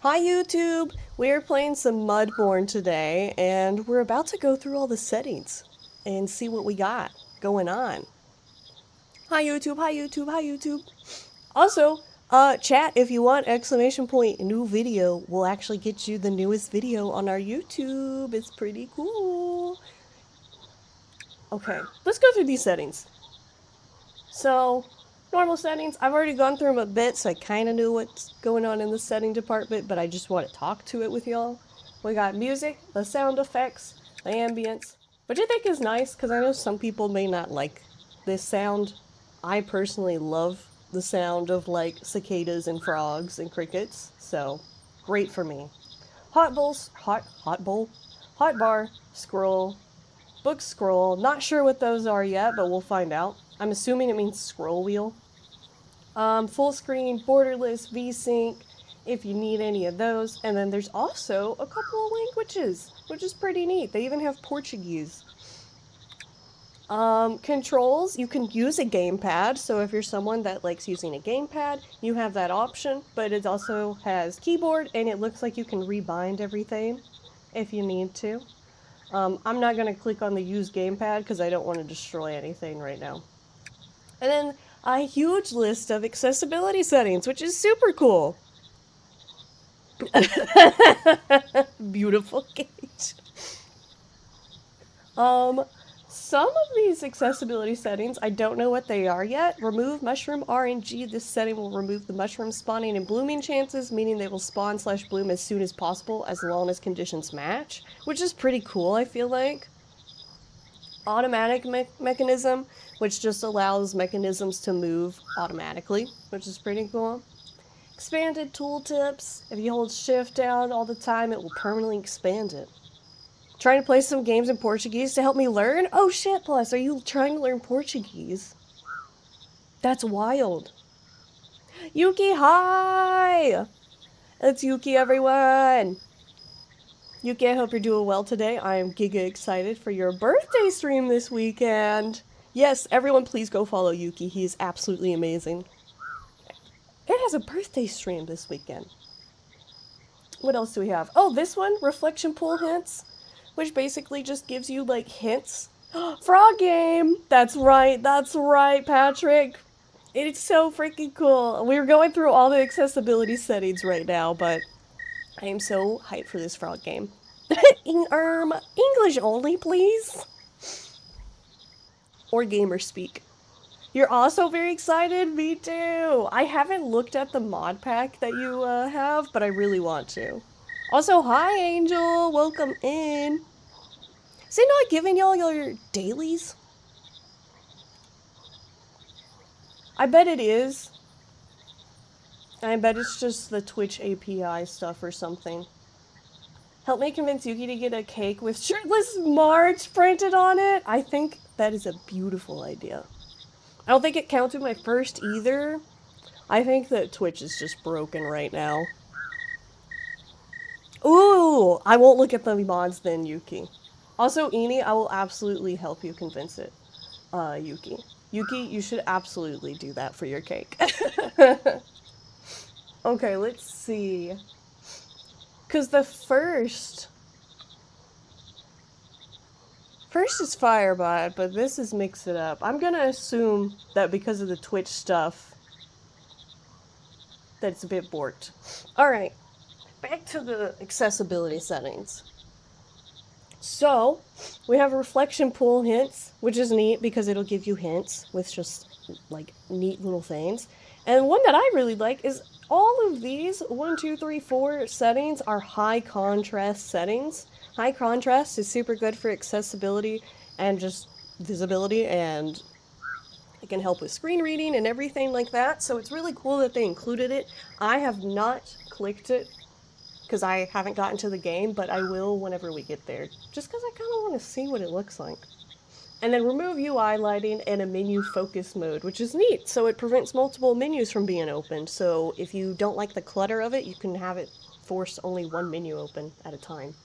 Hi YouTube! We're playing some Mudborne today, and we're about to go through all the settings and see what we got going on. Hi YouTube, hi YouTube, hi YouTube! Also, chat if you want, exclamation point, new video will actually get you the newest video on our YouTube. It's pretty cool. Okay, let's go through these settings. So, normal settings, I've already gone through them a bit, so I kind of knew what's going on in the setting department, but I just want to talk to it with y'all. We got music, the sound effects, the ambience, which I think is nice, because I know some people may not like this sound. I personally love the sound of, like, cicadas and frogs and crickets, so great for me. Hot bar, scroll, book scroll. Not sure what those are yet, but we'll find out. I'm assuming it means scroll wheel. Full screen, borderless, VSync, if you need any of those. And then there's also a couple of languages, which is pretty neat. They even have Portuguese. Controls, you can use a gamepad, so if you're someone that likes using a gamepad, you have that option, but it also has keyboard, and it looks like you can rebind everything if you need to. I'm not going to click on the use gamepad because I don't want to destroy anything right now. And then a huge list of accessibility settings, which is super cool. Beautiful cage. Some of these accessibility settings, I don't know what they are yet. Remove mushroom RNG. This setting will remove the mushroom spawning and blooming chances, meaning they will spawn/bloom as soon as possible as long as conditions match, which is pretty cool, I feel like. Automatic mechanism, which just allows mechanisms to move automatically, which is pretty cool. Expanded tooltips. If you hold shift down all the time, it will permanently expand it. Trying to play some games in Portuguese to help me learn? Oh shit, Plus, are you trying to learn Portuguese? That's wild. Yuki, hi! It's Yuki, everyone! Yuki, I hope you're doing well today. I am giga excited for your birthday stream this weekend. Yes, everyone please go follow Yuki. He is absolutely amazing. It has a birthday stream this weekend. What else do we have? Oh, this one, reflection pool hints, which basically just gives you, like, hints. Frog game! That's right, Patrick. It's so freaking cool. We're going through all the accessibility settings right now, but I am so hyped for this frog game. English only, please. Or gamer speak. You're also very excited? Me too. I haven't looked at the mod pack that you have, but I really want to. Also, hi Angel, welcome in. Is it not giving y'all your dailies? I bet it is. I bet it's just the Twitch API stuff or something. Help me convince Yuki to get a cake with shirtless March printed on it. I think that is a beautiful idea. I don't think it counted my first either. I think that Twitch is just broken right now. Ooh, I won't look at the mods then, Yuki. Also, Eni, I will absolutely help you convince it, Yuki. Yuki, you should absolutely do that for your cake. Okay, let's see. Because the first is Firebot, but this is Mix It Up. I'm gonna assume that because of the Twitch stuff, that it's a bit borked. Alright, back to the accessibility settings. So, we have reflection pool hints, which is neat because it'll give you hints with just, like, neat little things. And one that I really like is all of these 1, 2, 3, 4 settings are high contrast settings. High contrast is super good for accessibility and just visibility, and it can help with screen reading and everything like that. So it's really cool that they included it. I have not clicked it because I haven't gotten to the game, but I will whenever we get there, just because I kind of want to see what it looks like. And then remove UI lighting and a menu focus mode, which is neat. So it prevents multiple menus from being opened. So if you don't like the clutter of it, you can have it force only one menu open at a time.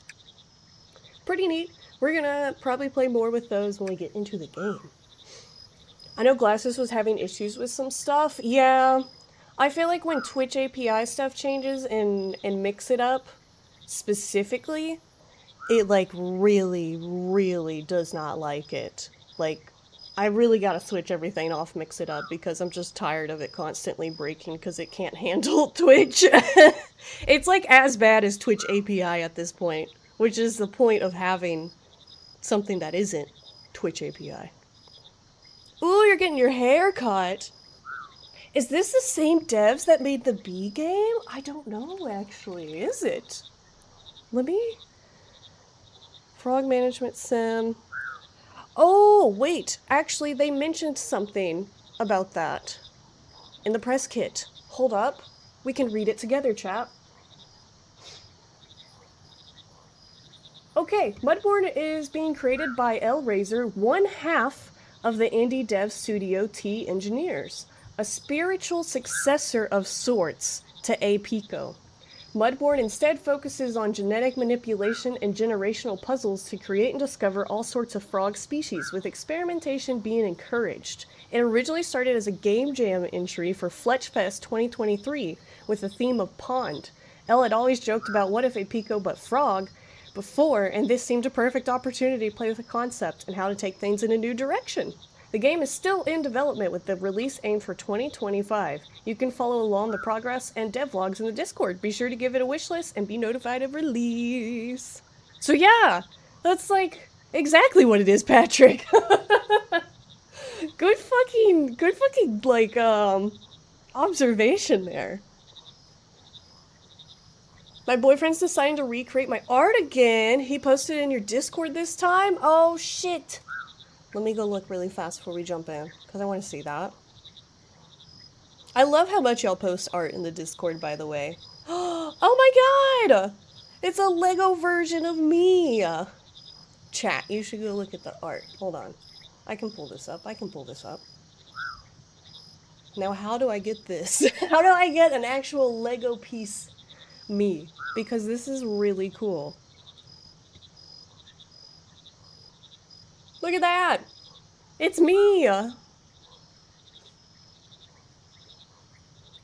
Pretty neat. We're gonna probably play more with those when we get into the game. I know Glasses was having issues with some stuff. Yeah, I feel like when Twitch API stuff changes and Mix It Up specifically, it like really does not like it. Like, I really gotta switch everything off Mix It Up because I'm just tired of it constantly breaking because it can't handle Twitch. It's like as bad as Twitch API at this point, which is the point of having something that isn't Twitch API. Ooh, you're getting your hair cut. Is this the same devs that made the Bee game? I don't know, actually. Is it? Let me... Frog Management Sim. Oh, wait. Actually, they mentioned something about that in the press kit. Hold up. We can read it together, chat. Okay, Mudborne is being created by L-Razor, one half of the indie dev studio T Engineers, a spiritual successor of sorts to A Pico. Mudborne instead focuses on genetic manipulation and generational puzzles to create and discover all sorts of frog species, with experimentation being encouraged. It originally started as a game jam entry for Fletchfest 2023 with the theme of pond. Elle had always joked about what if a Pico but frog before, and this seemed a perfect opportunity to play with the concept and how to take things in a new direction. The game is still in development with the release aimed for 2025. You can follow along the progress and devlogs in the Discord. Be sure to give it a wishlist and be notified of release. So yeah, that's like exactly what it is, Patrick. Good fucking like observation there. My boyfriend's deciding to recreate my art again. He posted it in your Discord this time? Oh, shit. Let me go look really fast before we jump in, because I want to see that. I love how much y'all post art in the Discord, by the way. Oh my god! It's a Lego version of me! Chat, you should go look at the art. Hold on. I can pull this up. Now, how do I get this? How do I get an actual Lego piece me? Because this is really cool. Look at that! It's me! I'm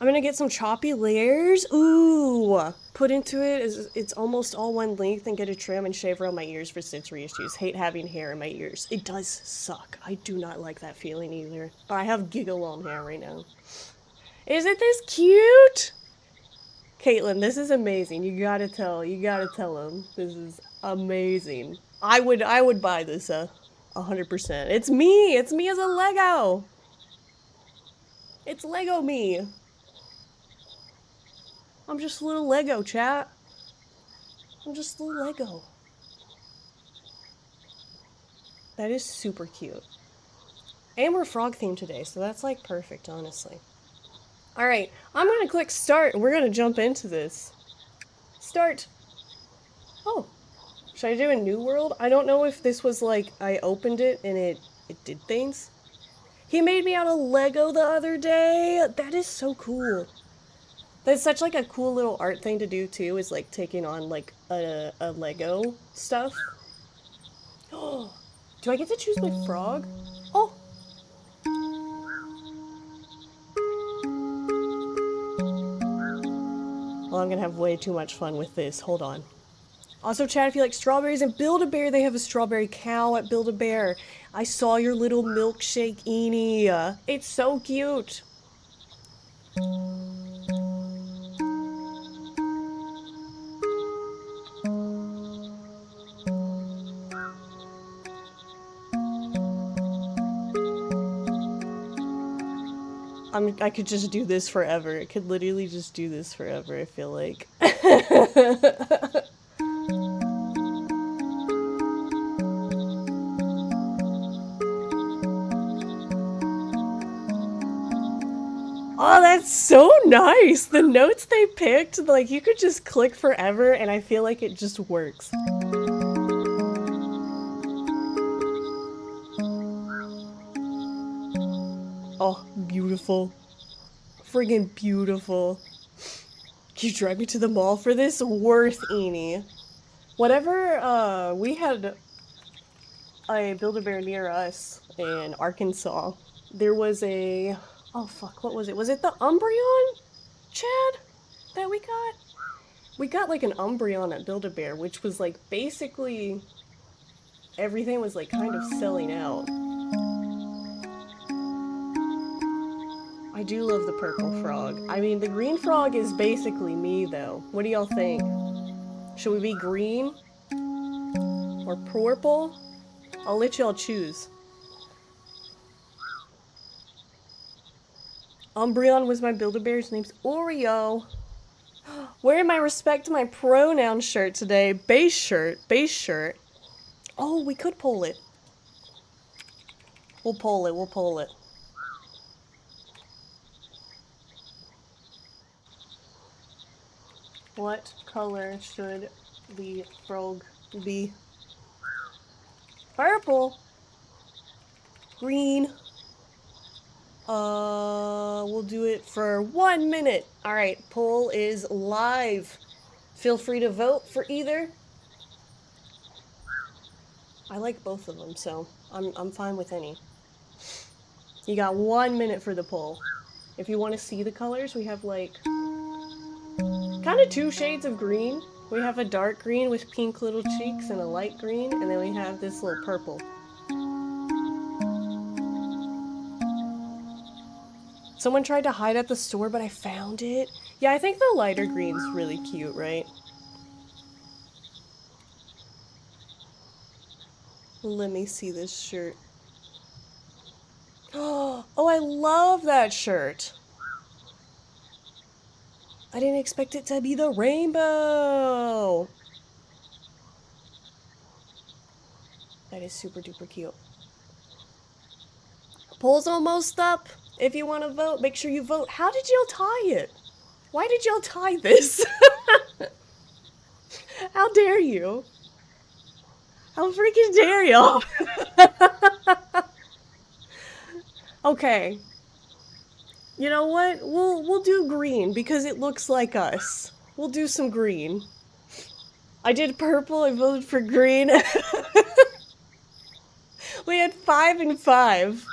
gonna get some choppy layers. Ooh! Put into it is it's almost all one length and get a trim and shave around my ears for sensory issues. Hate having hair in my ears. It does suck. I do not like that feeling either. I have giggle on hair right now. Isn't this cute? Caitlin, this is amazing. You gotta tell him. This is amazing. I would buy this, 100%. It's me as a Lego! It's Lego me! I'm just a little Lego, chat. I'm just a little Lego. That is super cute. And we're frog themed today, so that's like perfect, honestly. Alright, I'm gonna click start and we're gonna jump into this. Start! Oh. Should I do a new world? I don't know if this was like, I opened it and it did things. He made me out of Lego the other day! That is so cool. That's such like a cool little art thing to do too, is like taking on like a Lego stuff. Oh, do I get to choose my frog? Oh! Well, I'm gonna have way too much fun with this. Hold on. Also, chat, if you like strawberries and Build-A-Bear, they have a strawberry cow at Build-A-Bear. I saw your little milkshake, Eenie. It's so cute. I could just do this forever. I could literally just do this forever, I feel like. Oh, that's so nice! The notes they picked, like, you could just click forever, and I feel like it just works. Oh, beautiful. Friggin' beautiful. Can you drive me to the mall for this? Worth, Eenie. Whatever, we had a Build-A-Bear near us in Arkansas. There was a Oh fuck, what was it? Was it the Umbreon, Chad, that we got? We got like an Umbreon at Build-A-Bear, which was like basically everything was like kind of selling out. I do love the purple frog. I mean, the green frog is basically me though. What do y'all think? Should we be green? Or purple? I'll let y'all choose. Umbreon was my Build-A-Bear. His name's Oreo. Wearing my respect to my pronoun shirt today. Base shirt. Base shirt. Oh, we could pull it. We'll pull it. We'll pull it. What color should the frog be? Purple. Green. We'll do it for 1 minute. Alright, poll is live. Feel free to vote for either. I like both of them, so I'm fine with any. You got 1 minute for the poll. If you want to see the colors, we have like kind of 2 shades of green. We have a dark green with pink little cheeks and a light green, and then we have this little purple. Someone tried to hide at the store, but I found it. Yeah, I think the lighter green's really cute, right? Let me see this shirt. Oh, I love that shirt. I didn't expect it to be the rainbow. That is super duper cute. Poll's almost up. If you want to vote, make sure you vote. How did y'all tie it? Why did y'all tie this? How dare you? How freaking dare y'all? Okay. You know what? We'll do green because it looks like us. We'll do some green. I did purple, I voted for green. We had 5 and 5.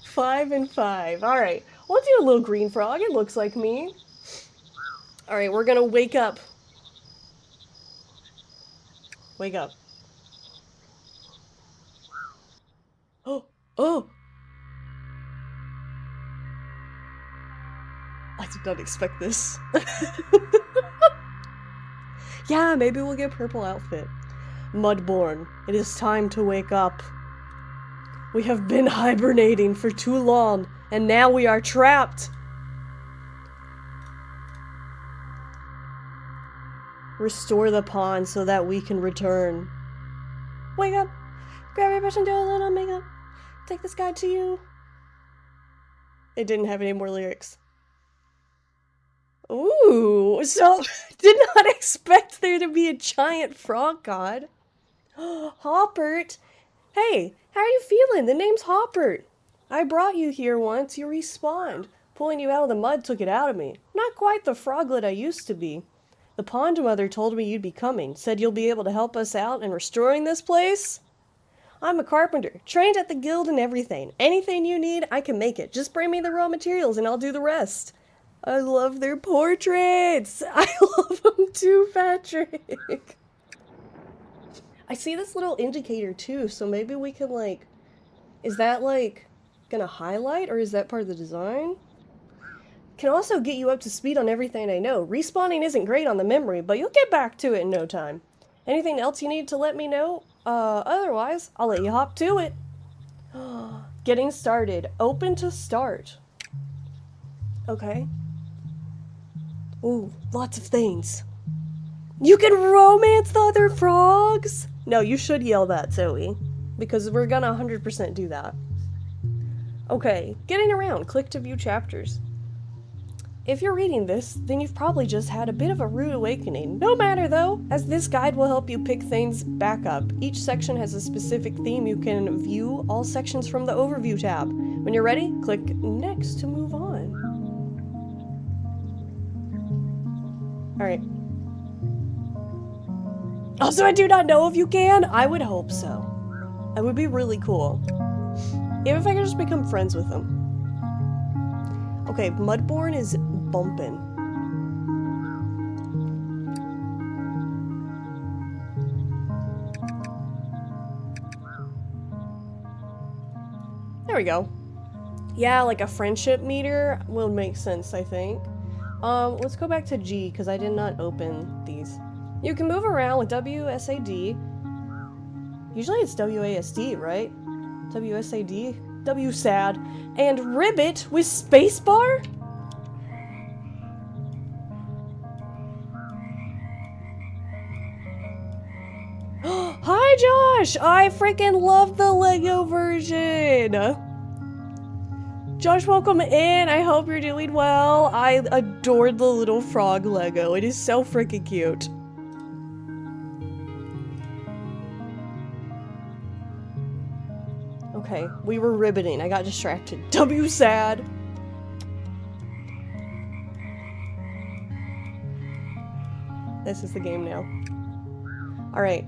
5 and 5. Alright, we'll do a little green frog. It looks like me. Alright, we're gonna wake up. Wake up. Oh! Oh! I did not expect this. Yeah, maybe we'll get purple outfit. Mudborne, it is time to wake up. We have been hibernating for too long, and now we are trapped. Restore the pond so that we can return. Wake up! Grab your brush and do a little makeup. Take this guide to you. It didn't have any more lyrics. Ooh, so did not expect there to be a giant frog god. Hoppert! Hey, how are you feeling? The name's Hoppert. I brought you here once, you respawned. Pulling you out of the mud took it out of me. Not quite the froglet I used to be. The pond mother told me you'd be coming, said you'll be able to help us out in restoring this place. I'm a carpenter, trained at the guild and everything. Anything you need, I can make it. Just bring me the raw materials and I'll do the rest. I love their portraits. I love them too, Patrick. I see this little indicator too, so maybe we can like, is that like gonna highlight or is that part of the design? Can also get you up to speed on everything I know. Respawning isn't great on the memory, but you'll get back to it in no time. Anything else you need to let me know? Otherwise, I'll let you hop to it. Getting started. Open to start. Okay. Ooh, lots of things. You can romance the other frogs? No, you should yell that, Zoe. Because we're gonna 100% do that. Okay, getting around. Click to view chapters. If you're reading this, then you've probably just had a bit of a rude awakening. No matter though, as this guide will help you pick things back up. Each section has a specific theme. You can view all sections from the overview tab. When you're ready, click next to move on. Alright. Also, I do not know if you can. I would hope so. It would be really cool. Even if I could just become friends with them. Okay, Mudborne is bumping. There we go. Yeah, like a friendship meter will make sense, I think. Let's go back to G, because I did not open these. You can move around with WSAD. Usually it's WASD, right? WSAD? WSAD. And Ribbit with spacebar? Hi, Josh! I freaking love the Lego version! Josh, welcome in. I hope you're doing well. I adored the little frog Lego. It is so freaking cute. Okay, we were ribbiting. I got distracted. WSAD. This is the game now. Alright.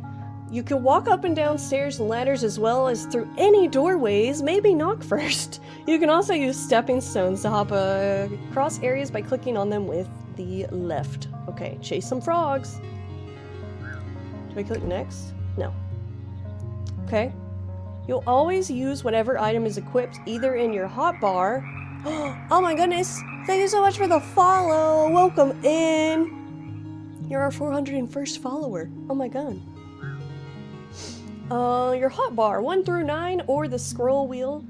You can walk up and down stairs and ladders as well as through any doorways. Maybe knock first. You can also use stepping stones to hop across areas by clicking on them with the left. Okay, chase some frogs. Do I click next? No. Okay. You'll always use whatever item is equipped either in your hotbar. Oh my goodness! Thank you so much for the follow! Welcome in! You're our 401st follower. Oh my god. Your hotbar, 1 through 9, or the scroll wheel.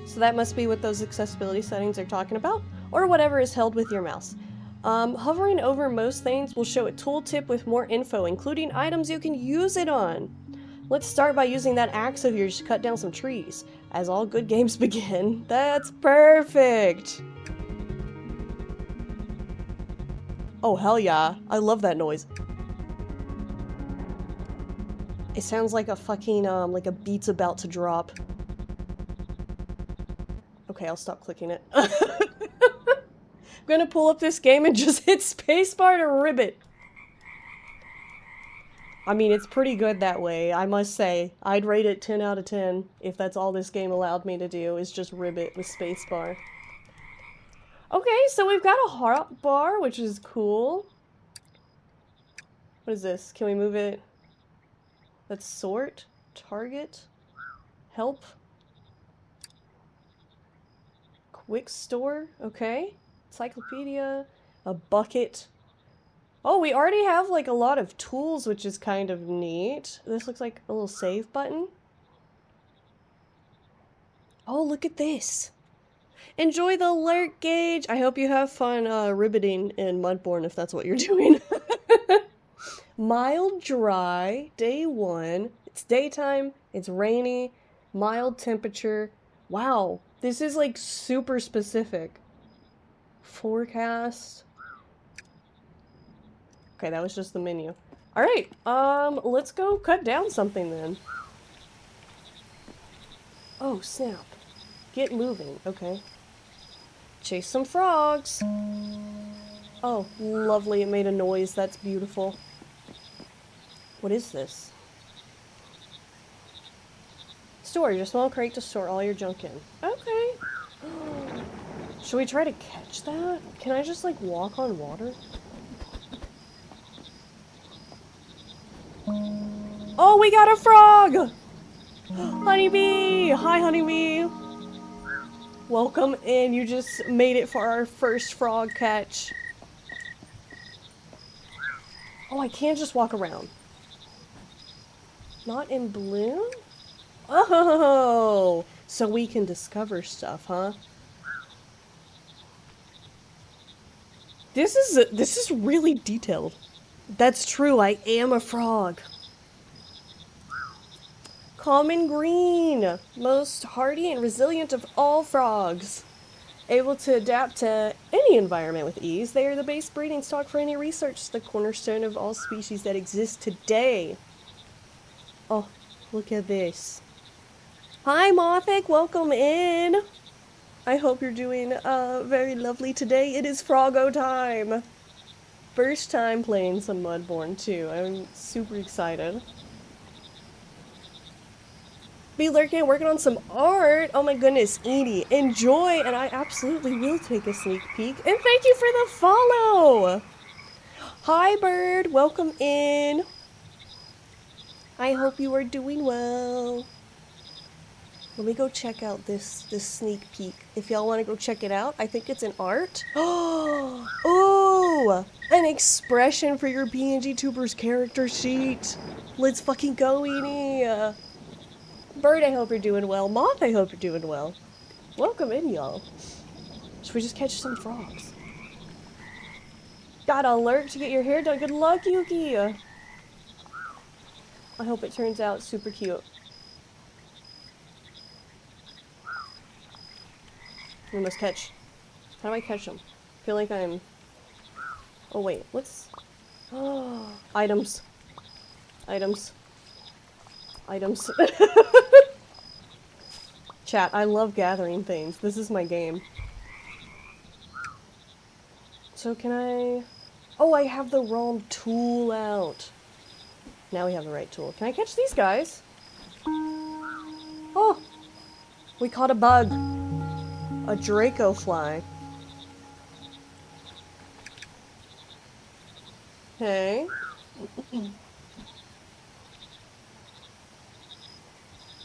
So that must be what those accessibility settings are talking about. Or whatever is held with your mouse. Hovering over most things will show a tooltip with more info, including items you can use it on. Let's start by using that axe of yours to cut down some trees. As all good games begin. That's perfect! Oh, hell yeah. I love that noise. It sounds like a fucking, like a beat's about to drop. Okay, I'll stop clicking it. I'm gonna pull up this game and just hit spacebar to ribbit. I mean, it's pretty good that way, I must say. I'd rate it 10 out of 10 if that's all this game allowed me to do, is just ribbit with spacebar. Okay, so we've got a hotbar, which is cool. What is this? Can we move it? Let's sort, target, help, quick store, okay, encyclopedia, a bucket. Oh, we already have like a lot of tools, which is kind of neat. This looks like a little save button. Oh, look at this. Enjoy the alert gauge. I hope you have fun ribbiting in Mudborne if that's what you're doing. Mild dry, day 1. It's daytime, it's rainy, mild temperature. Wow, this is like super specific. Forecast. Okay, that was just the menu. Alright, let's go cut down something then. Oh, snap. Get moving, okay. Chase some frogs. Oh, lovely, it made a noise, that's beautiful. What is this? Store your small crate to store all your junk in. Okay. Should we try to catch that? Can I just like walk on water? Oh, we got a frog! Honeybee! Hi, honeybee! Welcome in. You just made it for our first frog catch. Oh, I can't just walk around. Not in bloom? Oh! So we can discover stuff, huh? This is really detailed. That's true, I am a frog. Common green, most hardy and resilient of all frogs. Able to adapt to any environment with ease, they are the base breeding stock for any research, the cornerstone of all species that exist today. Oh, look at this. Hi, Mothic, welcome in. I hope you're doing very lovely today. It is Froggo time. First time playing some Mudborne too. I'm super excited. Be lurking, working on some art. Oh my goodness, Edie, enjoy, and I absolutely will take a sneak peek. And thank you for the follow. Hi, Bird. Welcome in. I hope you are doing well. Let me go check out this sneak peek. If y'all want to go check it out, I think it's an art. Oh, an expression for your PNG Tubers character sheet. Let's fucking go, Edie. Bird, I hope you're doing well. Moth, I hope you're doing well. Welcome in, y'all. Should we just catch some frogs? Got a lurk to get your hair done. Good luck, Yuki. I hope it turns out super cute. We must catch. How do I catch them? I feel like I'm... Oh, wait. What's... Oh, items. Items. Items. Chat, I love gathering things. This is my game. So can I... Oh, I have the wrong tool out. Now we have the right tool. Can I catch these guys? Oh! We caught a bug. A Draco fly. Hey.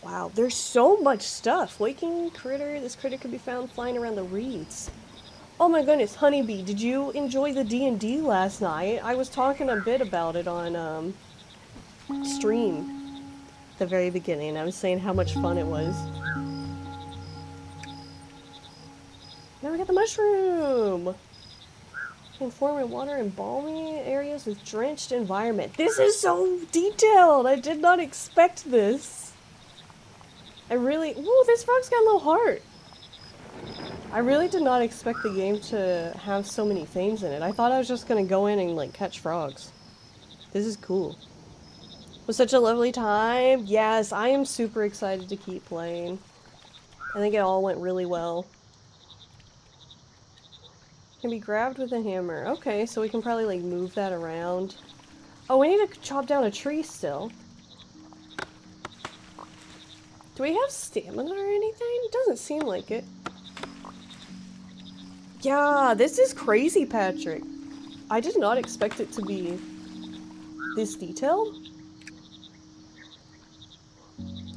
Wow, there's so much stuff. Waking critter. This critter could be found flying around the reeds. Oh my goodness, Honeybee, did you enjoy the D&D last night? I was talking a bit about it on stream at the very beginning. I was saying how much fun it was. Now we got the mushroom! Transform in water and balmy areas with drenched environment. This is so detailed! I did not expect this. I really... Ooh, this frog's got a little heart! I really did not expect the game to have so many things in it. I thought I was just gonna go in and, like, catch frogs. This is cool. It was such a lovely time. Yes, I am super excited to keep playing. I think it all went really well. Can be grabbed with a hammer. Okay, so we can probably, like, move that around. Oh, we need to chop down a tree still. Do we have stamina or anything? It doesn't seem like it. Yeah, this is crazy, Patrick. I did not expect it to be this detailed.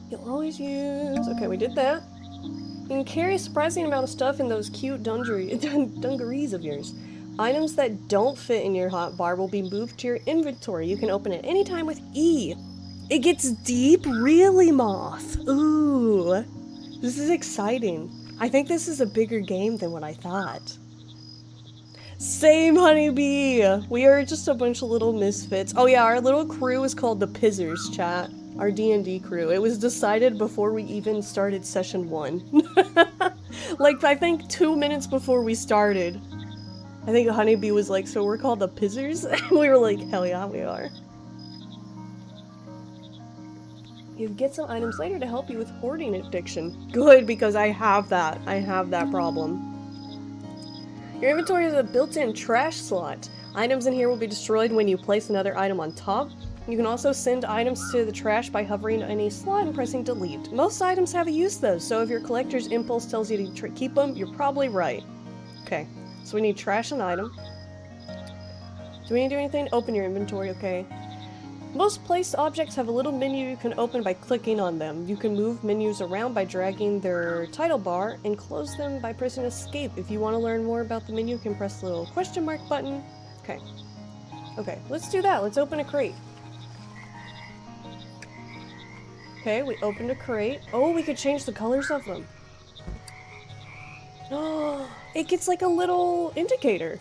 You'll always use... Okay, we did that. You can carry a surprising amount of stuff in those cute dungarees of yours. Items that don't fit in your hotbar will be moved to your inventory. You can open it anytime with E. It gets deep? Really, Moth? Ooh. This is exciting. I think this is a bigger game than what I thought. Same, Honeybee! We are just a bunch of little misfits. Oh yeah, our little crew is called the Pizzers, chat. Our D&D crew. It was decided before we even started session 1. Like, I think 2 minutes before we started. I think Honeybee was like, so we're called the Pizzers? And we were like, hell yeah, we are. You get some items later to help you with hoarding addiction. Good, because I have that. I have that problem. Your inventory is a built-in trash slot. Items in here will be destroyed when you place another item on top. You can also send items to the trash by hovering on any slot and pressing delete. Most items have a use though, so if your collector's impulse tells you to keep them, you're probably right. Okay, so we need trash and item. Do we need to do anything? Open your inventory, okay. Most placed objects have a little menu you can open by clicking on them. You can move menus around by dragging their title bar and close them by pressing escape. If you want to learn more about the menu, you can press the little question mark button. Okay. Okay, let's do that. Let's open a crate. Okay, we opened a crate. Oh, we could change the colors of them. Oh, it gets like a little indicator.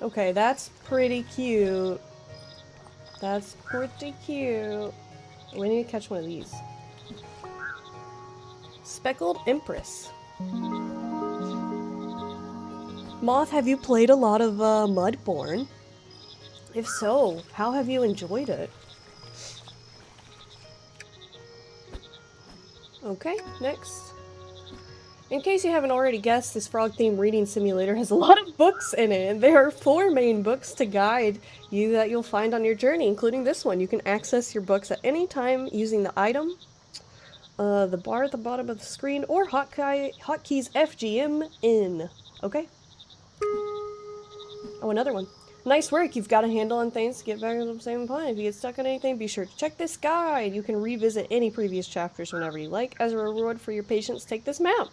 Okay, that's pretty cute. That's pretty cute. We need to catch one of these. Speckled Empress. Moth, have you played a lot of Mudborne? If so, how have you enjoyed it? Okay, next. In case you haven't already guessed, this frog-themed reading simulator has a lot of books in it, and there are 4 main books to guide you that you'll find on your journey, including this one. You can access your books at any time using the item, the bar at the bottom of the screen, or hotkeys FGM in. Okay? Oh, another one. Nice work, you've got a handle on things to get better at the same point. If you get stuck on anything, be sure to check this guide. You can revisit any previous chapters whenever you like. As a reward for your patience, take this map.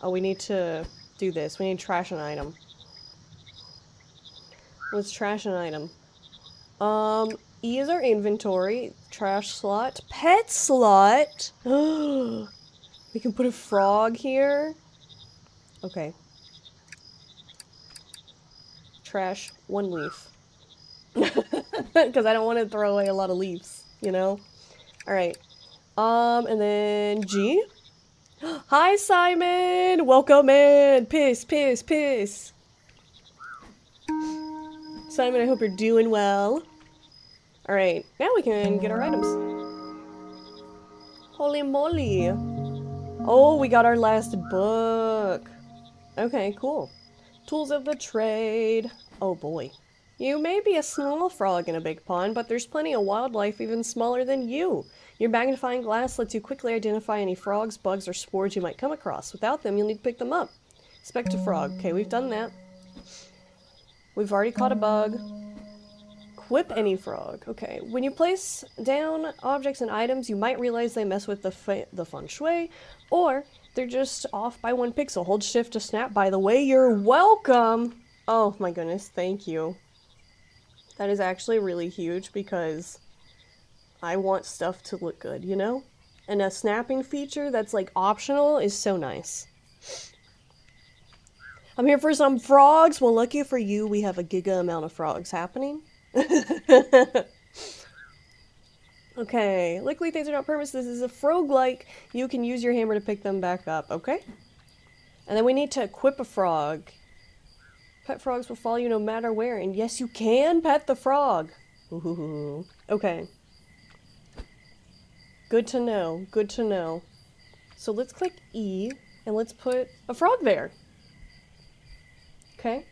Oh, we need to do this. We need to trash an item. Let's trash an item. E is our inventory. Trash slot. Pet slot! We can put a frog here. Okay. Trash 1 leaf. Because I don't want to throw away a lot of leaves, you know? Alright. And then G. Hi, Simon! Welcome in! Piss, piss, piss! Simon, I hope you're doing well. Alright, now we can get our items. Holy moly! Oh, we got our last book. Okay, cool. Tools of the trade. Oh boy. You may be a small frog in a big pond, but there's plenty of wildlife even smaller than you. Your magnifying glass lets you quickly identify any frogs, bugs, or spores you might come across. Without them, you'll need to pick them up. Inspect a frog. Okay, we've done that. We've already caught a bug. Equip any frog. Okay, when you place down objects and items, you might realize they mess with the feng shui, or they're just off by 1 pixel. Hold shift to snap. By the way, you're welcome! Oh my goodness, thank you. That is actually really huge because I want stuff to look good, you know? And a snapping feature that's like optional is so nice. I'm here for some frogs. Well, lucky for you, we have a giga amount of frogs happening. Okay, liquid things are not permanent. This is a frog-like. You can use your hammer to pick them back up, okay? And then we need to equip a frog. Pet frogs will follow you no matter where. And yes, you can pet the frog. Ooh, okay. Good to know. Good to know. So let's click E, and let's put a frog there. Okay.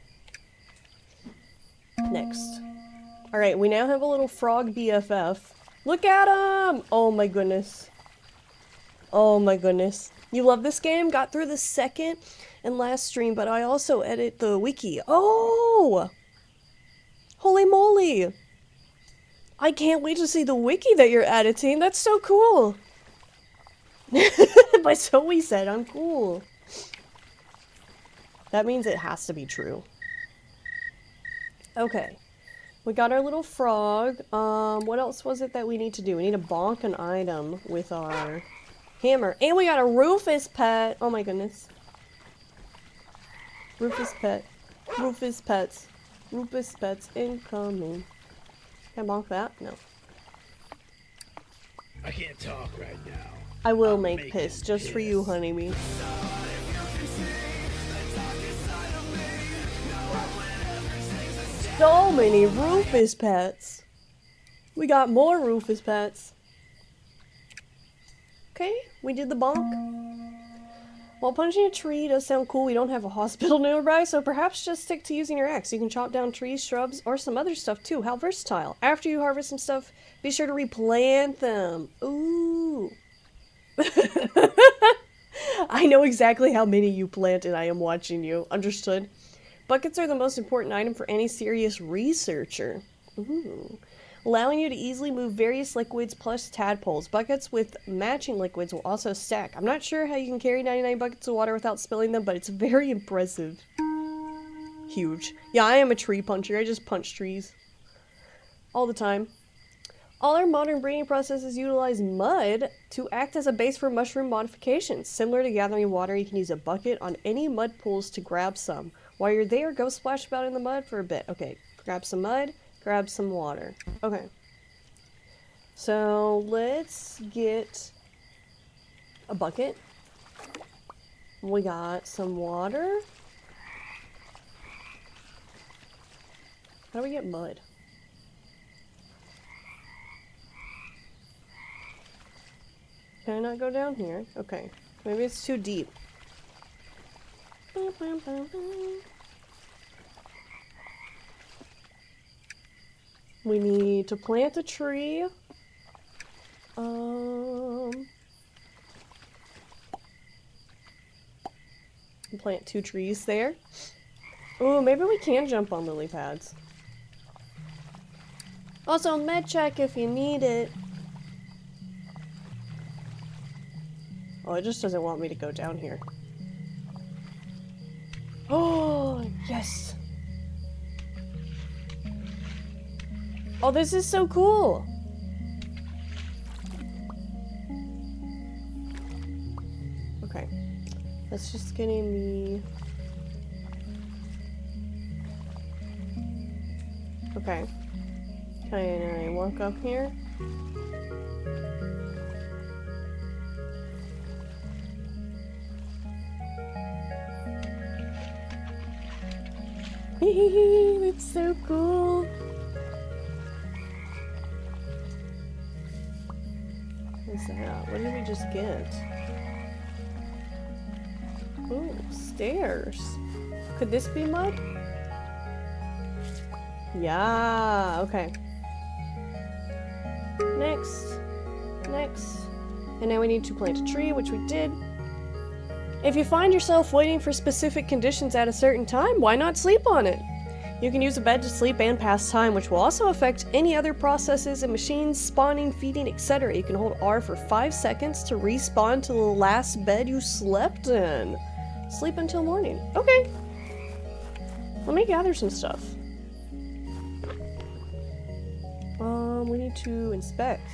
Next. Alright, we now have a little frog BFF. Look at him! Oh my goodness. Oh my goodness. You love this game? Got through the second and last stream, but I also edit the wiki. Oh! Holy moly! I can't wait to see the wiki that you're editing. That's so cool! By Zoe said, I'm cool. That means it has to be true. Okay. We got our little frog. What else was it that we need to do? We need to bonk an item with our hammer. And we got a Rufus pet. Oh my goodness. Rufus pet. Rufus pets. Rufus pets incoming. Can I bonk that? No. I can't talk right now. I will make piss just for you, honeybee. So many Rufus pets. We got more Rufus pets. Okay, we did the bonk. While punching a tree does sound cool, we don't have a hospital nearby, so perhaps just stick to using your axe. You can chop down trees, shrubs, or some other stuff too. How versatile. After you harvest some stuff, be sure to replant them. Ooh. I know exactly how many you planted. I am watching you. Understood? Buckets are the most important item for any serious researcher. Ooh. Allowing you to easily move various liquids plus tadpoles. Buckets with matching liquids will also stack. I'm not sure how you can carry 99 buckets of water without spilling them, but it's very impressive. Huge. Yeah, I am a tree puncher. I just punch trees. All the time. All our modern breeding processes utilize mud to act as a base for mushroom modifications. Similar to gathering water, you can use a bucket on any mud pools to grab some. While you're there, go splash about in the mud for a bit. Okay, grab some mud, grab some water. Okay. So, let's get a bucket. We got some water. How do we get mud? Can I not go down here? Okay. Maybe it's too deep. We need to plant a tree. Plant 2 trees there. Oh, maybe we can jump on lily pads. Also, med check if you need it. Oh, it just doesn't want me to go down here. Oh, yes. Oh, this is so cool. Okay. That's just getting me... Okay. Can I walk up here? It's so cool. What is that? What did we just get? Ooh, stairs. Could this be mud? Yeah, okay. Next. Next. And now we need to plant a tree, which we did. If you find yourself waiting for specific conditions at a certain time, why not sleep on it? You can use a bed to sleep and pass time, which will also affect any other processes and machines, spawning, feeding, etc. You can hold R for 5 seconds to respawn to the last bed you slept in. Sleep until morning. Okay. Let me gather some stuff. We need to inspect.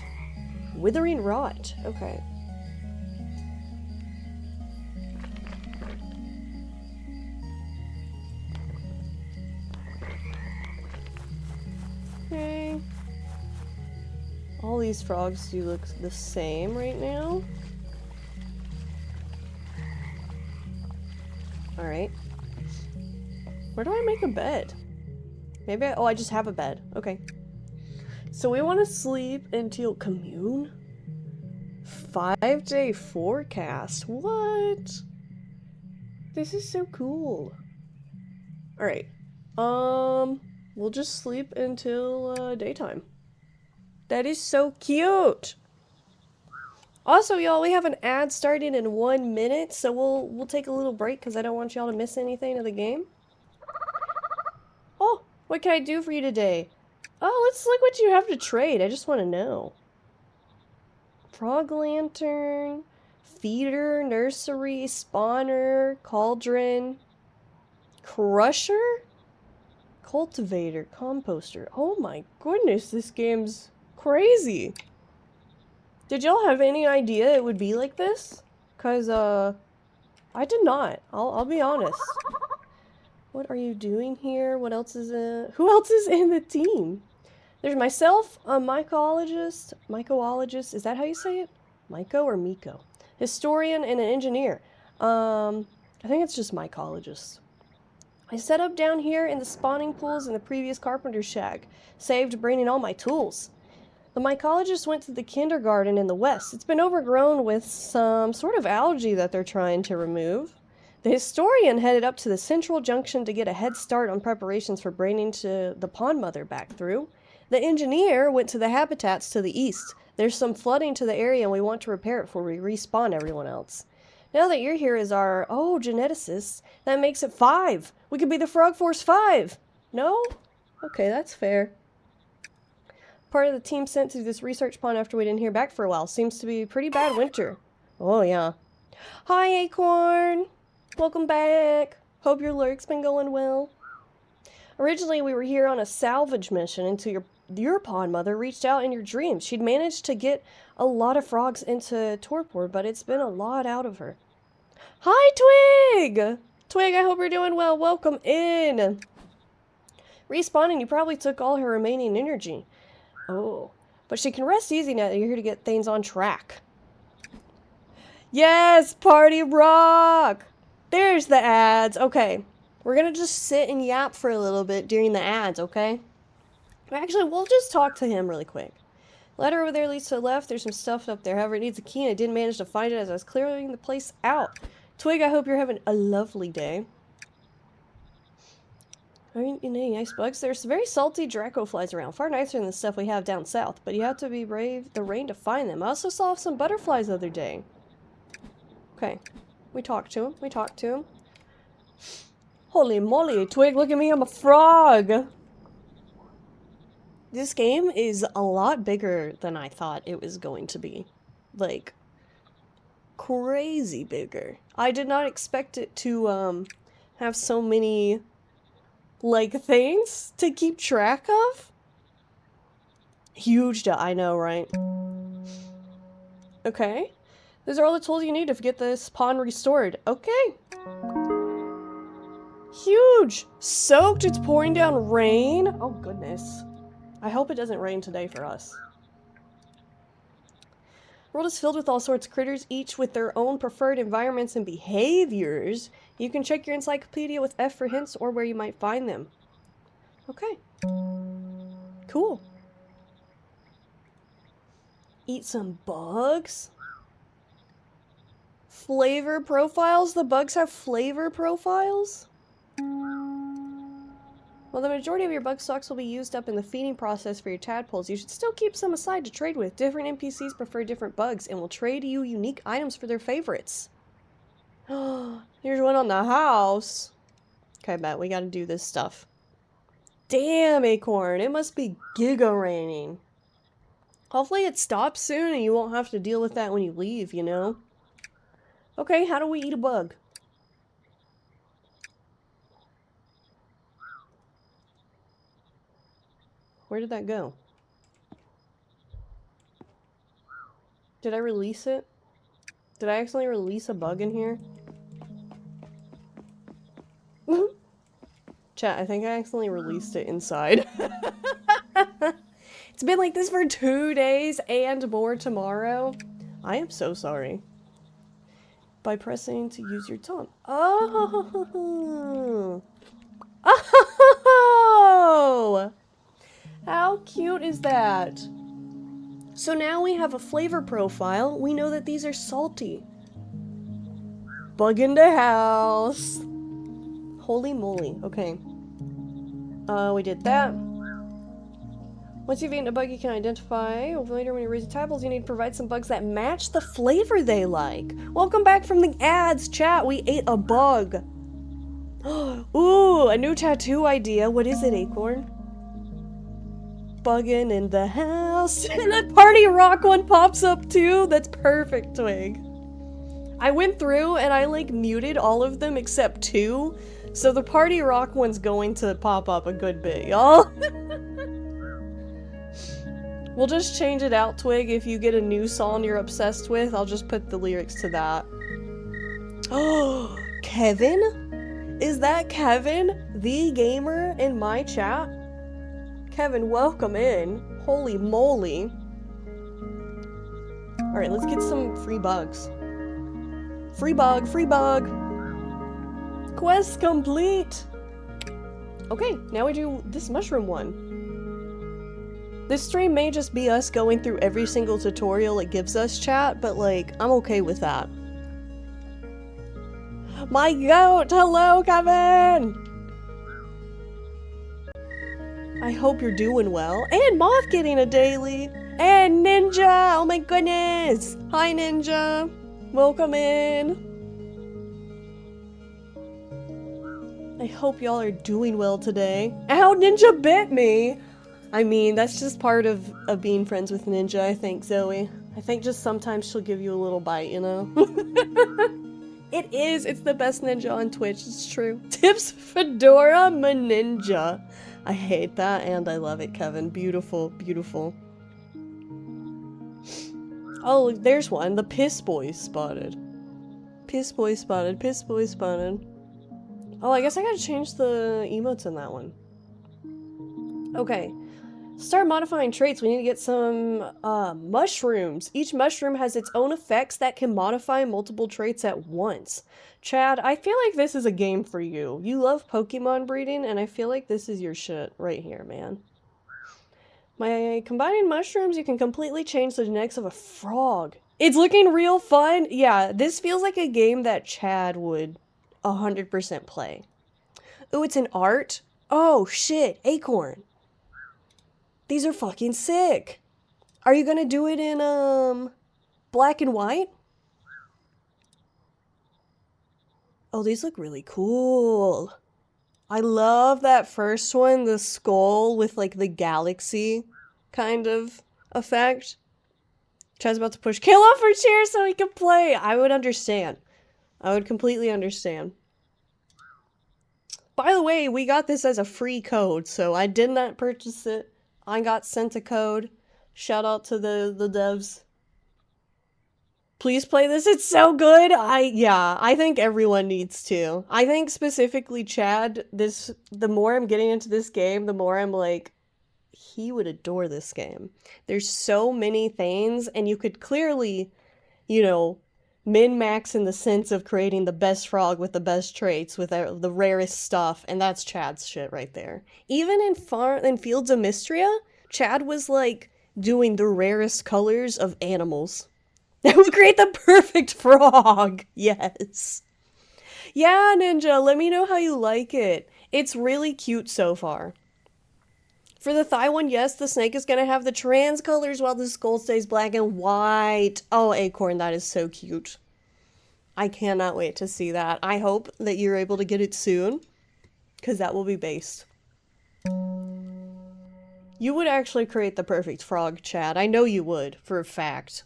Withering rot. Okay. Okay. All these frogs do look the same right now. Alright. Where do I make a bed? Maybe I... Oh, I just have a bed. Okay. So we want to sleep until commune? 5-day forecast. What? This is so cool. Alright. We'll just sleep until daytime. That is so cute. Also, y'all, we have an ad starting in 1 minute, so we'll take a little break because I don't want y'all to miss anything of the game. Oh, what can I do for you today? Oh, let's look what you have to trade. I just want to know. Frog lantern, feeder, nursery, spawner, cauldron, crusher, cultivator, composter. Oh my goodness, this game's crazy. Did y'all have any idea it would be like this? Cause I did not. I'll be honest. What are you doing here? What else is in? Who else is in the team? There's myself, a mycologist, is that how you say it? Myco or Miko? Historian and an engineer. I think it's just mycologist. I set up down here in the spawning pools in the previous carpenter's shack, saved bringing all my tools. The mycologist went to the kindergarten in the west. It's been overgrown with some sort of algae that they're trying to remove. The historian headed up to the central junction to get a head start on preparations for bringing to the pond mother back through. The engineer went to the habitats to the east. There's some flooding to the area and we want to repair it before we respawn everyone else. Now that you're here as our, geneticist, that makes it 5. We could be the Frog Force 5. No? Okay, that's fair. Part of the team sent to this research pond after we didn't hear back for a while. Seems to be a pretty bad winter. Oh, yeah. Hi, Acorn. Welcome back. Hope your lurk's been going well. Originally, we were here on a salvage mission until your pond mother reached out in your dreams. She'd managed to get a lot of frogs into torpor, but it's been a lot out of her. Hi, Twig! Twig, I hope you're doing well. Welcome in. Respawning, you probably took all her remaining energy. Oh, but she can rest easy now that you're here to get things on track. Yes, party rock! There's the ads. Okay, we're gonna just sit and yap for a little bit during the ads, okay? Actually, we'll just talk to him really quick. Ladder over there leads to the left. There's some stuff up there. However, it needs a key, and I didn't manage to find it as I was clearing the place out. Twig, I hope you're having a lovely day. Aren't any nice bugs? There's very salty Draco flies around. Far nicer than the stuff we have down south, but you have to be brave the rain to find them. I also saw some butterflies the other day. Okay. We talked to him. We talked to him. Holy moly, Twig, look at me, I'm a frog! This game is a lot bigger than I thought it was going to be. Like, crazy bigger. I did not expect it to, have so many, like, things to keep track of. Huge, I know, right? Okay. Those are all the tools you need to get this pond restored. Okay. Huge! Soaked, it's pouring down rain. Oh, goodness. I hope it doesn't rain today for us. The world is filled with all sorts of critters, each with their own preferred environments and behaviors. You can check your encyclopedia with F for hints or where you might find them. Okay. Cool. Eat some bugs? Flavor profiles? The bugs have flavor profiles? While the majority of your bug stocks will be used up in the feeding process for your tadpoles, you should still keep some aside to trade with. Different NPCs prefer different bugs and will trade you unique items for their favorites. Here's one on the house. Okay, bet we gotta do this stuff. Damn, Acorn, it must be giga raining. Hopefully it stops soon and you won't have to deal with that when you leave, you know? Okay, how do we eat a bug? Where did that go? Did I release it? Did I accidentally release a bug in here? Chat, I think I accidentally released it inside. It's been like this for 2 days and more tomorrow. I am so sorry. By pressing to use your tongue. Oh! Oh! How cute is that? So now we have a flavor profile. We know that these are salty. Bug in the house. Holy moly. Okay. We did that. Once you've eaten a bug you can identify. Later when you raise the tadpoles, you need to provide some bugs that match the flavor they like. Welcome back from the ads, chat. We ate a bug. Ooh, a new tattoo idea. What is it, Acorn? Bugging in the house. And that party rock one pops up too. That's perfect, Twig. I went through and I like muted all of them except 2. So the party rock one's going to pop up a good bit, y'all. We'll just change it out, Twig. If you get a new song you're obsessed with, I'll just put the lyrics to that. Oh, Kevin? Is that Kevin, the gamer in my chat? Kevin, welcome in. Holy moly. Alright, let's get some free bugs. Free bug, free bug. Quest complete. Okay, now we do this mushroom one. This stream may just be us going through every single tutorial it gives us, chat, but like, I'm okay with that. My goat! Hello, Kevin! I hope you're doing well. And Moth getting a daily. And Ninja! Oh my goodness! Hi, Ninja! Welcome in. I hope y'all are doing well today. Ow, Ninja bit me! I mean, that's just part of being friends with Ninja, I think, Zoe. I think just sometimes she'll give you a little bite, you know? It is! It's the best ninja on Twitch, it's true. Tips Fedora Ninja. I hate that and I love it, Kevin. Beautiful, beautiful. Oh, there's one. The Piss Boy spotted. Piss Boy spotted. Piss Boy spotted. Oh, I guess I gotta change the emotes in that one. Okay. Start modifying traits. We need to get some mushrooms. Each mushroom has its own effects that can modify multiple traits at once. Chad, I feel like this is a game for you. You love Pokemon breeding, and I feel like this is your shit right here, man. My combining mushrooms, you can completely change the necks of a frog. It's looking real fun. Yeah, this feels like a game that Chad would 100% play. Ooh, it's an art? Oh, shit. Acorn. These are fucking sick. Are you gonna do it in, black and white? Oh, these look really cool. I love that first one, the skull with, like, the galaxy kind of effect. Chad's about to push Kill off her chair so he can play. I would understand. I would completely understand. By the way, we got this as a free code, so I did not purchase it. I got sent a code. Shout out to the devs. Please play this. It's so good. I think everyone needs to. I think specifically Chad, the more I'm getting into this game, the more I'm like, he would adore this game. There's so many things, and you could clearly, min-max in the sense of creating the best frog with the best traits, with the rarest stuff, and that's Chad's shit right there. Even in Fields of Mystria, Chad was like doing the rarest colors of animals. That would create the perfect frog. Yes. Yeah, Ninja, let me know how you like it. It's really cute so far. For the thigh one, yes, the snake is going to have the trans colors while the skull stays black and white. Oh, Acorn, that is so cute. I cannot wait to see that. I hope that you're able to get it soon, because that will be based. You would actually create the perfect frog, Chad. I know you would, for a fact.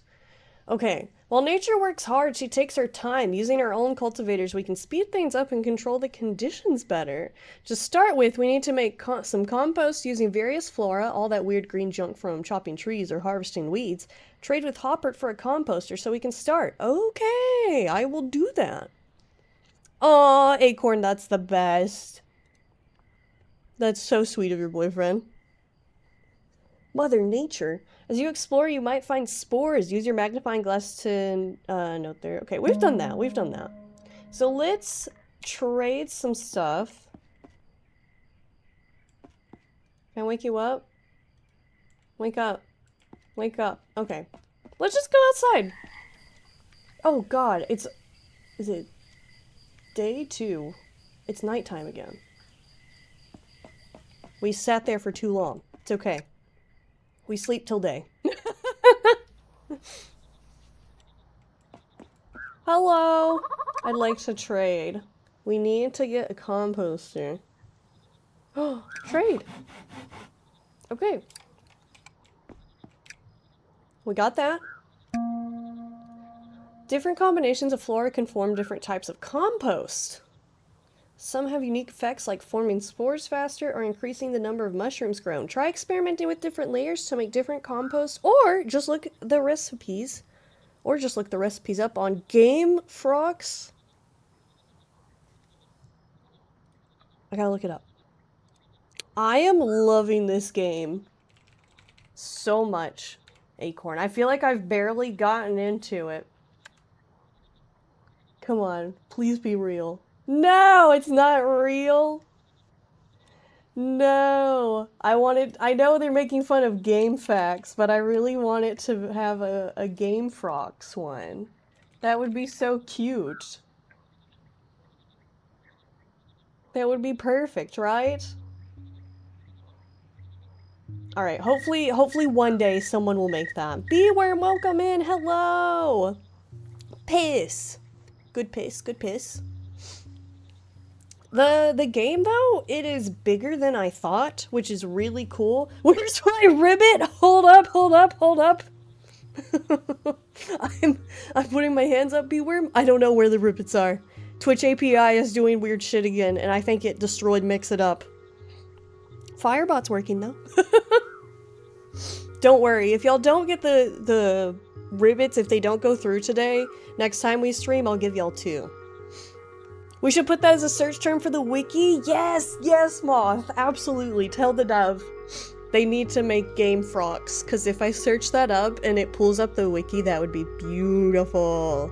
Okay, while nature works hard, she takes her time. Using our own cultivators, we can speed things up and control the conditions better. To start with, we need to make some compost using various flora, all that weird green junk from chopping trees or harvesting weeds. Trade with Hoppert for a composter so we can start. Okay, I will do that. Aw, Acorn, that's the best. That's so sweet of your boyfriend. Mother Nature. As you explore, you might find spores. Use your magnifying glass to note there. Okay, we've done that. We've done that. So let's trade some stuff. Can I wake you up? Wake up. Wake up. Okay. Let's just go outside. Oh god, is it day 2? It's nighttime again. We sat there for too long. It's okay. We sleep till day. Hello! I'd like to trade. We need to get a composter. Oh, trade! Okay. We got that. Different combinations of flora can form different types of compost. Some have unique effects like forming spores faster or increasing the number of mushrooms grown. Try experimenting with different layers to make different compost, or just look the recipes. Or just look the recipes up on Game Frox. I gotta look it up. I am loving this game so much, Acorn. I feel like I've barely gotten into it. Come on, please be real. No, it's not real. No. I know they're making fun of Game Facts, but I really want it to have a Game Frox one. That would be so cute. That would be perfect, right? Alright, hopefully one day someone will make that. Beware, welcome in, hello! Piss. Good piss, good piss. The game, though, it is bigger than I thought, which is really cool. Where's my ribbit? Hold up, hold up, hold up. I'm putting my hands up, Beware. I don't know where the ribbits are. Twitch API is doing weird shit again, and I think it destroyed Mix It Up. Firebot's working, though. Don't worry, if y'all don't get the ribbits, if they don't go through today, next time we stream, I'll give y'all 2. We should put that as a search term for the wiki? Yes, yes, Moth, absolutely. Tell the dev. They need to make Game Frox, because if I search that up and it pulls up the wiki, that would be beautiful.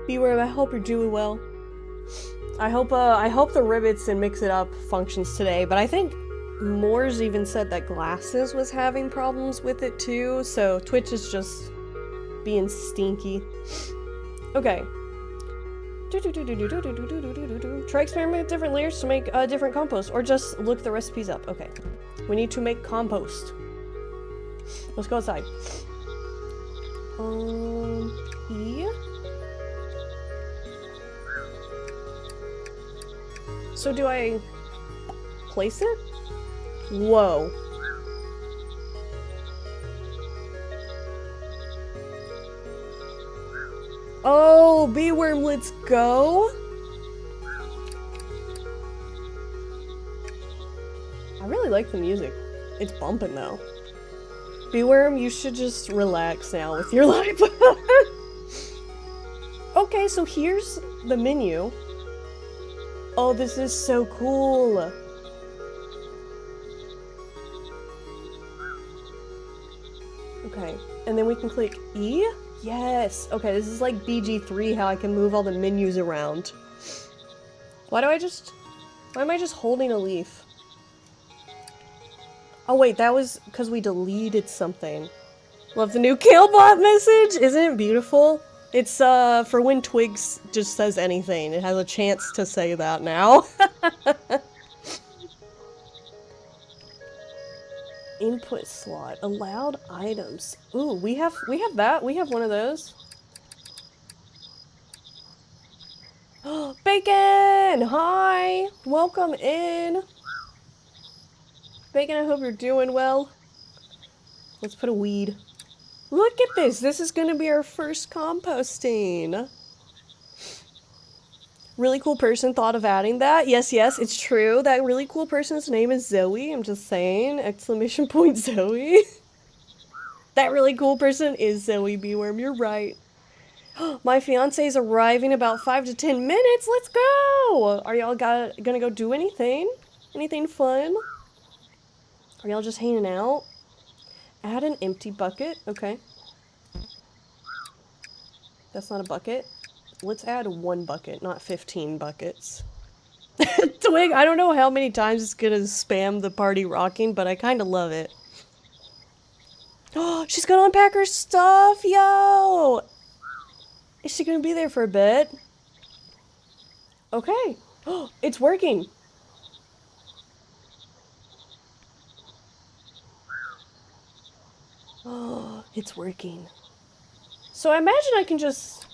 Beware, I hope you're doing well. I hope the rivets and mix it up functions today, but I think Moores even said that Glasses was having problems with it too, so Twitch is just being stinky. Okay. Try experiment with different layers to make different compost, or just look the recipes up. Okay. We need to make compost. Let's go outside. Yeah. So do I place it? Whoa. Oh, bee-worm, let's go. I really like the music. It's bumping though. Bee-worm, you should just relax now with your life. Okay, so here's the menu. Oh, this is so cool. Okay, and then we can click E? Yes! Okay, this is like BG3, how I can move all the menus around. Why am I just holding a leaf? Oh wait, that was because we deleted something. Love the new Killbot message! Isn't it beautiful? It's, for when Twigs just says anything. It has a chance to say that now. Input slot. Allowed items. Ooh, we have that. We have one of those. Bacon! Hi! Welcome in! Bacon, I hope you're doing well. Let's put a weed. Look at this! This is gonna be our first composting. Really cool person thought of adding that. Yes, yes, it's true. That really cool person's name is Zoe. I'm just saying. Exclamation point Zoe. That really cool person is Zoe Beeworm. You're right. My fiance is arriving about 5 to 10 minutes. Let's go! Are y'all gonna go do anything? Anything fun? Are y'all just hanging out? Add an empty bucket. Okay. That's not a bucket. Let's add 1 bucket, not 15 buckets. Twig, I don't know how many times it's gonna spam the party rocking, but I kinda love it. Oh, she's gonna unpack her stuff, yo! Is she gonna be there for a bit? Okay. Oh, it's working! Oh, it's working. So I imagine I can just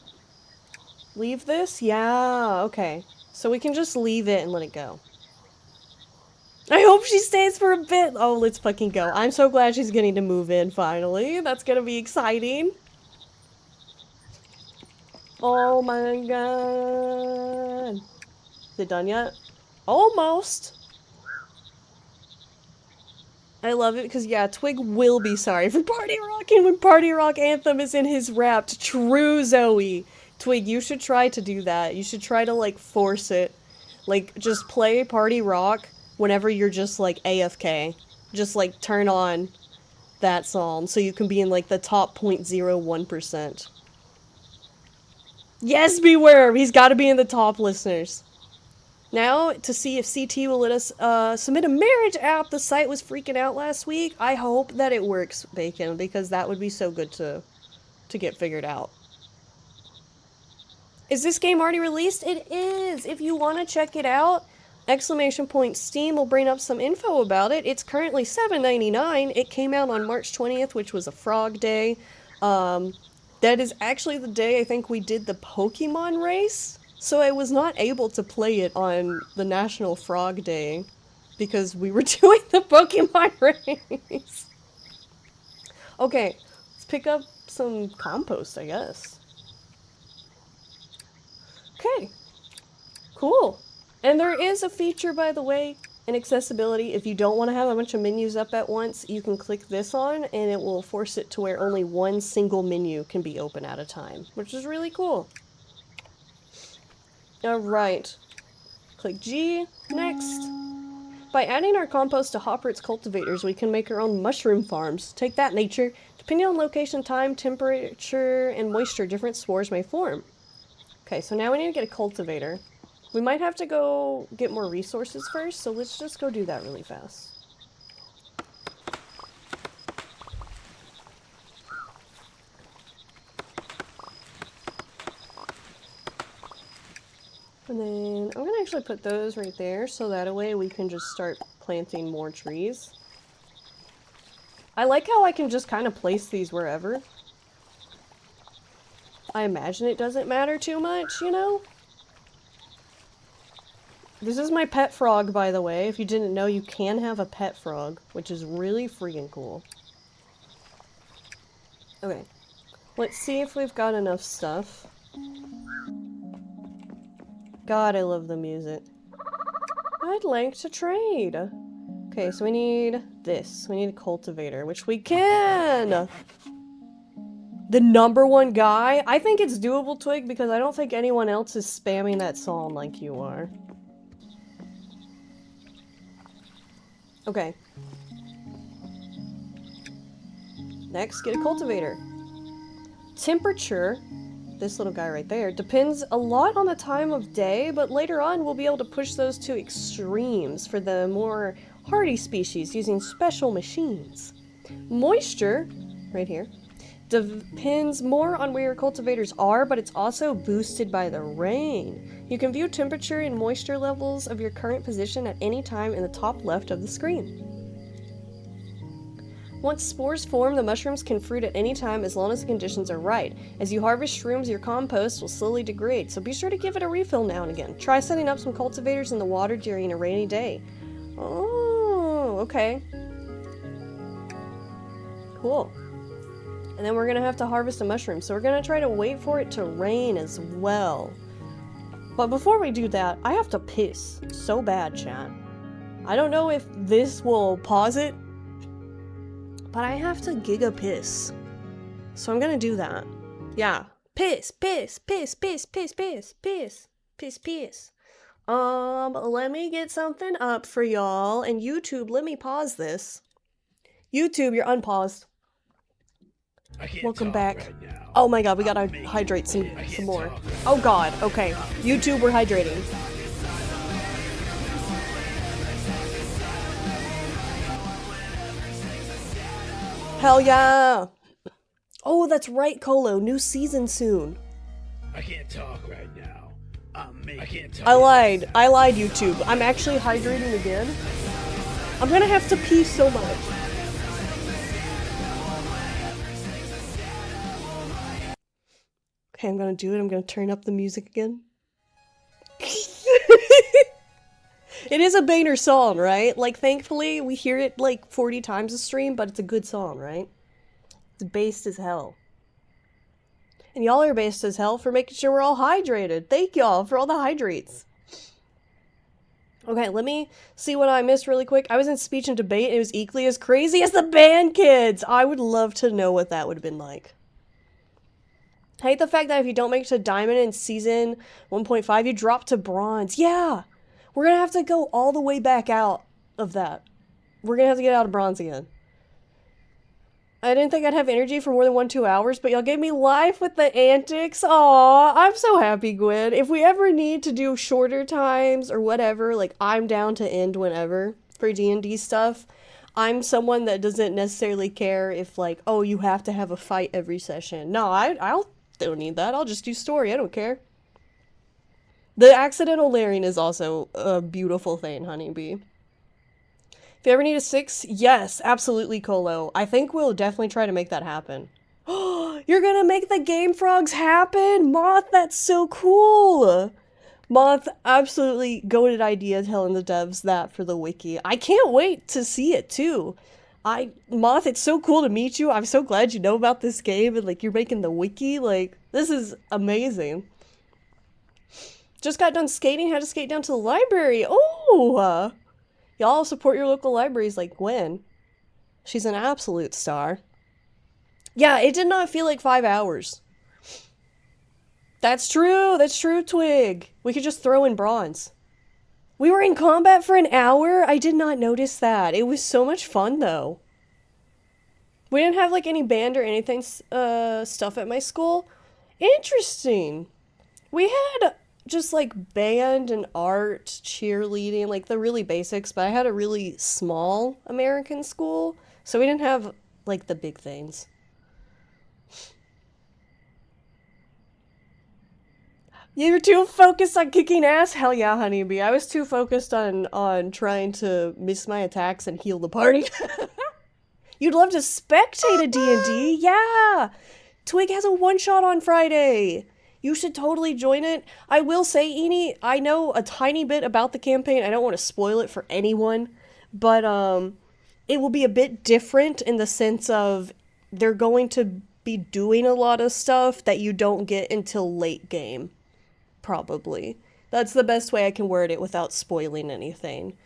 leave this? Yeah, okay. So we can just leave it and let it go. I hope she stays for a bit! Oh, let's fucking go. I'm so glad she's getting to move in, finally. That's gonna be exciting. Oh my god. Is it done yet? Almost! I love it because, yeah, Twig will be sorry for party rocking when Party Rock Anthem is in his Wrapped. True, Zoe. Twig, you should try to do that. You should try to, like, force it. Like, just play Party Rock whenever you're just, like, AFK. Just, like, turn on that song so you can be in, like, the top 0.01%. Yes, Beware! He's gotta be in the top listeners. Now, to see if CT will let us submit a marriage app. The site was freaking out last week. I hope that it works, Bacon, because that would be so good to get figured out. Is this game already released? It is! If you want to check it out, exclamation point Steam will bring up some info about it. It's currently $7.99. It came out on March 20th, which was a frog day. That is actually the day I think we did the Pokemon race. So I was not able to play it on the National Frog Day because we were doing the Pokemon race. Okay, let's pick up some compost, I guess. Okay, cool. And there is a feature, by the way, in accessibility. If you don't want to have a bunch of menus up at once, you can click this on and it will force it to where only one single menu can be open at a time, which is really cool. Alright. Click G. Next. By adding our compost to Hoppert's cultivators, we can make our own mushroom farms. Take that, nature. Depending on location, time, temperature, and moisture, different spores may form. Okay, so now we need to get a cultivator. We might have to go get more resources first, so let's just go do that really fast. And then I'm gonna actually put those right there, so that way we can just start planting more trees. I like how I can just kind of place these wherever. I imagine it doesn't matter too much, you know? This is my pet frog, by the way. If you didn't know, you can have a pet frog, which is really freaking cool. Okay. Let's see if we've got enough stuff. God, I love the music. I'd like to trade. Okay, so we need this. We need a cultivator, which we can! The #1 guy? I think it's doable, Twig, because I don't think anyone else is spamming that song like you are. Okay. Next, get a cultivator. Temperature, this little guy right there, depends a lot on the time of day, but later on we'll be able to push those to extremes for the more hardy species using special machines. Moisture, right here, depends more on where your cultivators are, but it's also boosted by the rain. You can view temperature and moisture levels of your current position at any time in the top left of the screen. Once spores form, the mushrooms can fruit at any time as long as the conditions are right. As you harvest shrooms, your compost will slowly degrade, so be sure to give it a refill now and again. Try setting up some cultivators in the water during a rainy day. Oh, okay. Cool. And then we're gonna have to harvest the mushrooms, so we're gonna try to wait for it to rain as well. But before we do that, I have to piss so bad, chat. I don't know if this will pause it, but I have to giga piss. So I'm gonna do that. Yeah. Piss, piss, piss, piss, piss, piss, piss, piss, piss. Let me get something up for y'all. And YouTube, let me pause this. YouTube, you're unpaused. Welcome back. Right now. Oh my god, we gotta hydrate some more. Oh god, okay. YouTube, we're hydrating. Hell yeah! Oh, that's right, Colo. New season soon. I can't talk right now. I can't talk. I lied, YouTube. I'm actually hydrating again. I'm gonna have to pee so much. Okay, I'm gonna do it. I'm gonna turn up the music again. It is a banger song, right? Like, thankfully, we hear it like 40 times a stream, but it's a good song, right? It's based as hell. And y'all are based as hell for making sure we're all hydrated. Thank y'all for all the hydrates. Okay, let me see what I missed really quick. I was in speech and debate, and it was equally as crazy as the band kids. I would love to know what that would have been like. I hate the fact that if you don't make it to Diamond in Season 1.5, you drop to Bronze. Yeah! We're gonna have to go all the way back out of that. We're gonna have to get out of Bronze again. I didn't think I'd have energy for more than 1-2 hours, but y'all gave me life with the antics. Aw, I'm so happy, Gwen. If we ever need to do shorter times or whatever, like, I'm down to end whenever for D&D stuff. I'm someone that doesn't necessarily care if, like, oh, you have to have a fight every session. No, I don't need that. I'll just do story. I don't care. The accidental layering is also a beautiful thing, Honeybee. If you ever need a 6, yes, absolutely, Colo. I think we'll definitely try to make that happen. You're gonna make the game frogs happen? Moth, that's so cool! Moth, absolutely goated idea telling the devs that for the wiki. I can't wait to see it, too. Moth, it's so cool to meet you. I'm so glad you know about this game and, like, you're making the wiki. Like, this is amazing. Just got done skating, had to skate down to the library. Oh! Y'all support your local libraries like Gwen. She's an absolute star. Yeah, it did not feel like 5 hours. That's true, Twig. We could just throw in bronze. We were in combat for an hour? I did not notice that. It was so much fun, though. We didn't have, like, any band or anything, stuff at my school. Interesting. We had just like band and art, cheerleading, like the really basics, but I had a really small American school, so we didn't have like the big things. You were too focused on kicking ass? Hell yeah, honeybee. I was too focused on trying to miss my attacks and heal the party. You'd love to spectate a D&D? Yeah! Twig has a one-shot on Friday! You should totally join it. I will say, Eni, I know a tiny bit about the campaign. I don't want to spoil it for anyone, but it will be a bit different in the sense of they're going to be doing a lot of stuff that you don't get until late game, probably. That's the best way I can word it without spoiling anything.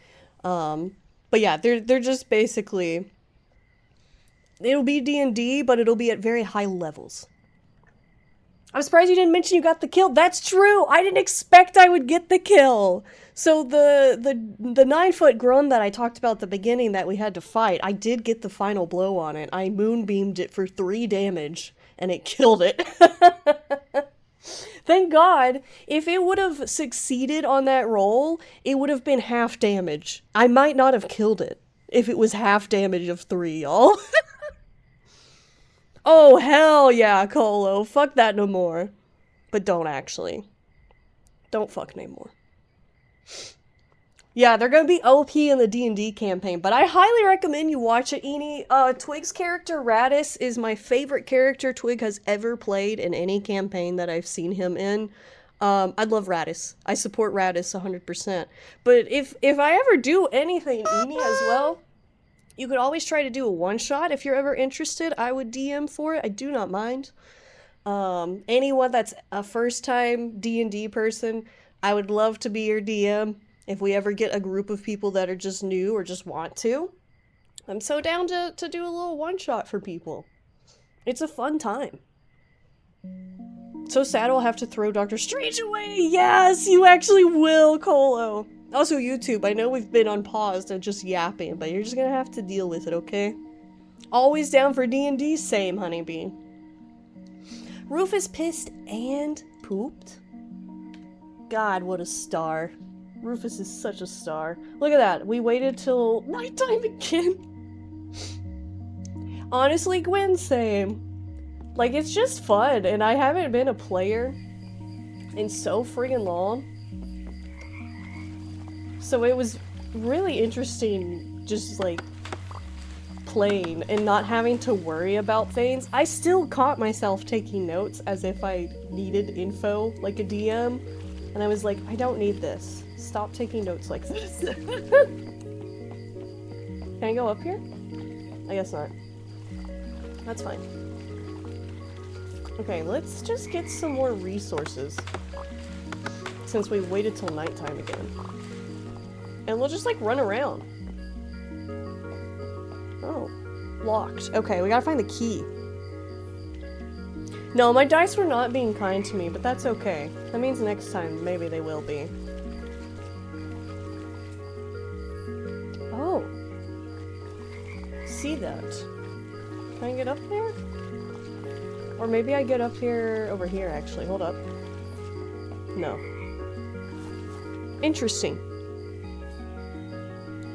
But yeah, they're just basically, it'll be D&D, but it'll be at very high levels. I'm surprised you didn't mention you got the kill. That's true. I didn't expect I would get the kill. So the 9-foot Grum that I talked about at the beginning that we had to fight, I did get the final blow on it. I moonbeamed it for 3 damage, and it killed it. Thank God. If it would have succeeded on that roll, it would have been half damage. I might not have killed it if it was half damage of 3, y'all. Oh, hell yeah, Colo. Fuck that no more. But don't actually. Don't fuck no more. Yeah, they're gonna be OP in the D&D campaign, but I highly recommend you watch it, Eni. Twig's character, Radis, is my favorite character Twig has ever played in any campaign that I've seen him in. I love Radis. I support Radis 100%. But if I ever do anything, Eni, as well, you could always try to do a one-shot if you're ever interested. I would DM for it. I do not mind. Anyone that's a first-time D&D person, I would love to be your DM. If we ever get a group of people that are just new or just want to, I'm so down to do a little one-shot for people. It's a fun time. So sad I'll have to throw Doctor Strange away! Yes, you actually will, Colo! Also, YouTube, I know we've been unpaused and just yapping, but you're just gonna have to deal with it, okay? Always down for D&D, same, honeybee. Rufus pissed and pooped? God, what a star. Rufus is such a star. Look at that, we waited till nighttime again. Honestly, Gwen, same. Like, it's just fun, and I haven't been a player in so friggin' long. So it was really interesting just, like, playing and not having to worry about things. I still caught myself taking notes as if I needed info, like a DM, and I was like, I don't need this. Stop taking notes like this. Can I go up here? I guess not. That's fine. Okay, let's just get some more resources. Since we waited till nighttime again. And we'll just, like, run around. Oh. Locked. Okay, we gotta find the key. No, my dice were not being kind to me, but that's okay. That means next time, maybe they will be. Oh. See that. Can I get up there? Or maybe I get up here, over here, actually. Hold up. No. Interesting.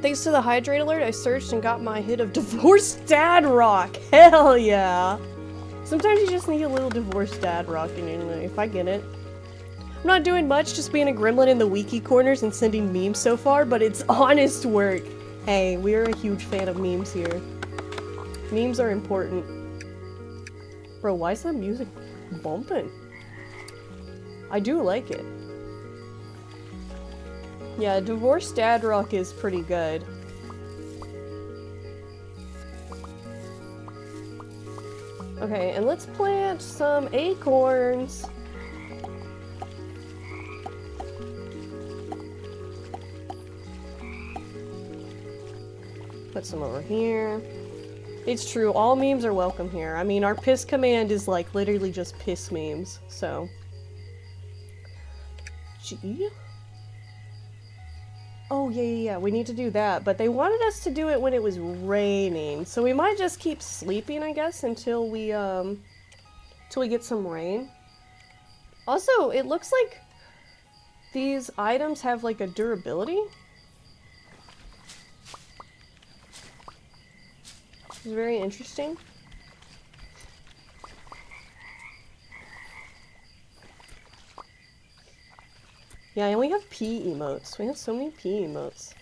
Thanks to the hydrate alert, I searched and got my hit of divorced dad rock. Hell yeah. Sometimes you just need a little divorced dad rock in your life. I get it. I'm not doing much, just being a gremlin in the wiki corners and sending memes so far, but it's honest work. Hey, we're a huge fan of memes here. Memes are important. Bro, why is that music bumping? I do like it. Yeah, divorced dad rock is pretty good. Okay, and let's plant some acorns. Put some over here. It's true, all memes are welcome here. I mean, our piss command is like literally just piss memes, so. Gee. Oh, yeah, we need to do that, but they wanted us to do it when it was raining, so we might just keep sleeping, I guess, until we get some rain. Also, it looks like these items have like a durability. It's very interesting. Yeah, and we have pee emotes. We have so many pee emotes.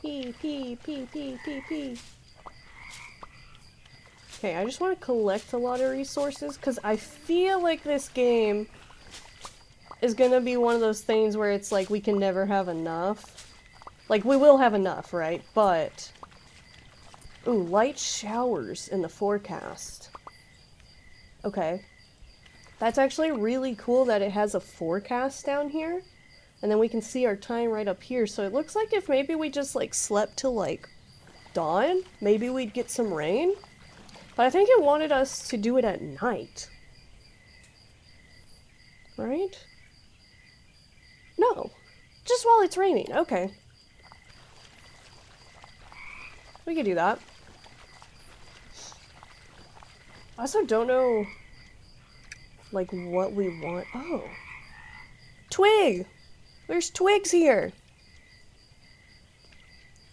Pee, pee, pee, pee, pee, pee. Okay, I just want to collect a lot of resources because I feel like this game is gonna be one of those things where it's like we can never have enough. Like, we will have enough, right? But... Ooh, light showers in the forecast. Okay. That's actually really cool that it has a forecast down here. And then we can see our time right up here. So it looks like if maybe we just, like, slept till, like, dawn, maybe we'd get some rain. But I think it wanted us to do it at night. Right? No. Just while it's raining. Okay. We could do that. I also don't know, like, what we want. Oh. Twig! There's twigs here!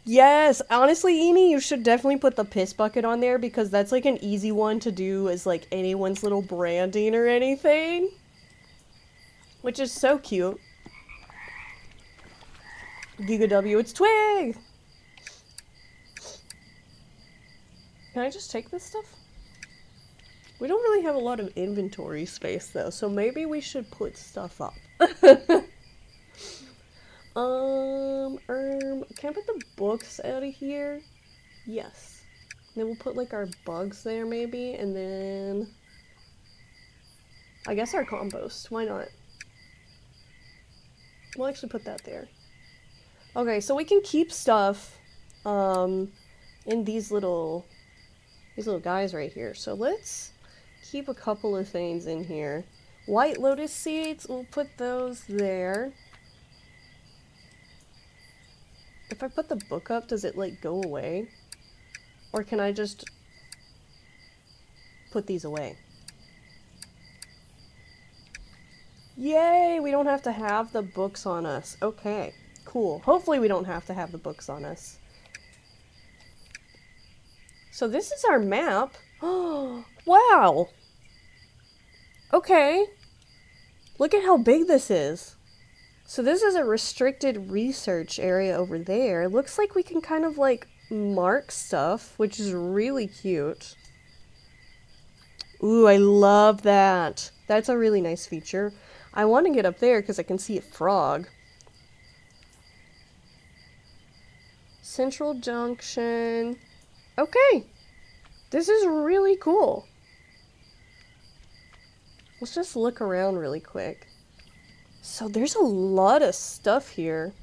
Yes! Honestly, Eni, you should definitely put the piss bucket on there because that's, like, an easy one to do as, like, anyone's little branding or anything. Which is so cute. Giga W, it's Twig! Can I just take this stuff? We don't really have a lot of inventory space, though, so maybe we should put stuff up. Can I put the books out of here? Yes. Then we'll put, like, our bugs there, maybe, and then... I guess our compost. Why not? We'll actually put that there. Okay, so we can keep stuff, in these little guys right here. So let's keep a couple of things in here. White lotus seeds, we'll put those there. If I put the book up, does it, like, go away? Or can I just put these away? Yay! We don't have to have the books on us. Okay, cool. Hopefully we don't have to have the books on us. So this is our map. Oh, wow! Okay. Look at how big this is. So this is a restricted research area over there. It looks like we can kind of, like, mark stuff, which is really cute. Ooh, I love that. That's a really nice feature. I want to get up there because I can see a frog. Central Junction. Okay. This is really cool. Let's just look around really quick. So there's a lot of stuff here.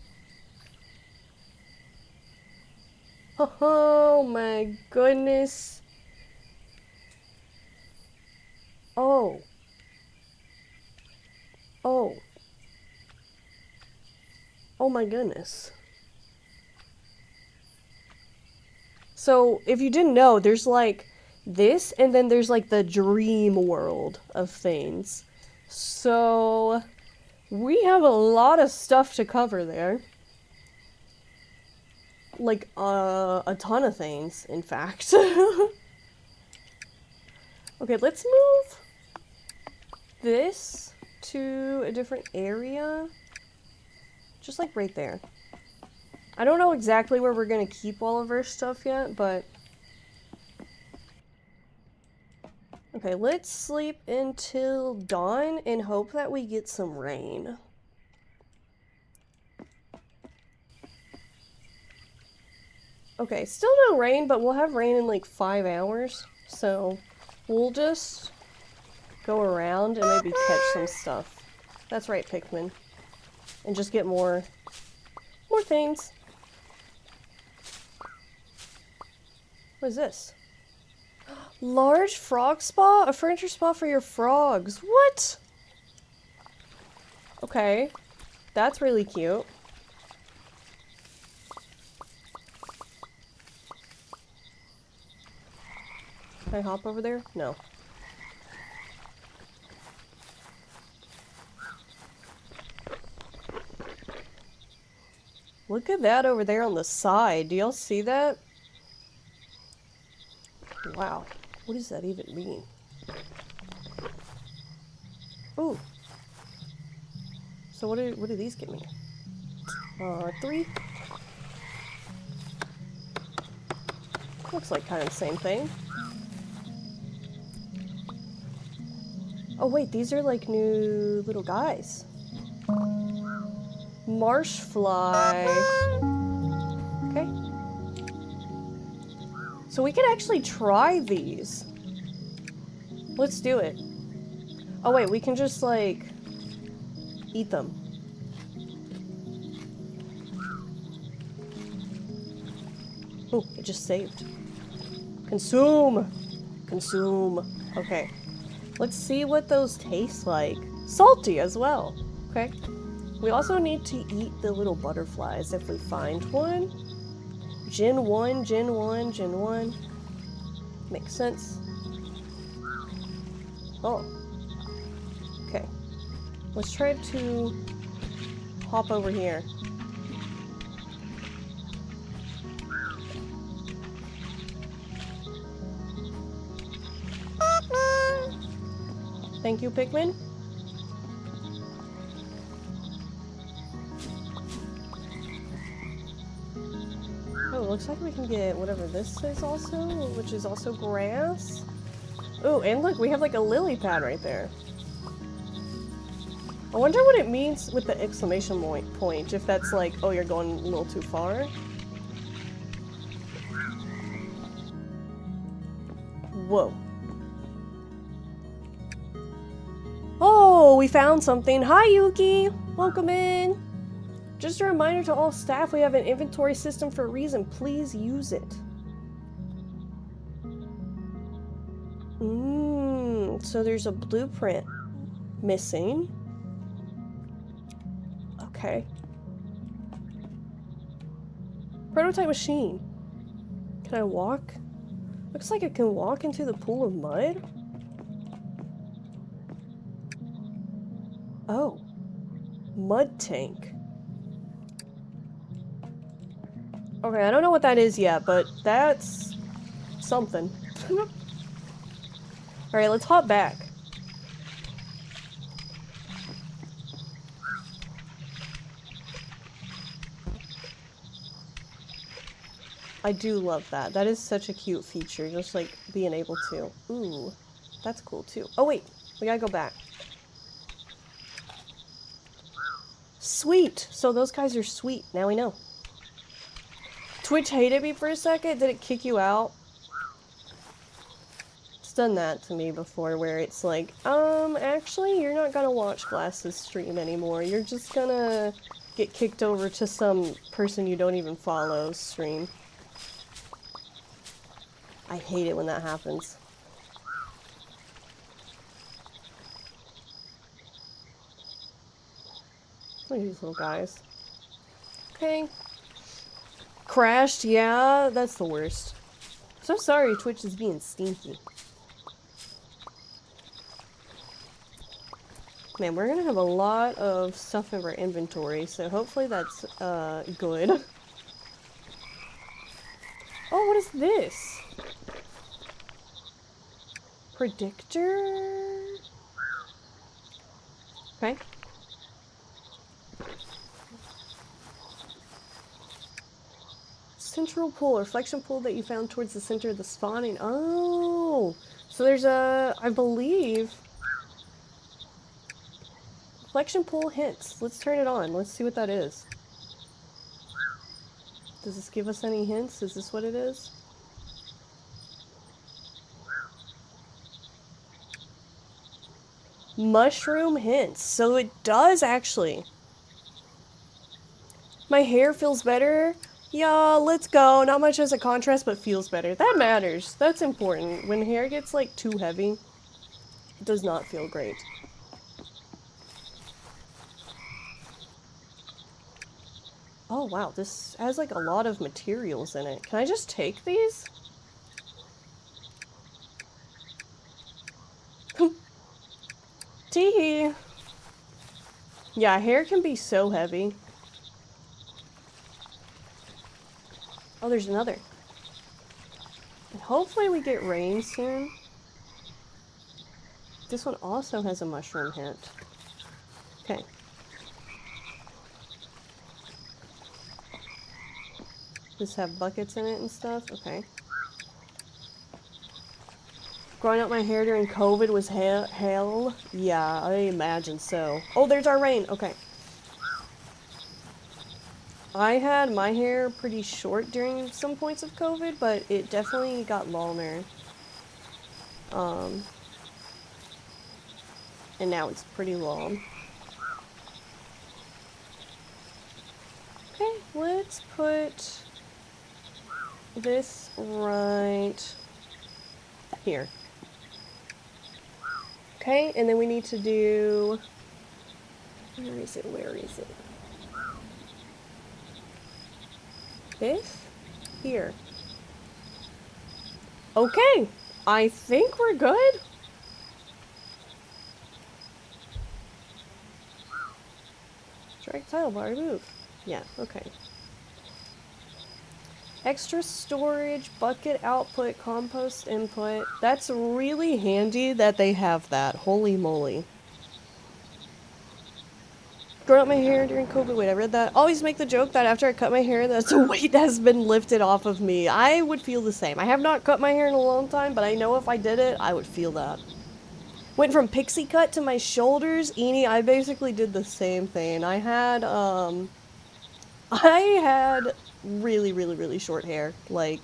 Oh my goodness. Oh. Oh. Oh my goodness. So, if you didn't know, there's like this, and then there's like the dream world of things. So, we have a lot of stuff to cover there. Like, a ton of things, in fact. Okay, let's move this to a different area. Just like right there. I don't know exactly where we're gonna keep all of our stuff yet, but... Okay, let's sleep until dawn and hope that we get some rain. Okay, still no rain, but we'll have rain in like 5 hours. So, we'll just go around and maybe catch some stuff. That's right, Pikmin. And just get more things. What is this? Large frog spa? A furniture spa for your frogs. What? Okay. That's really cute. Can I hop over there? No. Look at that over there on the side. Do y'all see that? Wow. What does that even mean? Ooh. So what do these give me? 3. Looks like kind of the same thing. Oh wait, these are like new little guys. Marsh fly. Okay. So we can actually try these. Let's do it. Oh wait, we can just like eat them. Oh, it just saved. Consume! Consume. Okay. Let's see what those taste like. Salty as well. Okay. We also need to eat the little butterflies if we find one. Gen 1, Gen 1, Gen 1. Makes sense. Oh. Okay. Let's try to hop over here. Thank you, Pikmin. Oh, looks like we can get whatever this is also, which is also grass. Oh, and look, we have like a lily pad right there. I wonder what it means with the exclamation point, if that's like, oh, you're going a little too far. Whoa. Oh, we found something. Hi, Yuki! Welcome in! Just a reminder to all staff, we have an inventory system for a reason. Please use it. So there's a blueprint missing. Okay. Prototype machine. Can I walk? Looks like I can walk into the pool of mud. Oh. Mud tank. Okay, I don't know what that is yet, but that's something. Alright, let's hop back. I do love that. That is such a cute feature, just like being able to. Ooh, that's cool too. Oh wait, we gotta go back. Sweet! So those guys are sweet, now we know. Twitch hated me for a second, did it kick you out? It's done that to me before, where it's like, actually, you're not gonna watch Glass's stream anymore. You're just gonna get kicked over to some person you don't even follow's stream. I hate it when that happens. Look at these little guys. Okay. Crashed, yeah, that's the worst. So sorry Twitch is being stinky. Man, we're gonna have a lot of stuff in our inventory, so hopefully that's, good. Oh, what is this? Predictor? Okay. Central pool, reflection pool that you found towards the center of the spawning. Oh! So there's a, I believe... Reflection pool hints. Let's turn it on. Let's see what that is. Does this give us any hints? Is this what it is? Mushroom hints. So it does actually. My hair feels better. Yeah, let's go. Not much as a contrast, but feels better. That matters. That's important. When hair gets like too heavy, it does not feel great. Oh wow, this has like a lot of materials in it. Can I just take these? Teehee. Yeah, hair can be so heavy. Oh, there's another. And hopefully we get rain soon. This one also has a mushroom hint. Okay. Just have buckets in it and stuff? Okay. Growing out my hair during COVID was hell? Yeah, I imagine so. Oh, there's our rain! Okay. I had my hair pretty short during some points of COVID, but it definitely got longer. And now it's pretty long. Okay, let's put this right here. Okay, and then we need to do... Where is it? Where is it? This? Here. Okay, I think we're good. Strike title bar, remove. Yeah, okay. Extra storage, bucket output, compost input. That's really handy that they have that. Holy moly. Grow out my hair during COVID. Wait, I read that. Always make the joke that after I cut my hair, that's a weight has been lifted off of me. I would feel the same. I have not cut my hair in a long time, but I know if I did it, I would feel that. Went from pixie cut to my shoulders. Eenie, I basically did the same thing. I had really, really, really short hair. Like,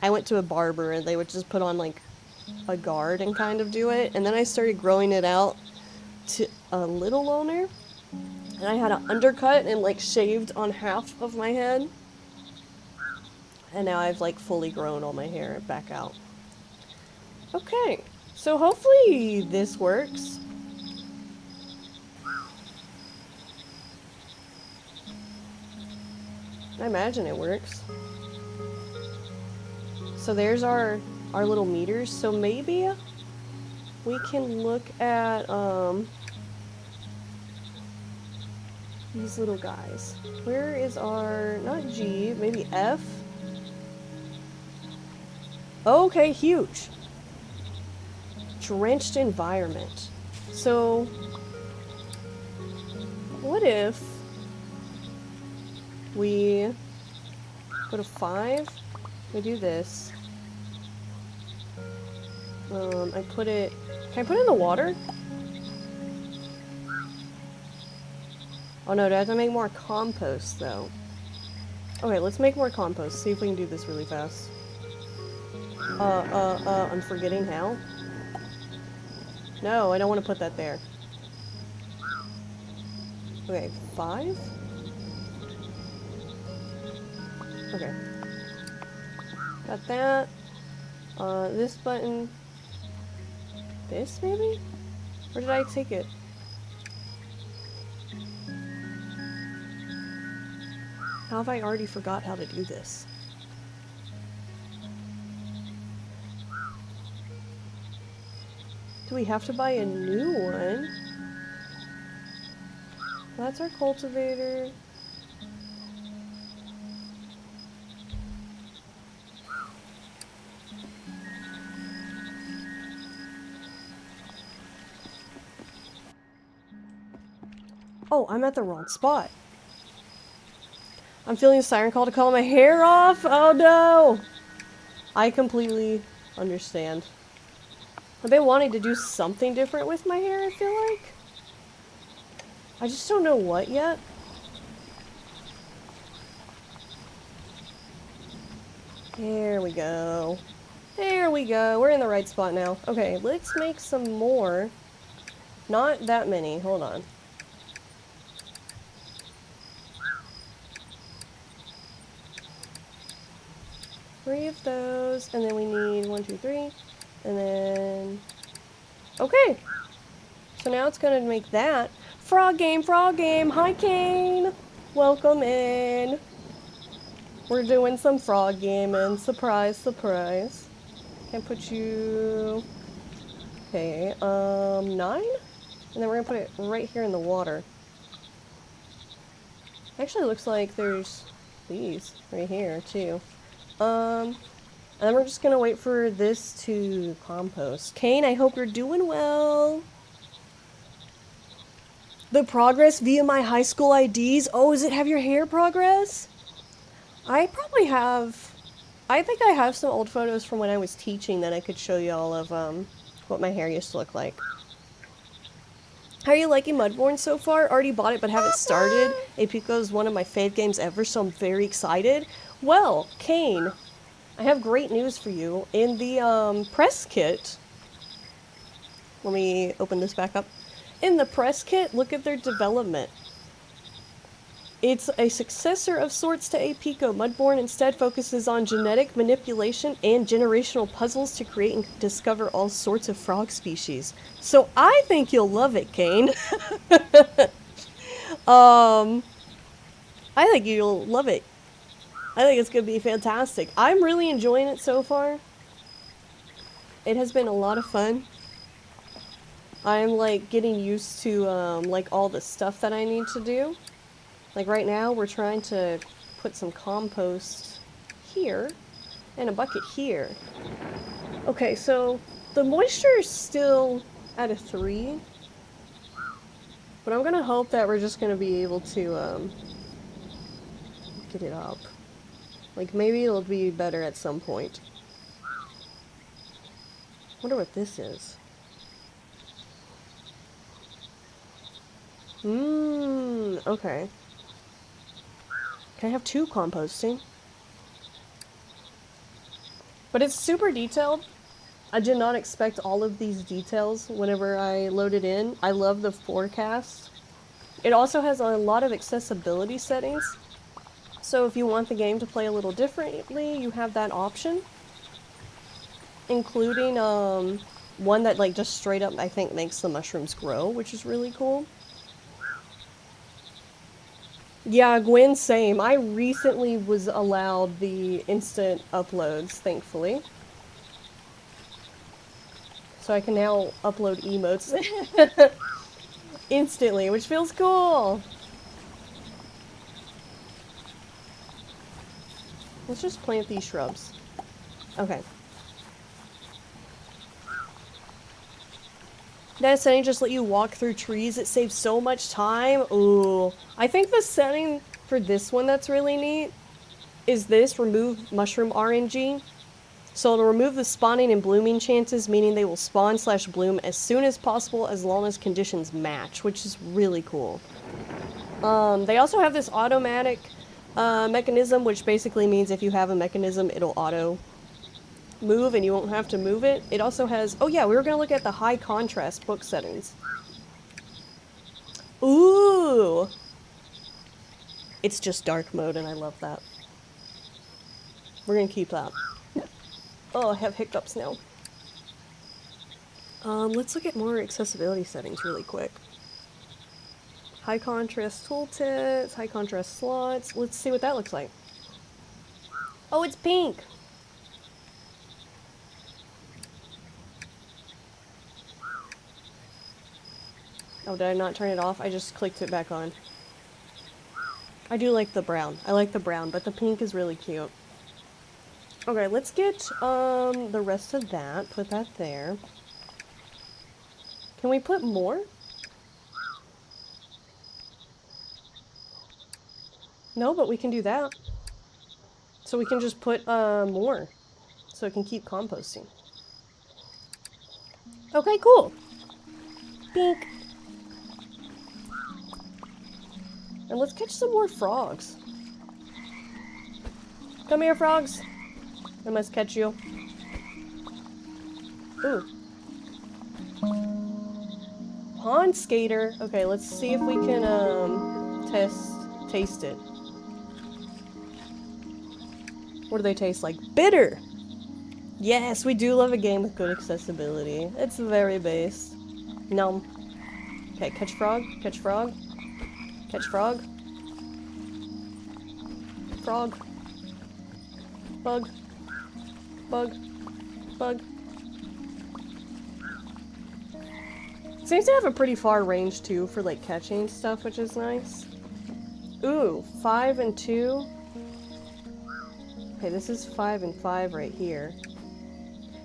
I went to a barber and they would just put on, like, a guard and kind of do it. And then I started growing it out to a little loner. And I had an undercut and, like, shaved on half of my head. And now I've, like, fully grown all my hair back out. Okay. So hopefully this works. I imagine it works. So there's our little meters. So maybe we can look at these little guys. Where is our, not G, maybe F? Okay, huge. Drenched environment. So what if we go to 5? We do this. I put it... Can I put it in the water? Oh no, do I have to make more compost, though? Okay, let's make more compost. See if we can do this really fast. I'm forgetting how. No, I don't want to put that there. Okay, 5? Okay. Got that. This button. This, maybe? Where did I take it? How have I already forgot how to do this? Do we have to buy a new one? That's our cultivator. Oh, I'm at the wrong spot. I'm feeling a siren call to call my hair off. Oh no! I completely understand. I've been wanting to do something different with my hair, I feel like. I just don't know what yet. There we go. There we go. We're in the right spot now. Okay, let's make some more. Not that many. Hold on. Three of those, and then we need 1, 2, 3, and then... Okay! So now it's gonna make that. Frog game, frog game! Hi, Kane! Welcome in! We're doing some frog gaming. Surprise, surprise. Can I put you... Okay, 9? And then we're gonna put it right here in the water. Actually looks like there's these right here, too. And then we're just gonna wait for this to compost. Kane, I hope you're doing well. The progress via my high school IDs. Oh, is it have your hair progress? I probably have. I think I have some old photos from when I was teaching that I could show you all of what my hair used to look like. How are you liking Mudborne so far? Already bought it but haven't started. Apico is one of my fave games ever, so I'm very excited. Well, Kane, I have great news for you. In the press kit, let me open this back up. In the press kit, look at their development. It's a successor of sorts to Apico. Mudborne instead focuses on genetic manipulation and generational puzzles to create and discover all sorts of frog species. So I think you'll love it, Kane. I think you'll love it. I think it's going to be fantastic. I'm really enjoying it so far. It has been a lot of fun. I'm like getting used to like all the stuff that I need to do. Like right now we're trying to put some compost here and a bucket here. Okay, so the moisture is still at a 3. But I'm gonna hope that we're just gonna be able to get it up. Like maybe it'll be better at some point. Wonder what this is. Okay. Can I have 2 composting? But it's super detailed. I did not expect all of these details whenever I loaded in. I love the forecast. It also has a lot of accessibility settings. So if you want the game to play a little differently, you have that option. Including one that like just straight up I think makes the mushrooms grow, which is really cool. Yeah, Gwen, same. I recently was allowed the instant uploads, thankfully. So I can now upload emotes instantly, which feels cool. Let's just plant these shrubs. Okay. That setting just let you walk through trees. It saves so much time. Ooh. I think the setting for this one that's really neat is this, remove mushroom RNG. So it'll remove the spawning and blooming chances, meaning they will spawn/bloom as soon as possible as long as conditions match, which is really cool. They also have this automatic mechanism, which basically means if you have a mechanism, it'll auto move and you won't have to move it. It also has, oh yeah, we were gonna look at the high contrast book settings. Ooh! It's just dark mode and I love that. We're gonna keep that. Oh, I have hiccups now. Let's look at more accessibility settings really quick. High contrast tooltips, high contrast slots. Let's see what that looks like. Oh, it's pink! Oh, did I not turn it off? I just clicked it back on. I do like the brown. I like the brown, but the pink is really cute. Okay, let's get the rest of that. Put that there. Can we put more? No, but we can do that. So we can just put more. So it can keep composting. Okay, cool. Pink. And let's catch some more frogs. Come here, frogs. I must catch you. Ooh. Pond skater. Okay, let's see if we can taste it. What do they taste like? Bitter! Yes, we do love a game with good accessibility. It's very based. Nom. Okay, catch frog, catch frog. Catch frog. Frog. Bug. Bug. Bug. Seems to have a pretty far range too for like catching stuff, which is nice. Ooh, 5 and 2. Okay, this is 5 and 5 right here.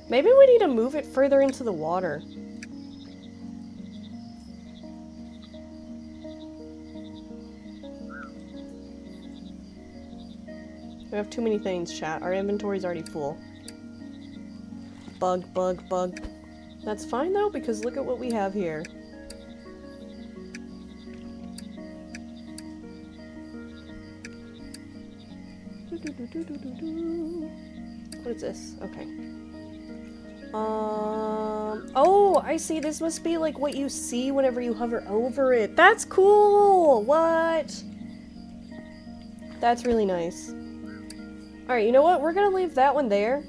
Maybe we need to move it further into the water. We have too many things, chat. Our inventory's already full. Bug, bug, bug. That's fine though, because look at what we have here. What is this? Okay. Oh, I see. This must be like what you see whenever you hover over it. That's cool! What? That's really nice. Alright, you know what? We're gonna leave that one there.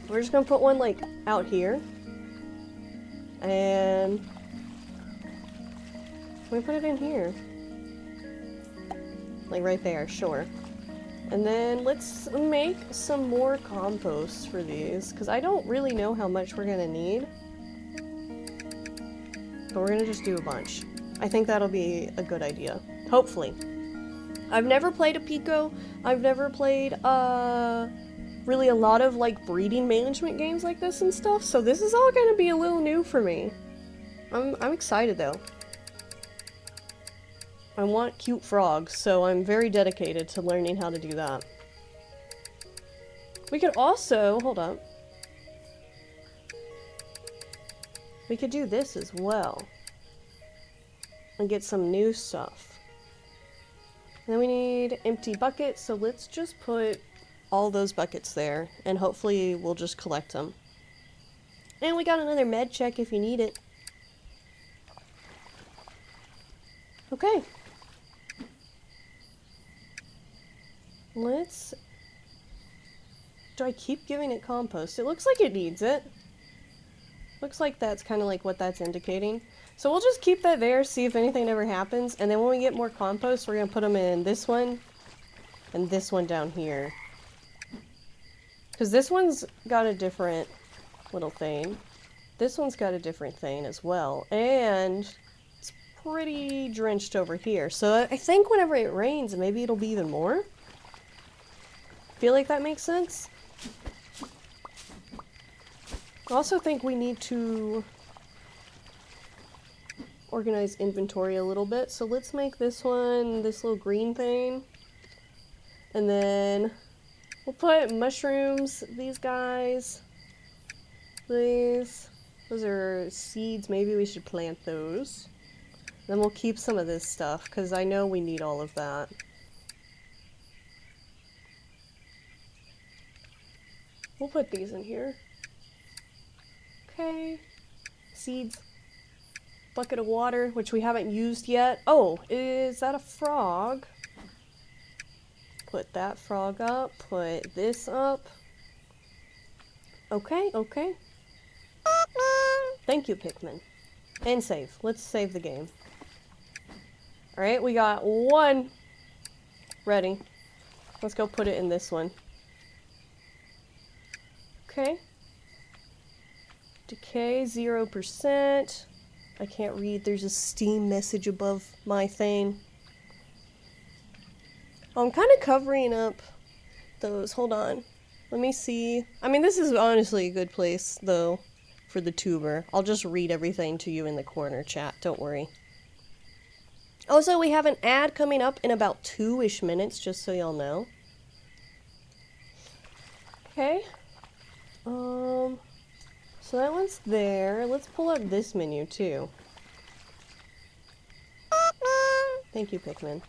We're just gonna put one, like, out here. And... we put it in here. Like, right there, sure. And then let's make some more compost for these, because I don't really know how much we're gonna need. But we're gonna just do a bunch. I think that'll be a good idea. Hopefully. I've never played a Pico. I've never played, really a lot of, like, breeding management games like this and stuff, so this is all gonna be a little new for me. I'm excited, though. I want cute frogs, so I'm very dedicated to learning how to do that. We could also, hold up. We could do this as well. And get some new stuff. And then we need empty buckets, so let's just put all those buckets there, and hopefully we'll just collect them. And we got another med check if you need it. Okay. Let's... do I keep giving it compost? It looks like it needs it. Looks like that's kind of like what that's indicating. So we'll just keep that there, see if anything ever happens, and then when we get more compost, we're going to put them in this one, and this one down here. Because this one's got a different little thing. This one's got a different thing as well, and it's pretty drenched over here. So I think whenever it rains, maybe it'll be even more. Feel like that makes sense? I also think we need to organize inventory a little bit. So let's make this one this little green thing. And then we'll put mushrooms, these guys. Those are seeds. Maybe we should plant those. Then we'll keep some of this stuff because I know we need all of that. We'll put these in here. Okay. Seeds. Bucket of water, which we haven't used yet. Oh, is that a frog? Put that frog up. Put this up. Okay, okay. Thank you, Pikmin. And save. Let's save the game. Alright, we got one ready. Let's go put it in this one. Okay. Decay 0%. I can't read. There's a Steam message above my thing. Oh, I'm kind of covering up those. Hold on. Let me see. I mean, this is honestly a good place, though, for the tuber. I'll just read everything to you in the corner, chat. Don't worry. Also, we have an ad coming up in about 2-ish minutes, just so y'all know. Okay. So that one's there. Let's pull up this menu, too. Thank you, Pikmin.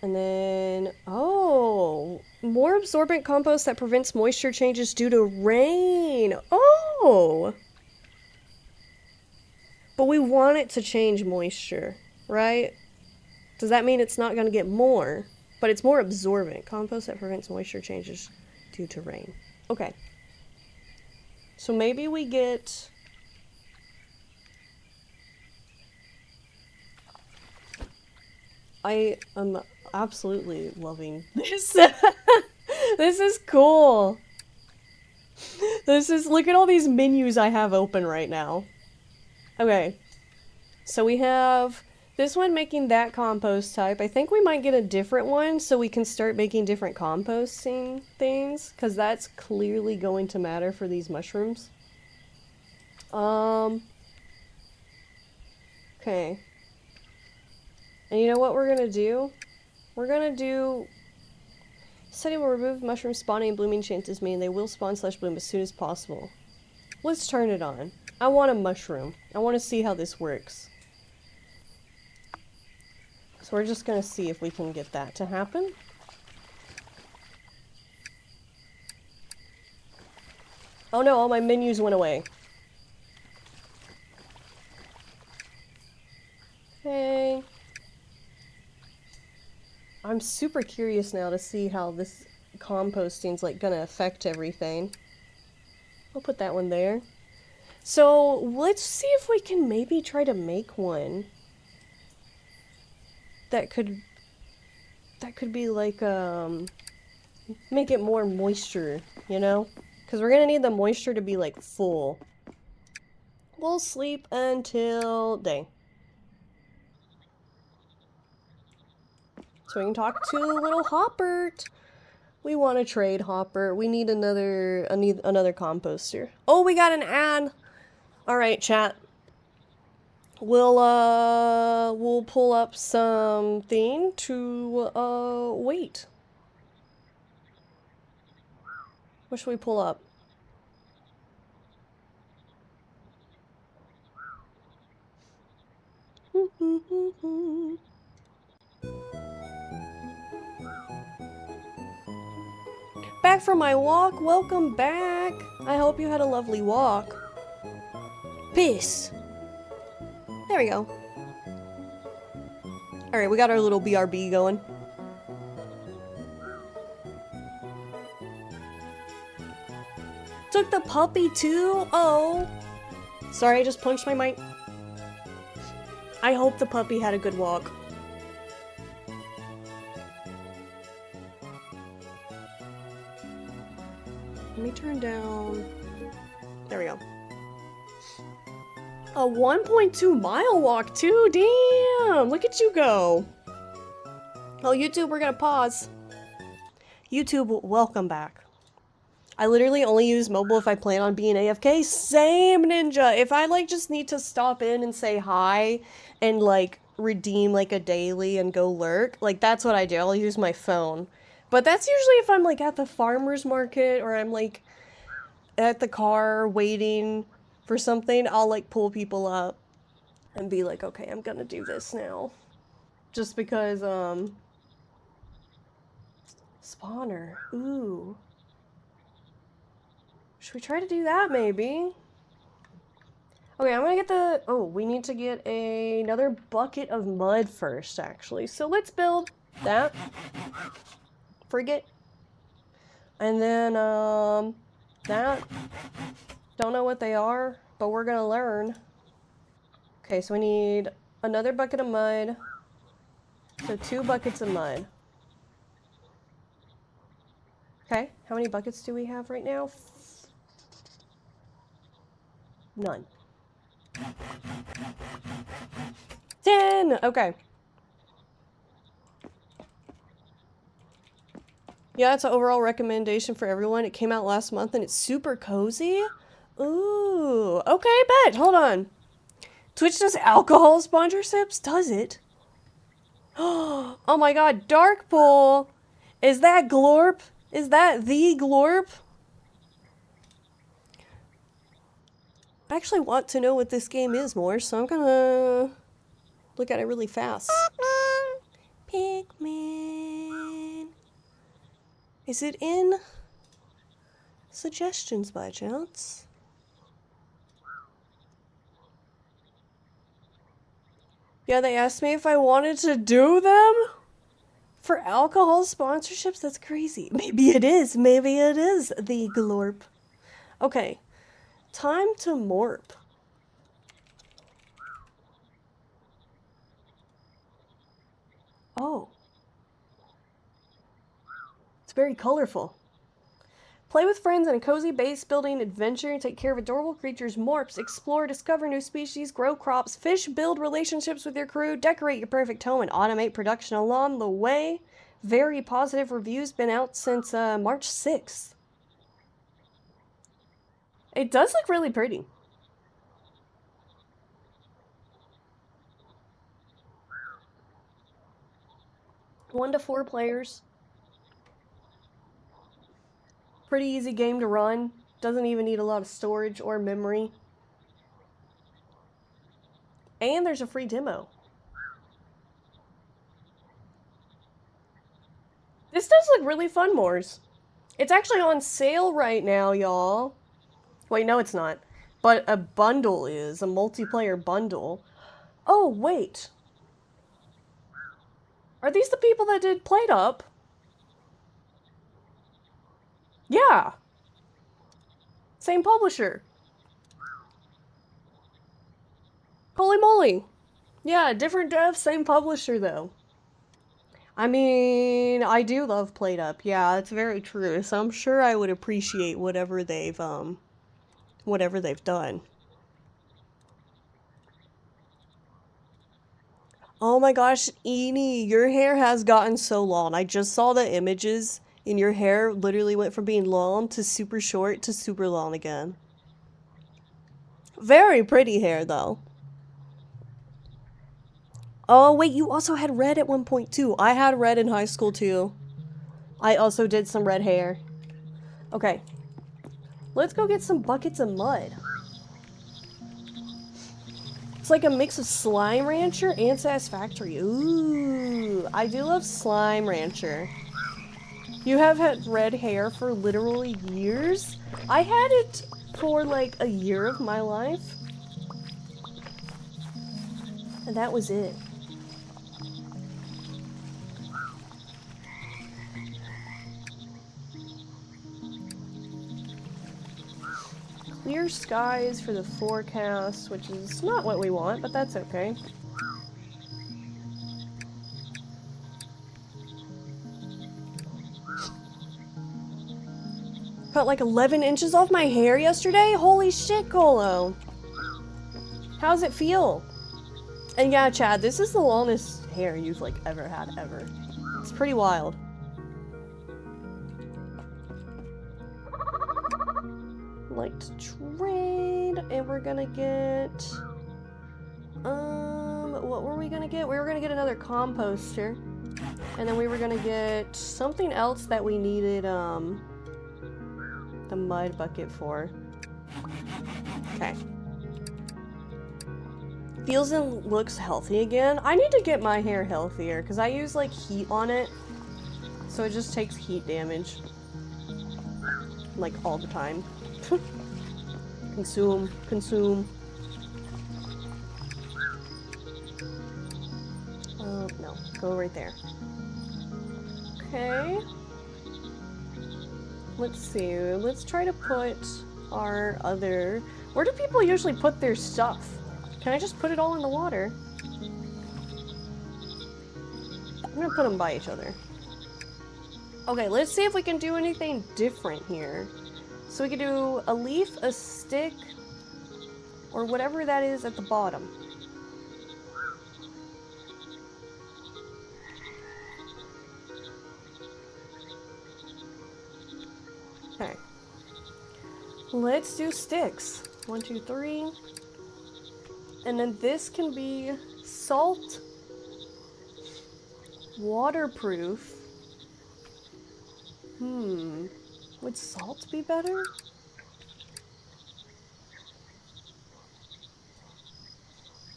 And then, oh, more absorbent compost that prevents moisture changes due to rain. Oh! But we want it to change moisture, right? Does that mean it's not going to get more? But it's more absorbent. Compost that prevents moisture changes due to rain. Okay. So maybe we get... I am absolutely loving this. This is cool. Look at all these menus I have open right now. Okay. So we have This one making that compost type. I think we might get a different one so we can start making different composting things, because that's clearly going to matter for these mushrooms. Okay. And you know what we're gonna do? We're gonna do... Setting will remove mushroom spawning and blooming chances, meaning they will spawn slash bloom as soon as possible. Let's turn it on. I want a mushroom. I want to see how this works. So we're just gonna see if we can get that to happen. Oh no, all my menus went away. Hey. I'm super curious now to see how this composting's like gonna affect everything. I'll put that one there. So let's see if we can maybe try to make one that could be like make it more moisture, you know? Because we're gonna need the moisture to be like full. We'll sleep until day. So we can talk to little Hoppert. We want to trade Hopper. We need another composter. Oh, we got an ad. All right, chat. We'll pull up something to wait. What should we pull up? Back from my walk. Welcome back. I hope you had a lovely walk. Peace. There we go. Alright, we got our little BRB going. Took the puppy too? Oh. Sorry, I just punched my mic. I hope the puppy had a good walk. Let me turn down... There we go. A 1.2 mile walk too? Damn! Look at you go! Oh, YouTube, we're gonna pause. YouTube, welcome back. I literally only use mobile if I plan on being AFK. Same, Ninja! If I, like, just need to stop in and say hi and, like, redeem, like, a daily and go lurk, like, that's what I do. I'll use my phone. But that's usually if I'm, like, at the farmer's market or I'm, like, at the car waiting for something. I'll, like, pull people up and be like, okay, I'm gonna do this now. Just because, spawner. Ooh. Should we try to do that, maybe? Okay, I'm gonna get the... Oh, we need to get another bucket of mud first, actually. So let's build that. Frigate. And then, that. Don't know what they are, but we're gonna learn. Okay, so we need another bucket of mud. So 2 buckets of mud. Okay, how many buckets do we have right now? None. 10! Okay. Yeah, it's an overall recommendation for everyone. It came out last month and it's super cozy. Ooh. Okay, bet. Hold on. Twitch does alcohol sponsorships? Does it? Oh my god, Dark Pool! Is that Glorp? Is that the Glorp? I actually want to know what this game is more, so I'm gonna look at it really fast. Pikmin. Is it in suggestions by chance? Yeah, they asked me if I wanted to do them for alcohol sponsorships. That's crazy. Maybe it is. Maybe it is the Glorp. Okay. Time to morp. Oh. It's very colorful. Play with friends in a cozy base building adventure, take care of adorable creatures, morphs, explore, discover new species, grow crops, fish, build relationships with your crew, decorate your perfect home, and automate production along the way. Very positive reviews, been out since March 6th. It does look really pretty. One to 4 players. Pretty easy game to run. Doesn't even need a lot of storage or memory. And there's a free demo. This does look really fun, Moors. It's actually on sale right now, y'all. Wait, no it's not. But a bundle is. A multiplayer bundle. Oh, wait. Are these the people that did Played Up? Yeah. Same publisher. Holy moly. Yeah, different devs, same publisher though. I mean, I do love Played Up. Yeah, it's very true. So I'm sure I would appreciate whatever they've done. Oh my gosh, Eni, your hair has gotten so long. I just saw the images, and your hair literally went from being long to super short to super long again. Very pretty hair, though. Oh, wait, you also had red at one point, too. I had red in high school, too. I also did some red hair. Okay. Let's go get some buckets of mud. It's like a mix of Slime Rancher and Satisfactory. Ooh, I do love Slime Rancher. You have had red hair for literally years? I had it for like a year of my life. And that was it. Clear skies for the forecast, which is not what we want, but that's okay. Cut like 11 inches off my hair yesterday? Holy shit, Colo. How's it feel? And yeah, Chad, this is the longest hair you've like ever had, ever. It's pretty wild. Like to trade, and we're gonna get what were we gonna get? We were gonna get another composter, and then we were gonna get something else that we needed the mud bucket for. Okay. Feels and looks healthy again. I need to get my hair healthier because I use like heat on it, so it just takes heat damage like all the time. Consume. Oh, no. Go right there. Okay. Let's see. Let's try to put our other... Where do people usually put their stuff? Can I just put it all in the water? I'm gonna put them by each other. Okay, let's see if we can do anything different here. So we could do a leaf, a stick, or whatever that is at the bottom. Okay. Let's do sticks. 1, 2, 3. And then this can be salt, waterproof. Would salt be better?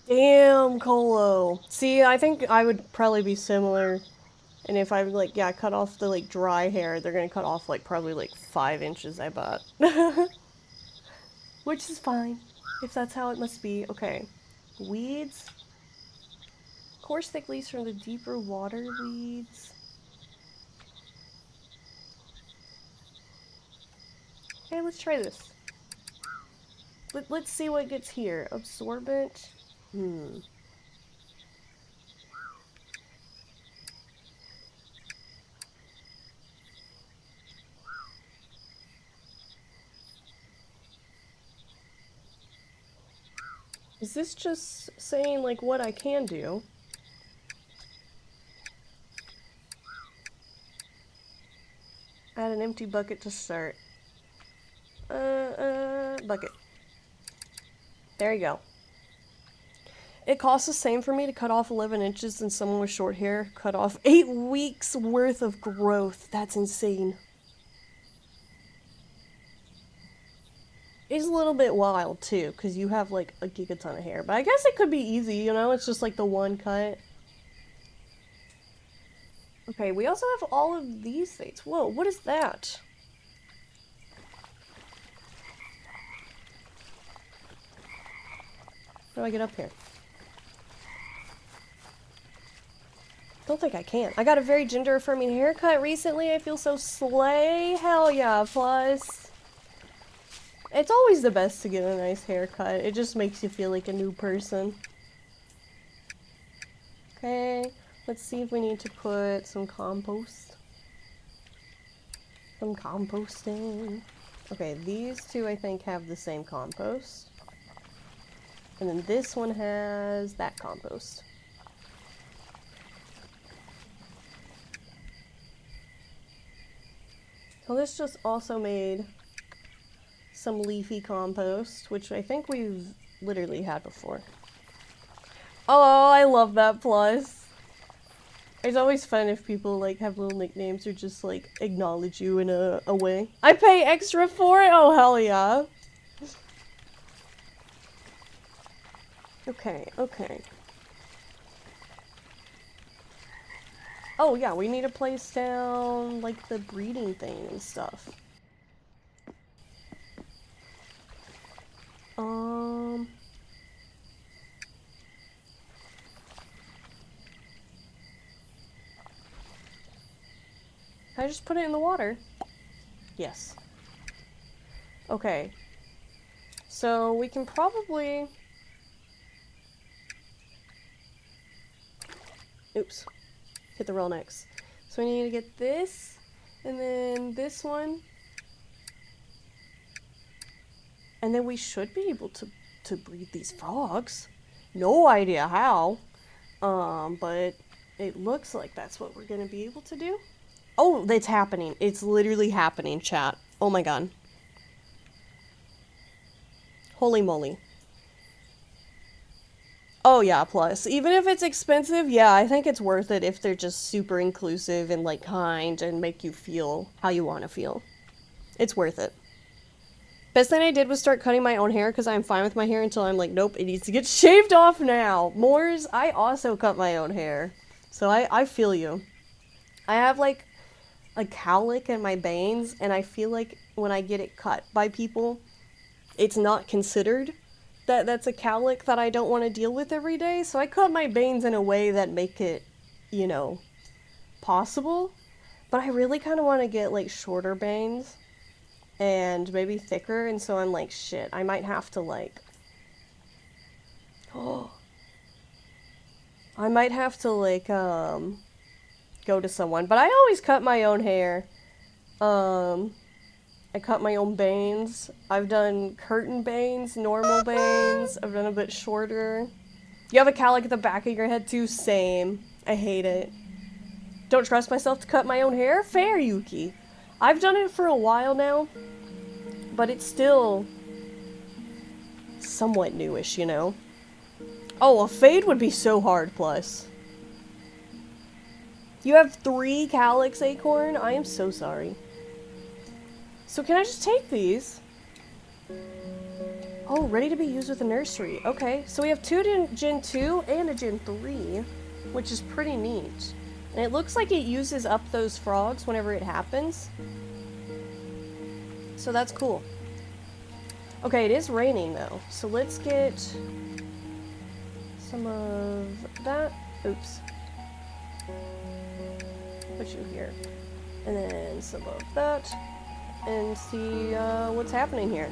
Damn, Colo. See, I think I would probably be similar. And if I like, yeah, cut off the like dry hair, they're gonna cut off like probably like 5 inches, I bet. Which is fine, if that's how it must be. Okay. Weeds. Coarse thick leaves from the deeper water weeds. Okay, let's try this. Let's see what gets here. Absorbent. Is this just saying, like, what I can do? Add an empty bucket to start. Bucket. There you go. It costs the same for me to cut off 11 inches than someone with short hair cut off 8 weeks worth of growth. That's insane. It's a little bit wild too, because you have like a gigaton of hair. But I guess it could be easy, you know? It's just like the one cut. Okay, we also have all of these things. Whoa, what is that? How do I get up here? Don't think I can. I got a very gender-affirming haircut recently. I feel so slay. Hell yeah, plus. It's always the best to get a nice haircut. It just makes you feel like a new person. Okay, let's see if we need to put some compost. Some composting. Okay, these two I think have the same compost. And then this one has that compost. So this just also made some leafy compost, which I think we've literally had before. Oh, I love that plus. It's always fun if people like have little nicknames or just like acknowledge you in a way. I pay extra for it? Oh, hell yeah. Okay, okay. Oh yeah, we need to place down like the breeding thing and stuff. Can I just put it in the water? Yes. Okay. So we can probably... Oops. Hit the rail next. So we need to get this, and then this one. And then we should be able to breed these frogs. No idea how. But it looks like that's what we're gonna be able to do. Oh, it's happening. It's literally happening, chat. Oh my god. Holy moly. Oh yeah, plus. Even if it's expensive, yeah, I think it's worth it if they're just super inclusive and like kind and make you feel how you want to feel. It's worth it. Best thing I did was start cutting my own hair because I'm fine with my hair until I'm like, nope, it needs to get shaved off now. Moors, I also cut my own hair. So I feel you. I have like a cowlick in my bangs, and I feel like when I get it cut by people, it's not considered that that's a cowlick that I don't want to deal with every day. So I cut my bangs in a way that make it, you know, possible. But I really kind of want to get like shorter bangs and maybe thicker, and so I'm like, shit, I might have to like, oh, I might have to like go to someone. But I always cut my own hair. I cut my own bangs. I've done curtain bangs, normal bangs. I've done a bit shorter. You have a cowlick at the back of your head too? Same. I hate it. Don't trust myself to cut my own hair? Fair, Yuki. I've done it for a while now, but it's still somewhat newish, you know? Oh, a fade would be so hard, plus. You have 3 cowlicks, Acorn? I am so sorry. So can I just take these? Oh, ready to be used with a nursery. Okay, so we have 2 Gen 2 and a Gen 3, which is pretty neat. And it looks like it uses up those frogs whenever it happens. So that's cool. Okay, it is raining though. So let's get some of that. Oops. Put you here. And then some of that. And see what's happening here.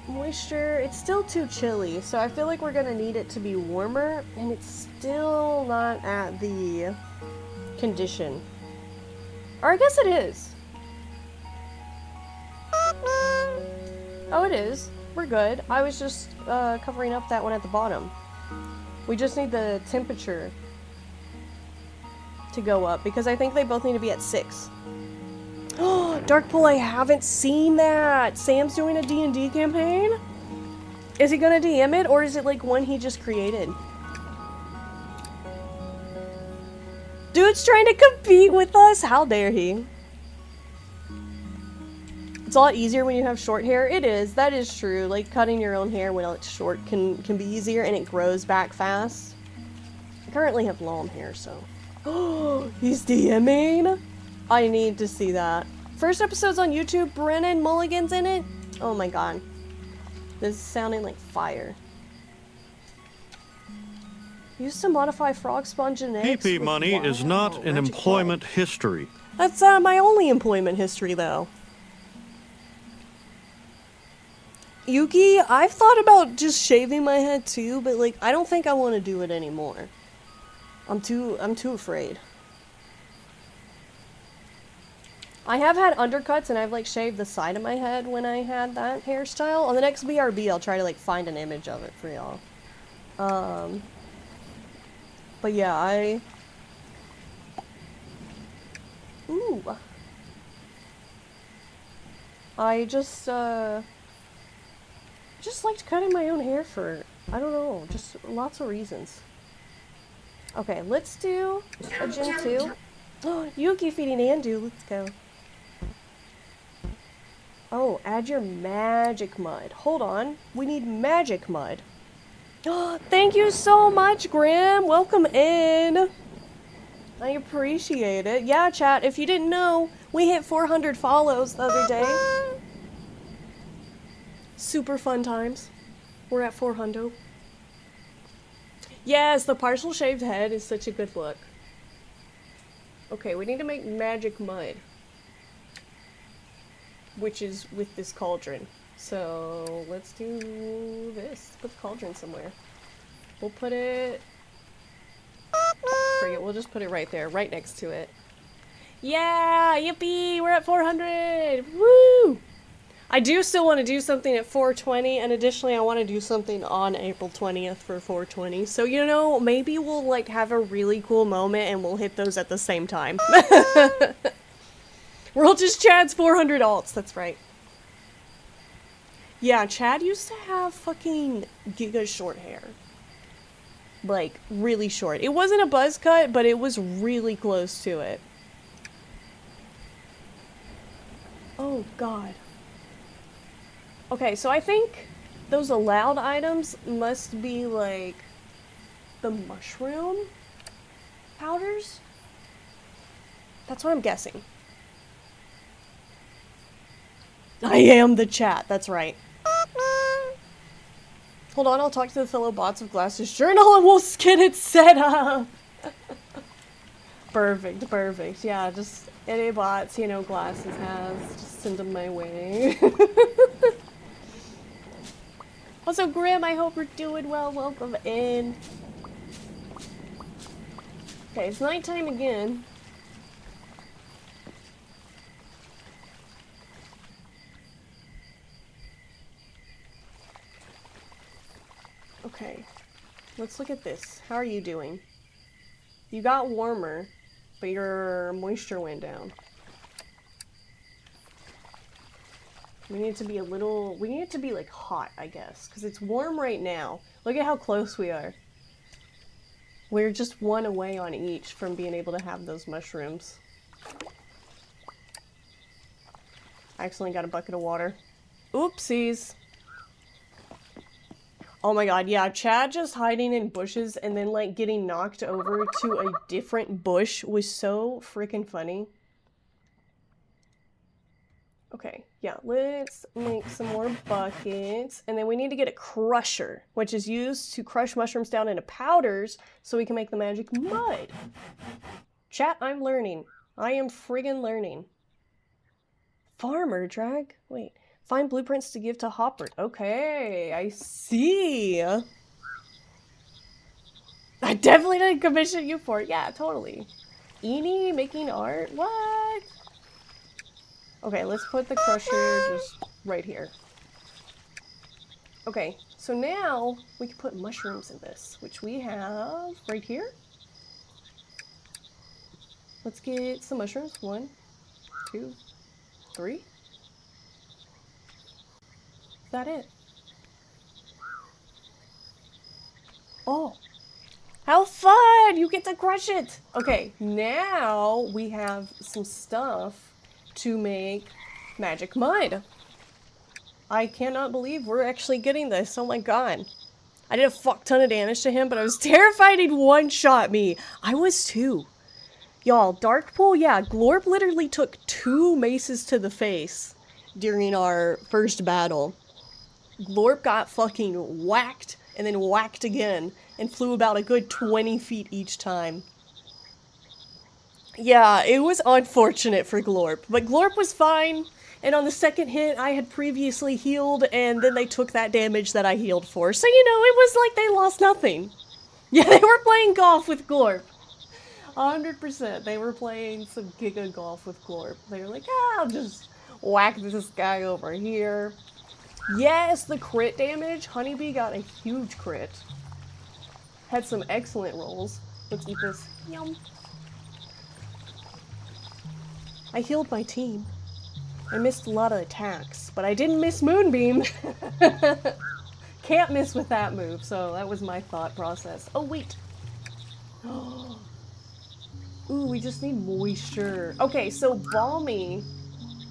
Moisture, it's still too chilly, so I feel like we're gonna need it to be warmer, and it's still not at the condition. Or I guess it is. Oh, it is. We're good. I was just covering up that one at the bottom. We just need the temperature to go up because I think they both need to be at 6. Oh, Dark Pool, I haven't seen that. Sam's doing a D&D campaign? Is he gonna DM it or is it like one he just created? Dude's trying to compete with us? How dare he? It's a lot easier when you have short hair. It is. That is true. Like, cutting your own hair when it's short can be easier and it grows back fast. I currently have long hair, so... Oh, he's DMing? I need to see that. First episode's on YouTube. Brennan Mulligan's in it. Oh my god. This is sounding like fire. Used to modify frog spawn genetics. PP money is not an employment history. That's my only employment history, though. Yuki, I've thought about just shaving my head too, but like I don't think I want to do it anymore. I'm too afraid. I have had undercuts and I've like shaved the side of my head when I had that hairstyle. On the next BRB, I'll try to like find an image of it for y'all. But yeah, Ooh. I just liked cutting my own hair for, I don't know, just lots of reasons. Okay, let's do a Gen 2. Oh, Yuki feeding Andu, let's go. Oh, add your magic mud. Hold on, we need magic mud. Oh, thank you so much, Grim. Welcome in. I appreciate it. Yeah, chat, if you didn't know, we hit 400 follows the other day. Super fun times. We're at 400. Yes, the partial shaved head is such a good look. Okay, we need to make magic mud. Which is with this cauldron. So, let's do this. Put the cauldron somewhere. We'll put it... Forget, we'll just put it right there, right next to it. Yeah! Yippee! We're at 400! Woo! I do still want to do something at 420, and additionally I want to do something on April 20th for 420. So, you know, maybe we'll, like, have a really cool moment and we'll hit those at the same time. World just Chad's 400 alts, that's right. Yeah, Chad used to have fucking giga short hair. Like, really short. It wasn't a buzz cut, but it was really close to it. Oh, God. Okay, so I think those allowed items must be, like, the mushroom powders? That's what I'm guessing. I am the chat, that's right. Hold on, I'll talk to the fellow bots of Glasses Journal and we'll get it set up! Perfect, perfect. Yeah, just any bots, you know, Glasses has, just send them my way. Also, Grim, I hope you're doing well. Welcome in. Okay, it's nighttime again. Okay, let's look at this. How are you doing? You got warmer, but your moisture went down. We need it to be a little, we need it to be like hot, I guess, because it's warm right now. Look at how close we are. We're just one away on each from being able to have those mushrooms. I accidentally got a bucket of water. Oopsies. Oh my god, yeah, Chad just hiding in bushes and then like getting knocked over to a different bush was so freaking funny. Okay, yeah, let's make some more buckets. And then we need to get a crusher, which is used to crush mushrooms down into powders so we can make the magic mud. Chat, I'm learning. I am friggin' learning. Farmer drag? Wait. Find blueprints to give to Hopper. Okay, I see. I definitely didn't commission you for it. Yeah, totally. Eenie making art? What? Okay, let's put the crusher just right here. Okay, so now we can put mushrooms in this, which we have right here. Let's get some mushrooms. 1, 2, 3. Is that it? Oh, how fun! You get to crush it! Okay, now we have some stuff to make magic mud. I cannot believe we're actually getting this. Oh my god. I did a fuck ton of damage to him, but I was terrified he'd one-shot me. I was too. Y'all, Darkpool, yeah, Glorp literally took 2 maces to the face during our first battle. Glorp got fucking whacked and then whacked again and flew about a good 20 feet each time. Yeah, it was unfortunate for Glorp, but Glorp was fine, and on the second hit I had previously healed, and then they took that damage that I healed for, so you know, it was like they lost nothing. Yeah, they were playing golf with Glorp. 100%, they were playing some Giga golf with Glorp. They were like, I'll just whack this guy over here. Yes, the crit damage. Honeybee got a huge crit. Had some excellent rolls. Let's eat this. Yum. I healed my team. I missed a lot of attacks, but I didn't miss Moonbeam. Can't miss with that move, so that was my thought process. Oh, wait. Ooh, we just need moisture. Okay, so balmy.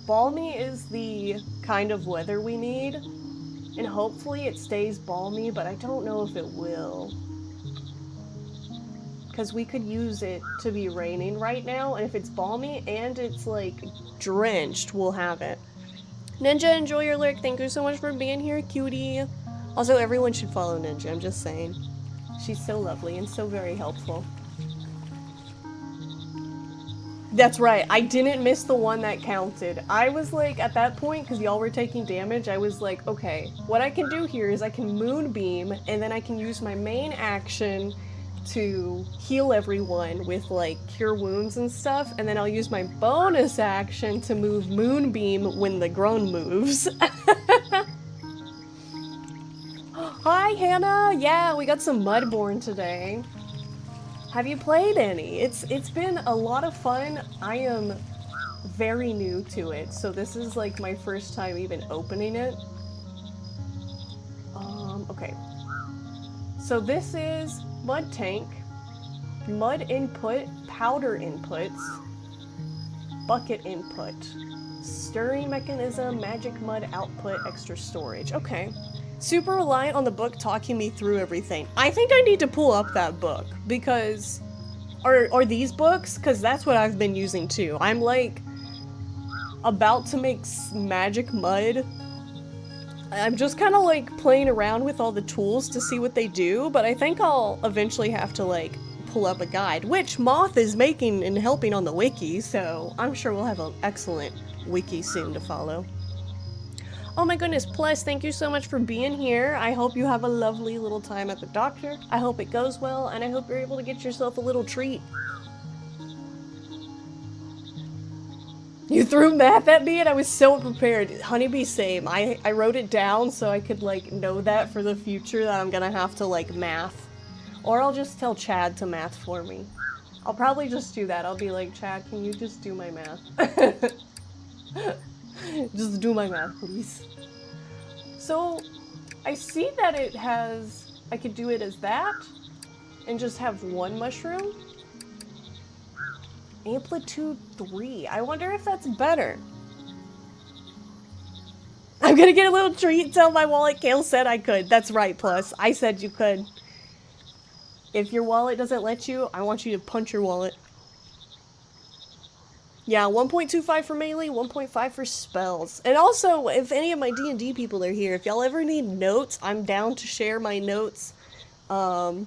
Balmy is the kind of weather we need. And hopefully it stays balmy, but I don't know if it will. Because we could use it to be raining right now, and if it's balmy and it's, like, drenched, we'll have it. Ninja, enjoy your lurk. Thank you so much for being here, cutie. Also, everyone should follow Ninja, I'm just saying. She's so lovely and so very helpful. That's right, I didn't miss the one that counted. I was like, at that point, because y'all were taking damage, I was like, okay, what I can do here is I can Moonbeam, and then I can use my main action to heal everyone with, like, Cure Wounds and stuff, and then I'll use my bonus action to move Moonbeam when the Groan moves. Hi, Hannah! Yeah, we got some Mudborne today. Have you played any? It's been a lot of fun. I am very new to it, so this is like my first time even opening it. Okay. So this is Mud Tank, Mud Input, Powder Inputs, Bucket Input, Stirring Mechanism, Magic Mud Output, Extra Storage. Okay. Super reliant on the book talking me through everything. I think I need to pull up that book, because... Or these books, because that's what I've been using too. I'm like, about to make magic mud. I'm just kind of like playing around with all the tools to see what they do, but I think I'll eventually have to like pull up a guide, which Moth is making and helping on the wiki, so I'm sure we'll have an excellent wiki soon to follow. Oh my goodness, Plus, thank you so much for being here. I hope you have a lovely little time at the doctor. I hope it goes well, and I hope you're able to get yourself a little treat. You threw math at me and I was so prepared. Honeybee, same. I wrote it down so I could, like, know that for the future that I'm gonna have to, like, math. Or I'll just tell Chad to math for me. I'll probably just do that. I'll be like, Chad, can you just do my math? Just do my math, please. So, I see that it has... I could do it as that, and just have 1 mushroom. Amplitude 3. I wonder if that's better. I'm gonna get a little treat, tell my wallet. Kale said I could. That's right, Plus. I said you could. If your wallet doesn't let you, I want you to punch your wallet. Yeah, 1.25 for melee, 1.5 for spells. And also, if any of my D&D people are here, if y'all ever need notes, I'm down to share my notes. I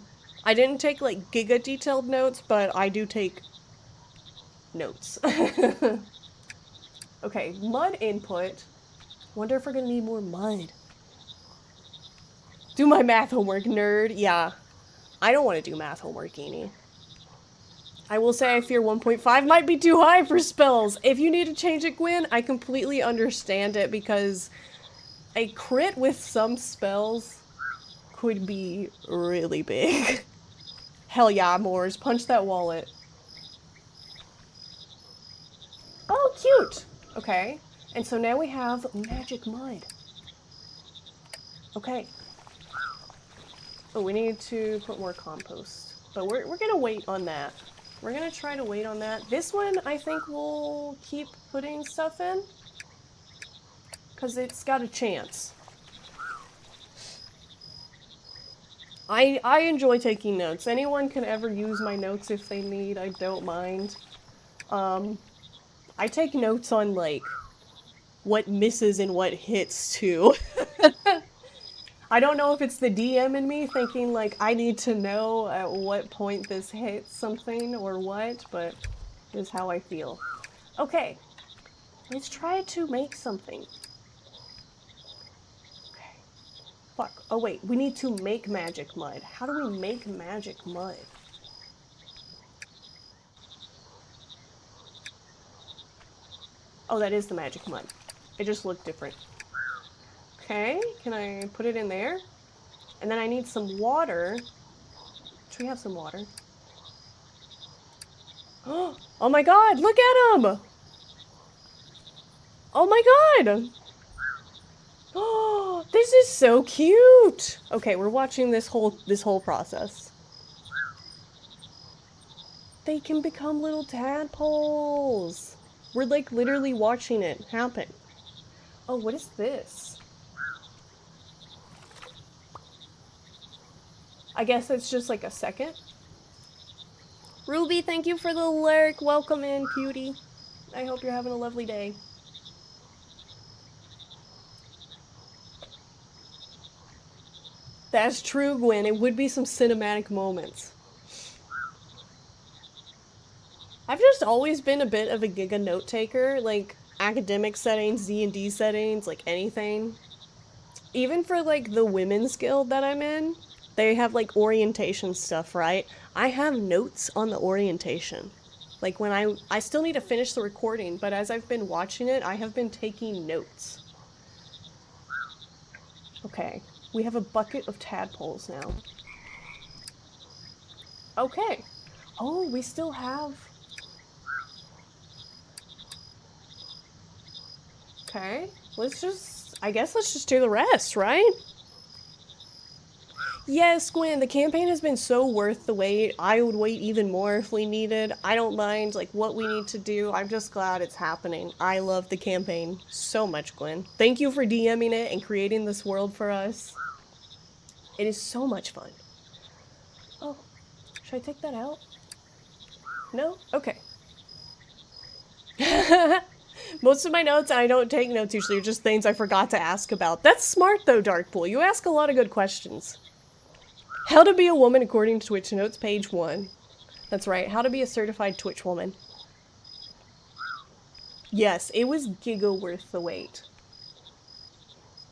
didn't take, like, giga detailed notes, but I do take notes. Okay, mud input. Wonder if we're gonna need more mud. Do my math homework, nerd. Yeah. I don't want to do math homework, Eenie. I will say I fear 1.5 might be too high for spells. If you need to change it, Gwen, I completely understand it, because A crit with some spells could be really big. Hell yeah, Moors. Punch that wallet. Oh, cute! Okay. And so now we have magic mud. Okay. Oh, we need to put more compost. But we're gonna wait on that. We're gonna try to wait on that. This one, I think we'll keep putting stuff in. Because it's got a chance. I enjoy taking notes. Anyone can ever use my notes if they need. I don't mind. I take notes on, like, what misses and what hits, too. I don't know if it's the DM in me thinking, like, I need to know at what point this hits something or what, but it is how I feel. Okay, let's try to make something. Okay. Fuck. Oh, wait, we need to make magic mud. How do we make magic mud? Oh, that is the magic mud. It just looked different. Okay, can I put it in there? And then I need some water. Should we have some water? Oh my god, look at him! Oh my god! Oh, this is so cute! Okay, we're watching this whole process. They can become little tadpoles! We're like literally watching it happen. Oh, what is this? I guess it's just like a second. Ruby, thank you for the lurk. Welcome in, cutie. I hope you're having a lovely day. That's true, Gwen. It would be some cinematic moments. I've just always been a bit of a Giga note taker, like academic settings, D&D settings, like anything. Even for like the women's guild that I'm in, they have like orientation stuff, right? I have notes on the orientation. Like when I still need to finish the recording, but as I've been watching it, I have been taking notes. Okay, we have a bucket of tadpoles now. Okay. Oh, we still have... Okay, I guess let's just do the rest, right? Yes, Gwen, the campaign has been so worth the wait. I would wait even more if we needed. I don't mind, like, what we need to do. I'm just glad it's happening. I love the campaign so much, Gwen. Thank you for DMing it and creating this world for us. It is so much fun. Oh, should I take that out? No? Okay. Most of my notes, I don't take notes usually, are just things I forgot to ask about. That's smart though, Darkpool. You ask a lot of good questions. How to be a woman according to Twitch Notes, page 1. That's right, how to be a certified Twitch woman. Yes, it was giga worth the wait.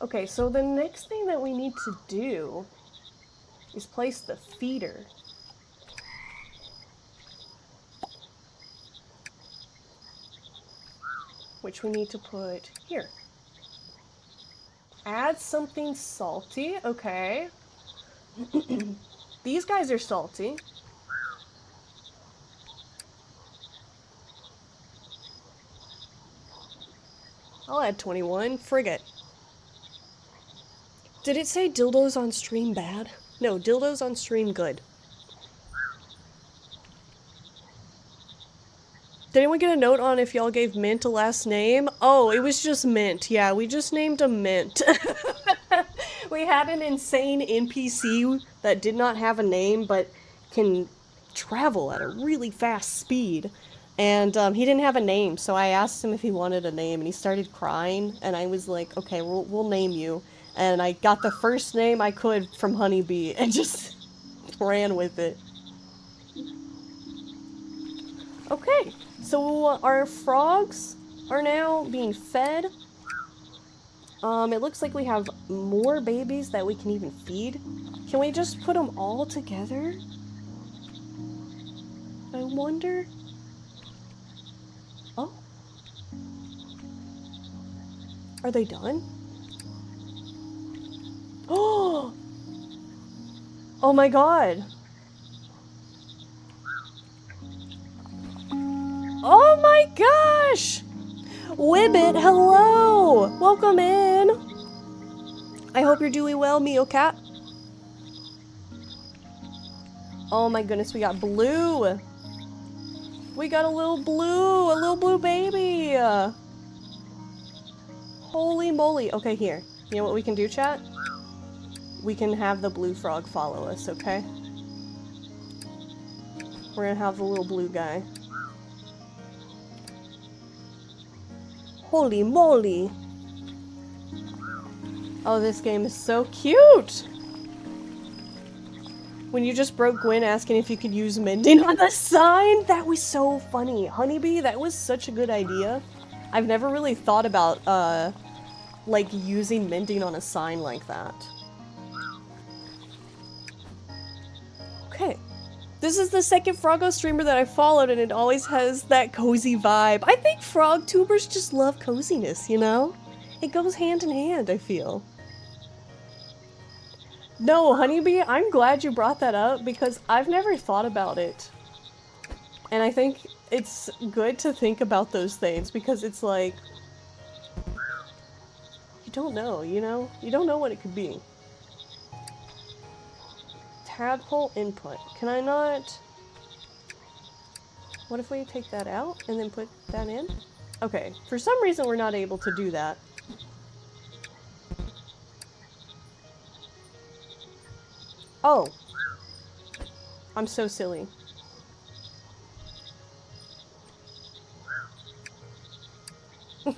Okay, so the next thing that we need to do is place the feeder. Which we need to put here. Add something salty, okay. These guys are salty. I'll add 21. Frigate. Did it say dildos on stream bad? No, dildos on stream good. Did anyone get a note on if y'all gave Mint a last name? Oh, it was just Mint. Yeah, we just named him Mint. We had an insane NPC that did not have a name but can travel at a really fast speed. And he didn't have a name, so I asked him if he wanted a name, and he started crying, and I was like, okay, we'll name you. And I got the first name I could from Honeybee and just ran with it. Okay, so our frogs are now being fed. It looks like we have more babies that we can even feed. Can we just put them all together? I wonder... Oh. Are they done? Oh! Oh my god! Oh my gosh! Wibbit, hello! Welcome in! I hope you're doing well, Mio Cat. Oh my goodness, we got blue! We got a little blue baby! Holy moly. Okay, here. You know what we can do, chat? We can have the blue frog follow us, okay? We're gonna have the little blue guy. Holy moly! Oh, this game is so cute! When you just broke Gwen asking if you could use mending on the sign, that was so funny. Honeybee, that was such a good idea. I've never really thought about, like, using mending on a sign like that. Okay. This is the second Froggo streamer that I followed, and it always has that cozy vibe. I think frog tubers just love coziness, you know? It goes hand in hand, I feel. No, Honeybee, I'm glad you brought that up because I've never thought about it. And I think it's good to think about those things because it's like... You don't know, you know? You don't know what it could be. Tadpole input. Can I not... What if we take that out and then put that in? Okay, for some reason we're not able to do that. Oh. I'm so silly. To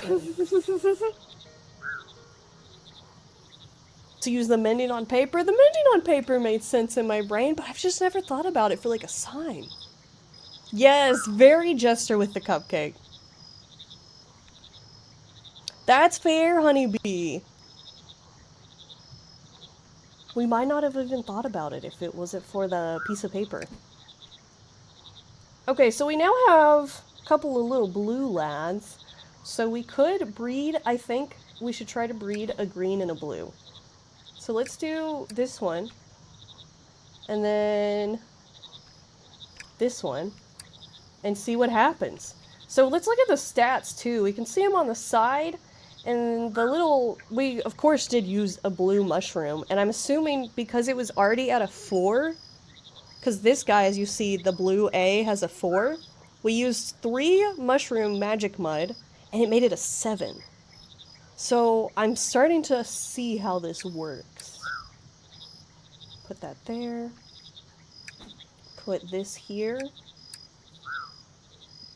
use the mending on paper? The mending on paper made sense in my brain, but I've just never thought about it for like a sign. Yes, very Jester with the cupcake. That's fair, Honeybee. We might not have even thought about it if it wasn't for the piece of paper. Okay, so we now have a couple of little blue lads. So we could breed, I think we should try to breed a green and a blue. So let's do this one. And then this one. And see what happens. So let's look at the stats too. We can see them on the side. And the little, we of course did use a blue mushroom, and I'm assuming because it was already at a 4, because this guy, as you see, the blue A has a 4, we used 3 mushroom magic mud, and it made it a 7. So I'm starting to see how this works. Put that there. Put this here.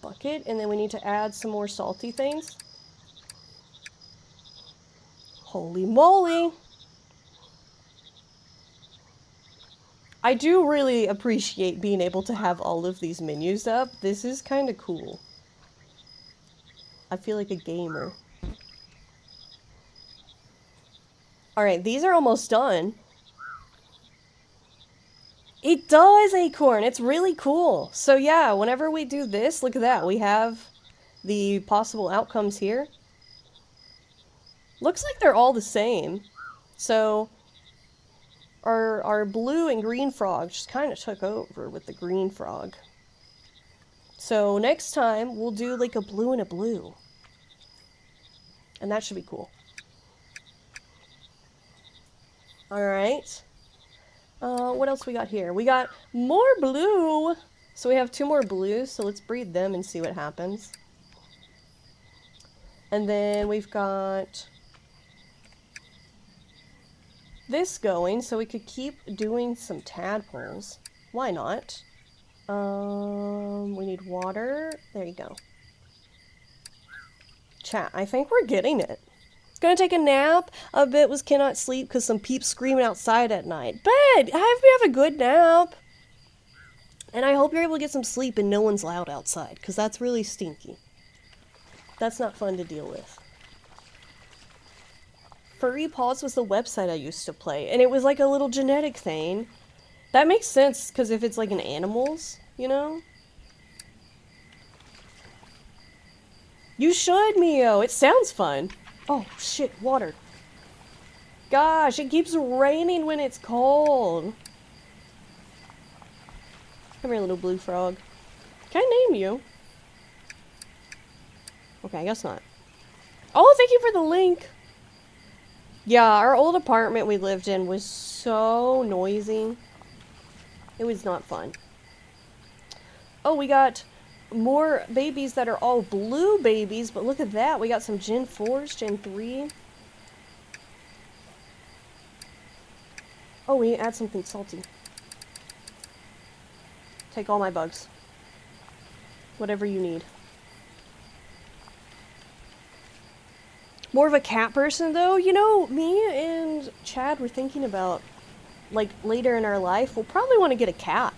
Bucket, and then we need to add some more salty things. Holy moly! I do really appreciate being able to have all of these menus up. This is kind of cool. I feel like a gamer. Alright, these are almost done. It does, Acorn! It's really cool! So yeah, whenever we do this, look at that. We have the possible outcomes here. Looks like they're all the same. So, our blue and green frog just kind of took over with the green frog. So next time, we'll do like a blue and a blue. And that should be cool. Alright. What else we got here? We got more blue! So we have 2 more blues, so let's breed them and see what happens. And then we've got this going, so we could keep doing some tadpoles. Why not? We need water. There you go. Chat, I think we're getting it. Gonna take a nap. A bit was cannot sleep because some peeps screaming outside at night. But I hope you have a good nap. And I hope you're able to get some sleep and no one's loud outside, because that's really stinky. That's not fun to deal with. Furry Paws was the website I used to play, and it was like a little genetic thing. That makes sense, because if it's like in animals, you know? You should, Mio! It sounds fun! Oh, shit, water. Gosh, it keeps raining when it's cold. Come here, little blue frog. Can I name you? Okay, I guess not. Oh, thank you for the link. Yeah, our old apartment we lived in was so noisy. It was not fun. Oh, we got more babies that are all blue babies, but look at that. We got some Gen 4s, Gen 3. Oh, we add something salty. Take all my bugs. Whatever you need. More of a cat person, though. You know, me and Chad were thinking about, like, later in our life, we'll probably want to get a cat.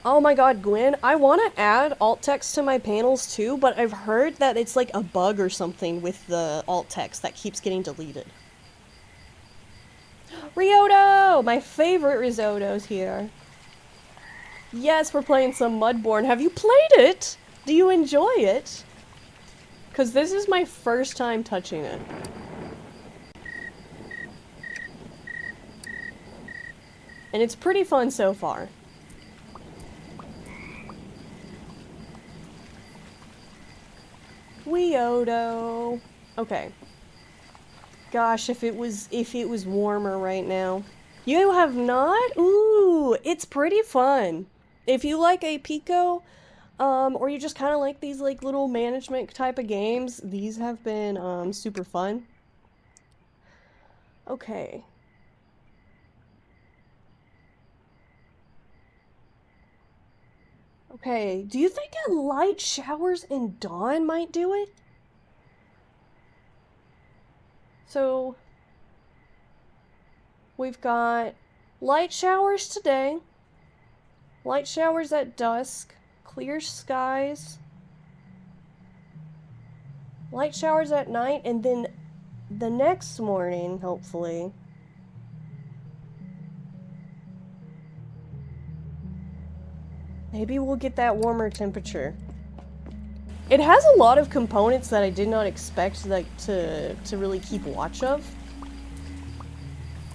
Oh my god, Gwen, I want to add alt text to my panels too, but I've heard that it's like a bug or something with the alt text that keeps getting deleted. Risotto! My favorite risotto's here. Yes, we're playing some Mudborne. Have you played it? Do you enjoy it? Because this is my first time touching it. And it's pretty fun so far. Weodo. Okay. Gosh, if it was warmer right now. You have not? Ooh, it's pretty fun. If you like a Pico, or you just kind of like these like little management type of games, these have been super fun. Okay. Okay, do you think light showers in dawn might do it? So, we've got light showers today, light showers at dusk, clear skies, light showers at night, and then the next morning, hopefully, maybe we'll get that warmer temperature. It has a lot of components that I did not expect like to really keep watch of.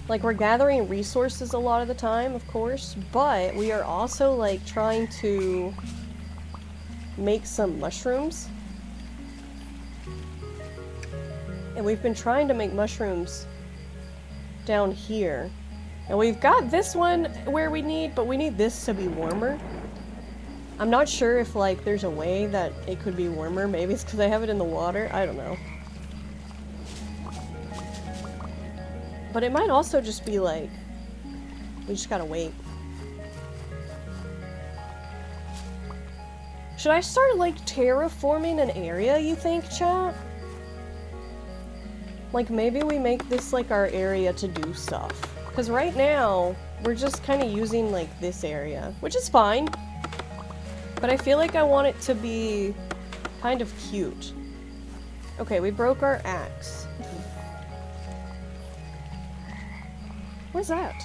Like, we're gathering resources a lot of the time, of course, but we are also like trying to make some mushrooms. And we've been trying to make mushrooms down here. And we've got this one where we need, but we need this to be warmer. I'm not sure if, like, there's a way that it could be warmer. Maybe it's because I have it in the water. I don't know. But it might also just be, like, we just gotta wait. Should I start, like, terraforming an area, you think, chat? Like, maybe we make this, like, our area to do stuff. Because right now, we're just kind of using, like, this area. Which is fine. But I feel like I want it to be kind of cute. Okay, we broke our axe. What's that?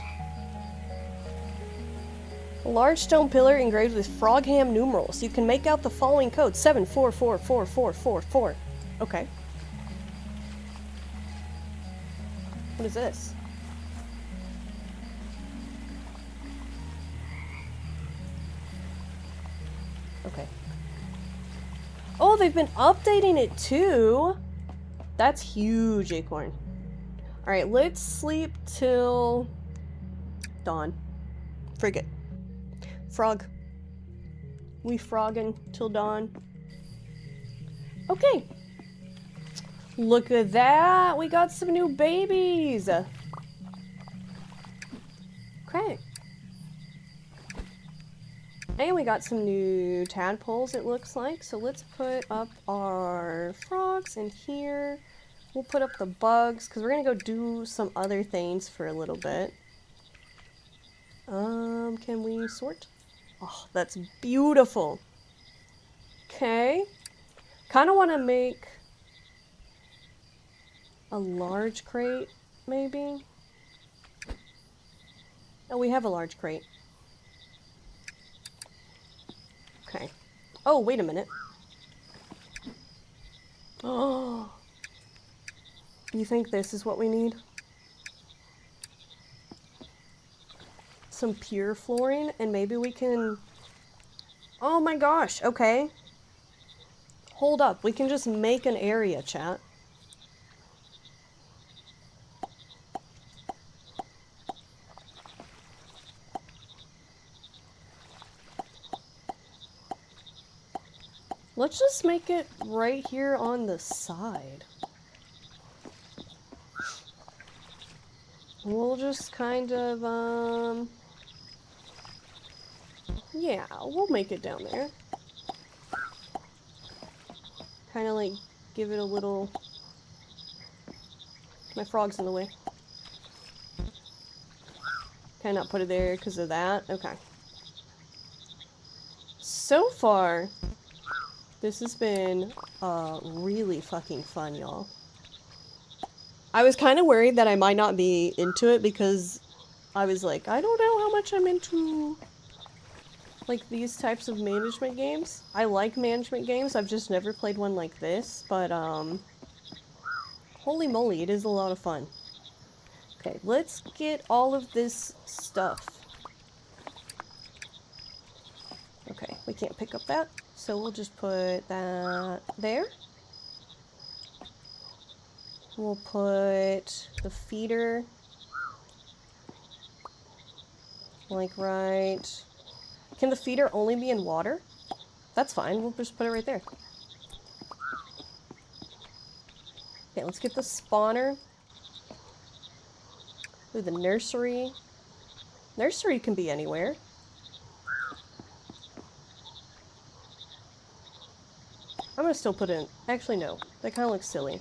A large stone pillar engraved with Frogham numerals. You can make out the following code. 74444444. Okay. What is this? Okay. Oh, they've been updating it too! That's huge, Acorn. Alright, let's sleep till dawn. Frigate. Frog. We frogging till dawn. Okay. Look at that! We got some new babies! Okay. And we got some new tadpoles, it looks like. So let's put up our frogs in here. We'll put up the bugs, because we're going to go do some other things for a little bit. Can we sort? Oh, that's beautiful. Okay. Kind of want to make a large crate, maybe? Oh, we have a large crate. Okay. Oh, wait a minute. Oh, you think this is what we need? Some pure flooring, and maybe we can... Oh my gosh, okay. Hold up, we can just make an area, chat. Let's just make it right here on the side. We'll just kind of, yeah, we'll make it down there. Kind of like give it a little... My frog's in the way. Can I not put it there because of that? Okay. So far, this has been really fucking fun, y'all. I was kind of worried that I might not be into it because I was like, I don't know how much I'm into like these types of management games. I like management games. I've just never played one like this, but holy moly, it is a lot of fun. Okay, let's get all of this stuff. Okay, we can't pick up that, so we'll just put that there. We'll put the feeder, like right... Can the feeder only be in water? That's fine, we'll just put it right there. Okay, let's get the spawner. Ooh, the nursery. Nursery can be anywhere. I'm gonna still put in... Actually, no. That kind of looks silly.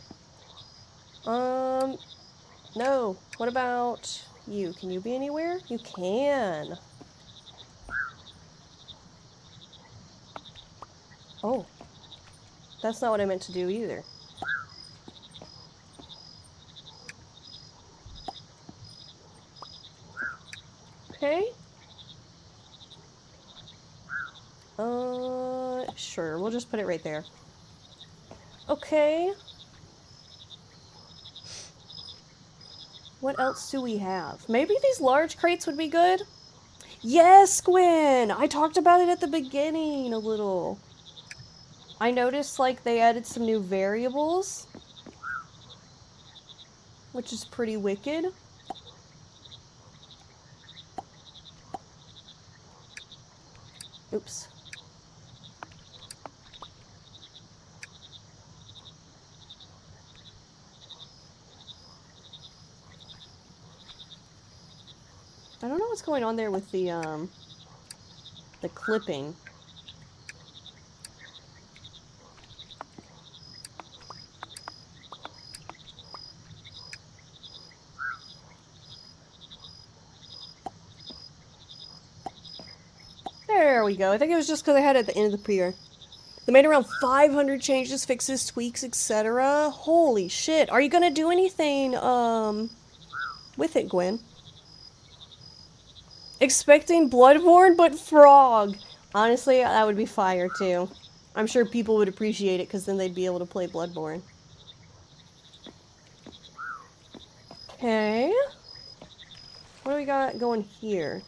No. What about you? Can you be anywhere? You can. Oh. That's not what I meant to do either. Okay. Sure. We'll just put it right there. Okay. What else do we have? Maybe these large crates would be good? Yes, Gwen! I talked about it at the beginning a little. I noticed, like, they added some new variables, which is pretty wicked. Oops. I don't know what's going on there with the clipping. There we go. I think it was just because I had it at the end of the pre-year. They made around 500 changes, fixes, tweaks, etc. Holy shit. Are you gonna do anything, with it, Gwen? Expecting Bloodborne, but frog. Honestly, that would be fire, too. I'm sure people would appreciate it, because then they'd be able to play Bloodborne. Okay. What do we got going here?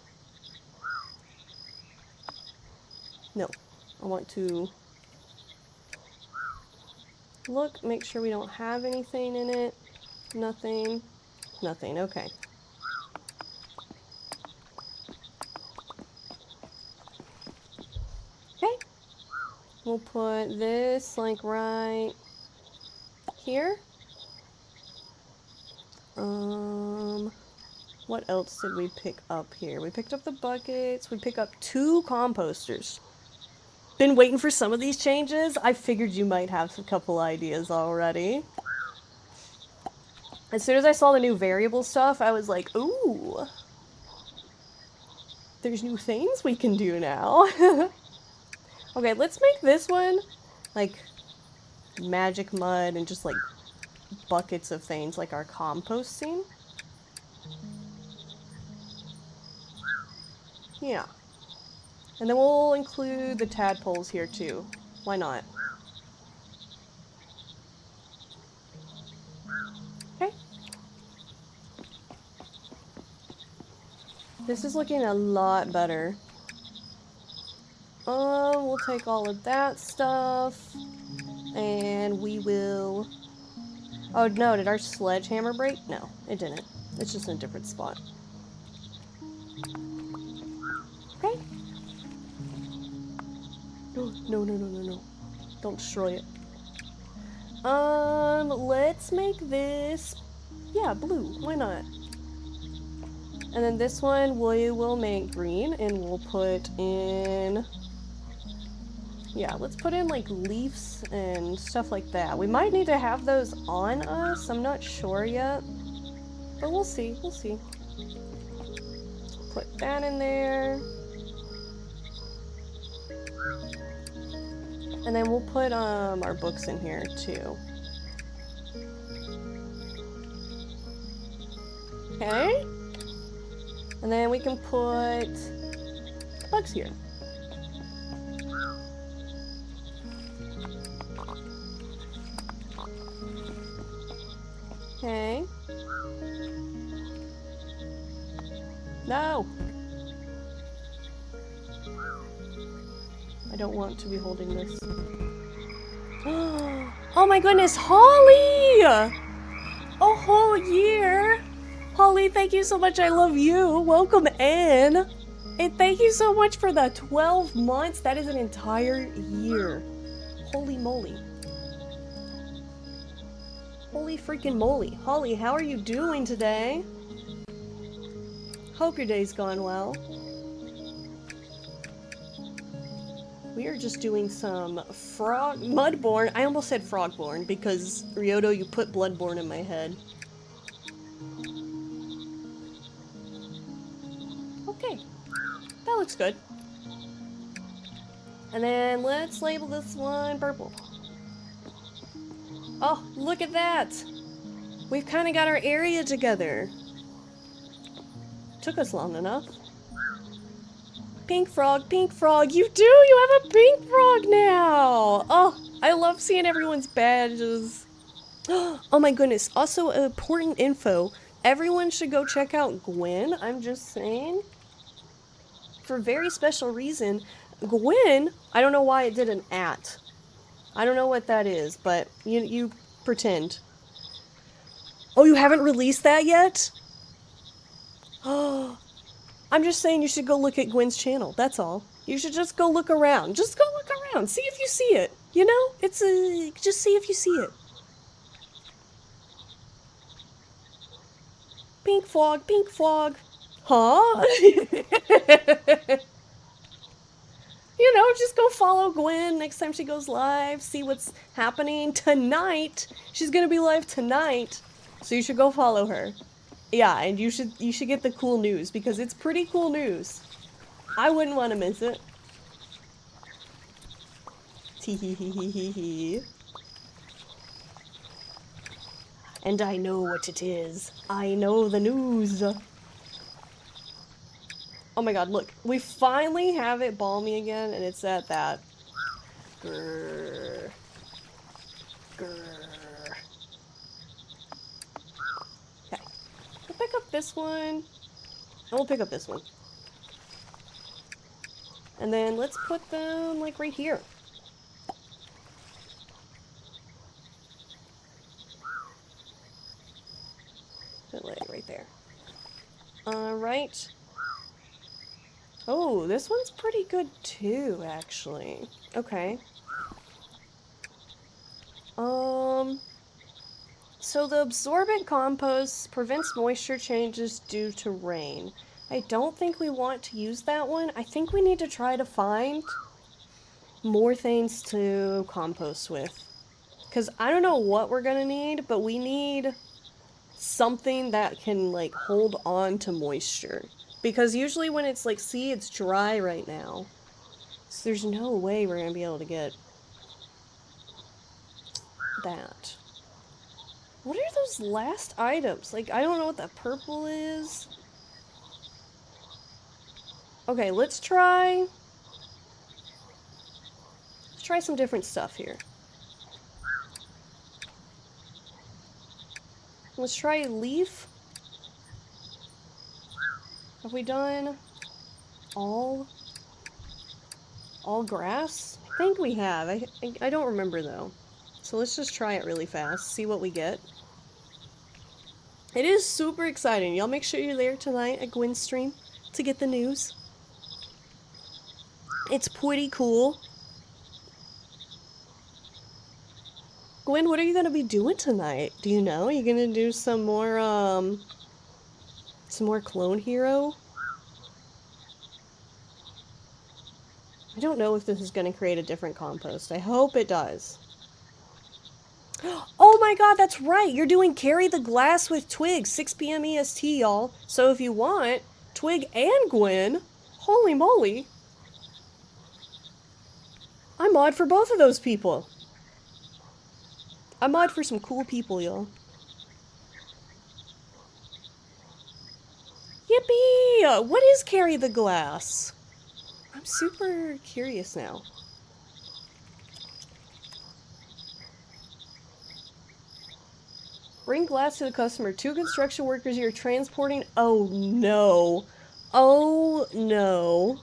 No. I want to look, make sure we don't have anything in it. Nothing. Nothing. Okay. Okay. We'll put this, like, right here. What else did we pick up here? We picked up the buckets. We picked up 2 composters. Been waiting for some of these changes. I figured you might have a couple ideas already. As soon as I saw the new variable stuff, I was like, ooh. There's new things we can do now. Okay, let's make this one, like, magic mud and just, like, buckets of things, like our composting. Yeah. And then we'll include the tadpoles here, too. Why not? This is looking a lot better. We'll take all of that stuff. And we will... Oh no, did our sledgehammer break? No, it didn't. It's just in a different spot. Okay. No, no, no, no, no, no. Don't destroy it. Let's make this... Yeah, blue. Why not? And then this one we will make green, and we'll put in... Yeah, let's put in, like, leaves and stuff like that. We might need to have those on us. I'm not sure yet. But we'll see. We'll see. Put that in there. And then we'll put, our books in here, too. Okay. And then we can put bugs here. Okay. No! I don't want to be holding this. Oh my goodness, Holly! A whole year! Holly, thank you so much. I love you. Welcome in. And thank you so much for the 12 months. That is an entire year. Holy moly. Holy freaking moly. Holly, how are you doing today? Hope your day's gone well. We are just doing some Mudborne. I almost said Frogborne because, Ryoto, you put Bloodborne in my head. Okay. That looks good. And then let's label this one purple. Oh, look at that! We've kind of got our area together. Took us long enough. Pink frog, you do! You have a pink frog now! Oh, I love seeing everyone's badges. Oh my goodness, also important info. Everyone should go check out Gwen, I'm just saying. For a very special reason. Gwen, I don't know why it did an @. I don't know what that is, but you pretend. Oh, you haven't released that yet? Oh, I'm just saying you should go look at Gwen's channel, that's all. You should just go look around. Just go look around, see if you see it. You know? It's just see if you see it. Pink frog. Huh? You know, just go follow Gwen next time she goes live, see what's happening tonight. She's gonna be live tonight, so you should go follow her. Yeah, and you should get the cool news, because it's pretty cool news. I wouldn't want to miss it. Tee-hee-hee-hee-hee-hee. And I know what it is. I know the news. Oh my god, look. We finally have it balmy again, and it's at that. Grrr. Grrr. Okay. We'll pick up this one. And we'll pick up this one. And then let's put them, like, right here. Put it right there. Alright. Oh, this one's pretty good too, actually. Okay. So the absorbent compost prevents moisture changes due to rain. I don't think we want to use that one. I think we need to try to find more things to compost with. Because I don't know what we're gonna need, but we need something that can, like, hold on to moisture. Because usually when it's like, see, it's dry right now. So there's no way we're gonna be able to get that. What are those last items? Like, I don't know what that purple is. Okay, let's try some different stuff here. Let's try a leaf. Have we done all grass? I think we have. I don't remember though. So let's just try it really fast, see what we get. It is super exciting. Y'all make sure you're there tonight at Gwen's stream to get the news. It's pretty cool. Gwen, what are you gonna be doing tonight? Do you know? Are you gonna do some more Clone Hero? I don't know if this is gonna create a different compost. I hope it does. Oh my god, that's right! You're doing Carry the Glass with Twig, 6 p.m. EST, y'all. So if you want, Twig and Gwen, holy moly, I mod for both of those people. I mod for some cool people, y'all. Yippee! What is Carry the Glass? I'm super curious now. Bring glass to the customer. 2 construction workers you're transporting. Oh no. Oh no.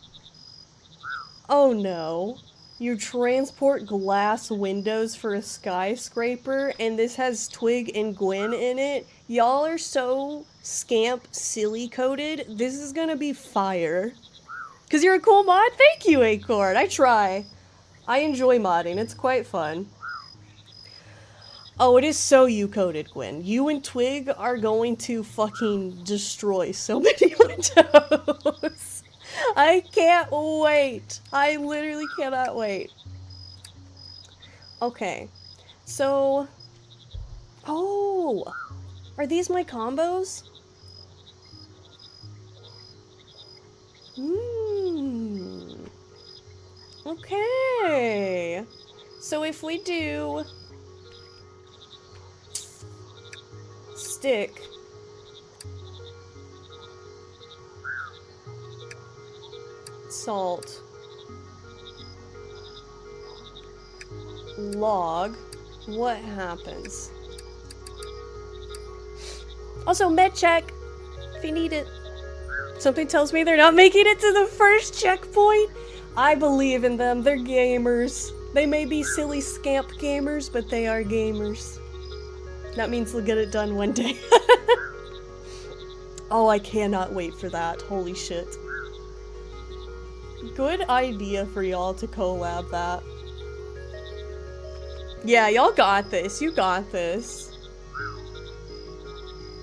Oh no. You transport glass windows for a skyscraper, and this has Twig and Gwen in it. Y'all are so scamp silly coded. This is gonna be fire. Cause you're a cool mod? Thank you, Acorn. I try. I enjoy modding. It's quite fun. Oh, it is so you coded, Gwen. You and Twig are going to fucking destroy so many windows. I can't wait. I literally cannot wait. Okay. So... Oh! Are these my combos? Hmm. Okay. So if we do... Stick... Salt... Log... What happens? Also, med check! If you need it. Something tells me they're not making it to the first checkpoint. I believe in them. They're gamers. They may be silly scamp gamers, but they are gamers. That means they'll get it done one day. Oh, I cannot wait for that. Holy shit. Good idea for y'all to collab that. Yeah, y'all got this. You got this.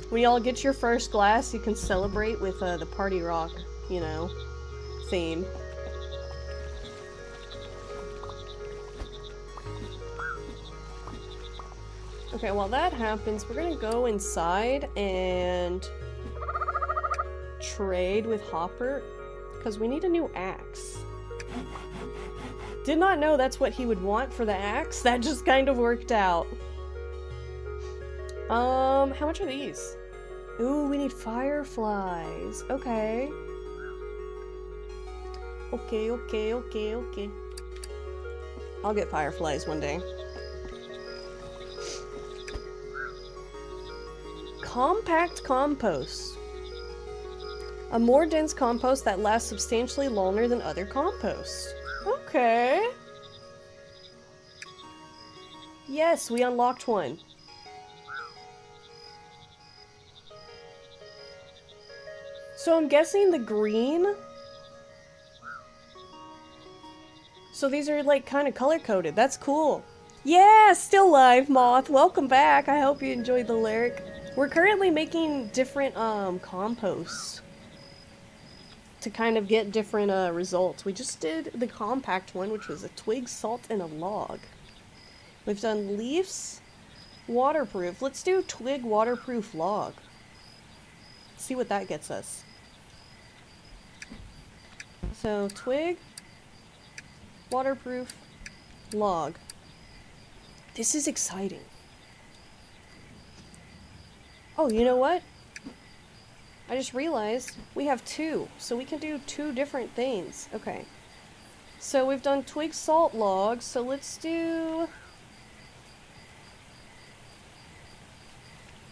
When y'all get your first glass, you can celebrate with the party rock, you know, theme. Okay, while that happens, we're gonna go inside and trade with Hopper, because we need a new axe. Did not know that's what he would want for the axe. That just kind of worked out. How much are these? Ooh, we need fireflies. Okay. Okay. I'll get fireflies one day. Compact compost. A more dense compost that lasts substantially longer than other composts. Okay. Yes, we unlocked one. So I'm guessing the green. So these are like kind of color coded. That's cool. Yeah, still live, Moth. Welcome back. I hope you enjoyed the lyric. We're currently making different composts to kind of get different results. We just did the compact one, which was a twig, salt, and a log. We've done leaves, waterproof. Let's do twig waterproof log. See what that gets us. So, twig, waterproof, log. This is exciting. Oh, you know what? I just realized we have 2, so we can do 2 different things. Okay. So we've done twig, salt, log, so let's do...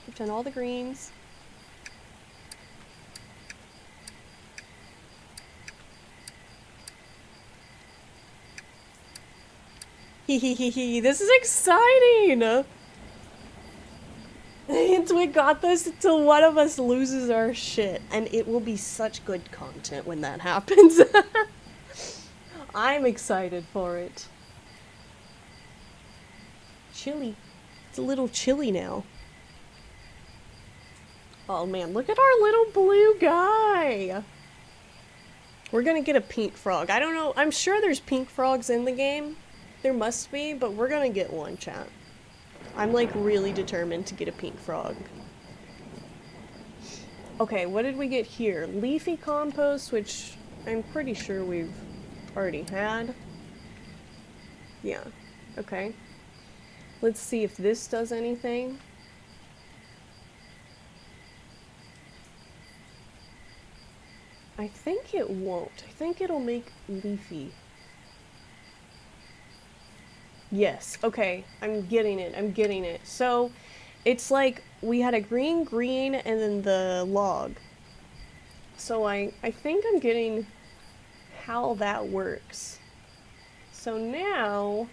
We've done all the greens. This is exciting! And we got this until one of us loses our shit. And it will be such good content when that happens. I'm excited for it. Chilly. It's a little chilly now. Oh man, look at our little blue guy! We're gonna get a pink frog. I don't know, I'm sure there's pink frogs in the game. There must be, but we're gonna get one, chat. I'm like really determined to get a pink frog. Okay, what did we get here? Leafy compost, which I'm pretty sure we've already had. Yeah, okay. Let's see if this does anything. I think it won't. I think it'll make leafy. Yes, okay, I'm getting it, I'm getting it. So, it's like, we had a green, and then the log. So I think I'm getting how that works. So now,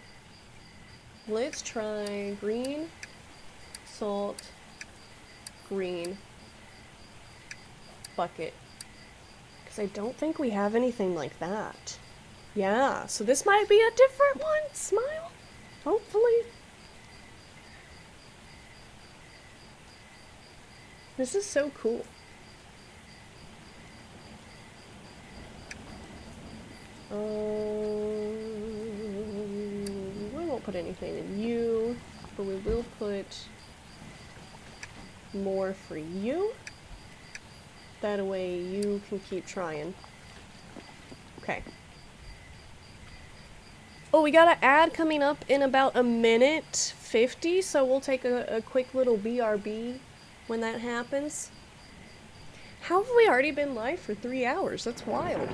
let's try green, salt, green, bucket. Because I don't think we have anything like that. Yeah, so this might be a different one. Smile. Hopefully. This is so cool. We won't put anything in you, but we will put more for you. That way you can keep trying. Okay. Oh, we got an ad coming up in about a minute 50, so we'll take a quick little BRB when that happens. How have we already been live for 3 hours? That's wild.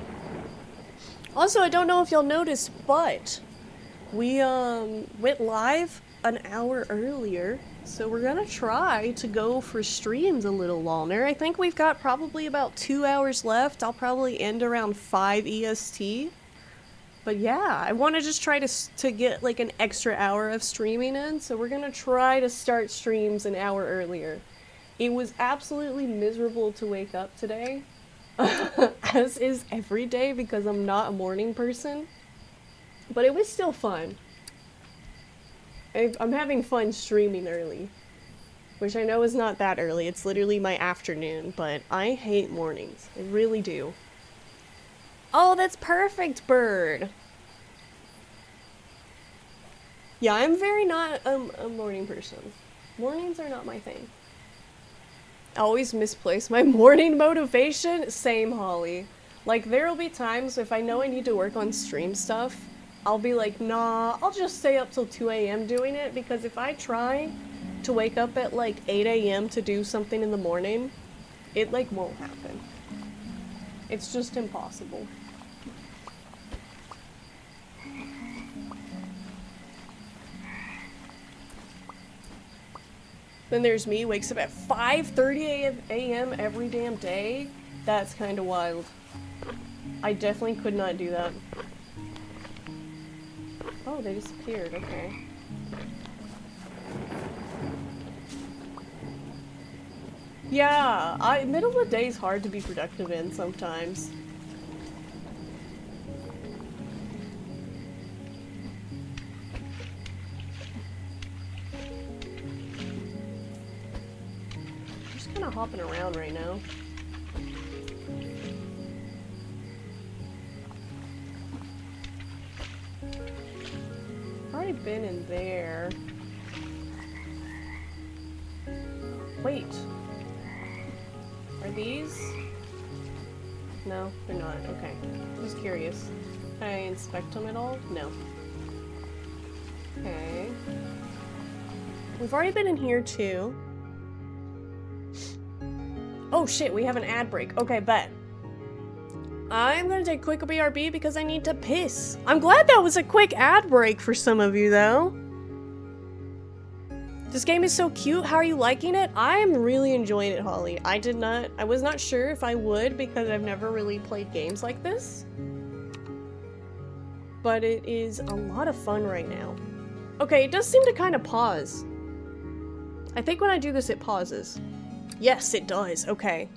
Also, I don't know if you'll notice, but we went live an hour earlier, so we're gonna try to go for streams a little longer. I think we've got probably about 2 hours left. I'll probably end around 5 EST. But yeah, I want to just try to get like an extra hour of streaming in, so we're gonna try to start streams an hour earlier. It was absolutely miserable to wake up today, as is every day because I'm not a morning person, but it was still fun. I'm having fun streaming early, which I know is not that early, it's literally my afternoon, but I hate mornings, I really do. Oh, that's perfect, bird! Yeah, I'm very not a morning person. Mornings are not my thing. I always misplace my morning motivation. Same, Holly. Like, there'll be times if I know I need to work on stream stuff, I'll be like, nah, I'll just stay up till 2 AM doing it, because if I try to wake up at like 8 AM to do something in the morning, it like won't happen. It's just impossible. Then there's me, wakes up at 5:30 AM every damn day. That's kind of wild. I definitely could not do that. Oh, they disappeared, okay. Yeah, middle of the day is hard to be productive in sometimes. Kind of hopping around right now. Already been in there. Wait. Are these? No, they're not. Okay. Just curious. Can I inspect them at all? No. Okay. We've already been in here too. Oh shit, we have an ad break. Okay, bet. I'm gonna take a quick BRB because I need to piss. I'm glad that was a quick ad break for some of you, though. This game is so cute. How are you liking it? I'm really enjoying it, Holly. I was not sure if I would because I've never really played games like this. But it is a lot of fun right now. Okay, it does seem to kind of pause. I think when I do this, it pauses. Yes, it does. Okay.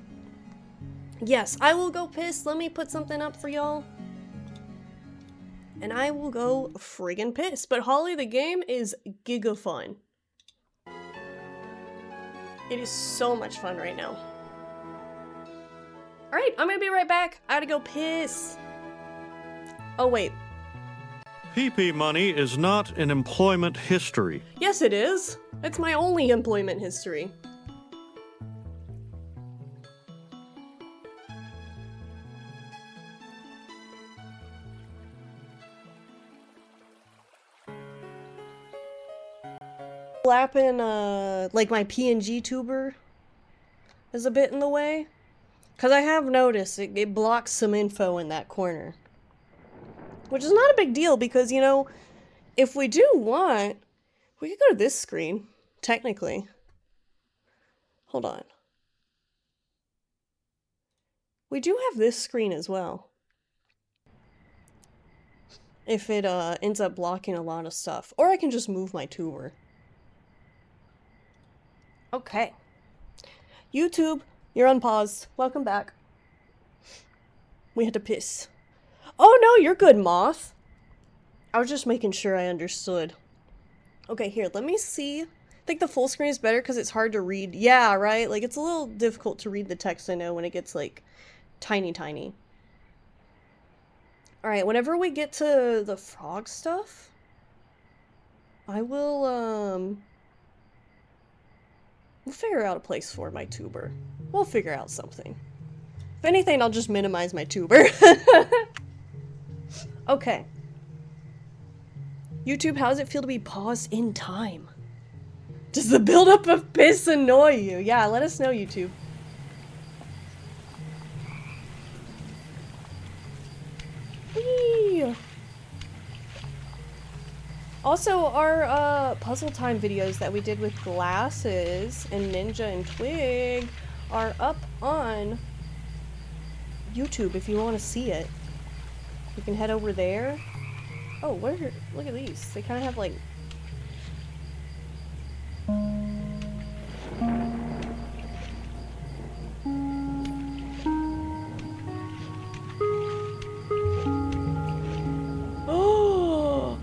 Yes, I will go piss. Let me put something up for y'all. And I will go friggin' piss. But Holly, the game is giga fun. It is so much fun right now. Alright, I'm gonna be right back. I gotta go piss. Oh, wait. PP money is not an employment history. Yes, it is. It's my only employment history. Slapping, like my PNG tuber is a bit in the way. Because I have noticed it blocks some info in that corner. Which is not a big deal because, you know, if we do want, we could go to this screen, technically. Hold on. We do have this screen as well. If it ends up blocking a lot of stuff. Or I can just move my tuber. Okay. YouTube, you're on pause. Welcome back. We had to piss. Oh no, you're good, Moth. I was just making sure I understood. Okay, here, let me see. I think the full screen is better because it's hard to read. Yeah, right? Like, it's a little difficult to read the text, I know, when it gets, like, tiny. Alright, whenever we get to the frog stuff, I will, we'll figure out a place for my tuber. We'll figure out something. If anything, I'll just minimize my tuber. Okay. YouTube, how does it feel to be paused in time? Does the buildup of piss annoy you? Yeah, let us know, YouTube. Whee! Also, our puzzle time videos that we did with Glasses and Ninja and Twig are up on YouTube if you want to see it. You can head over there. Oh, look at these. They kind of have like... Oh!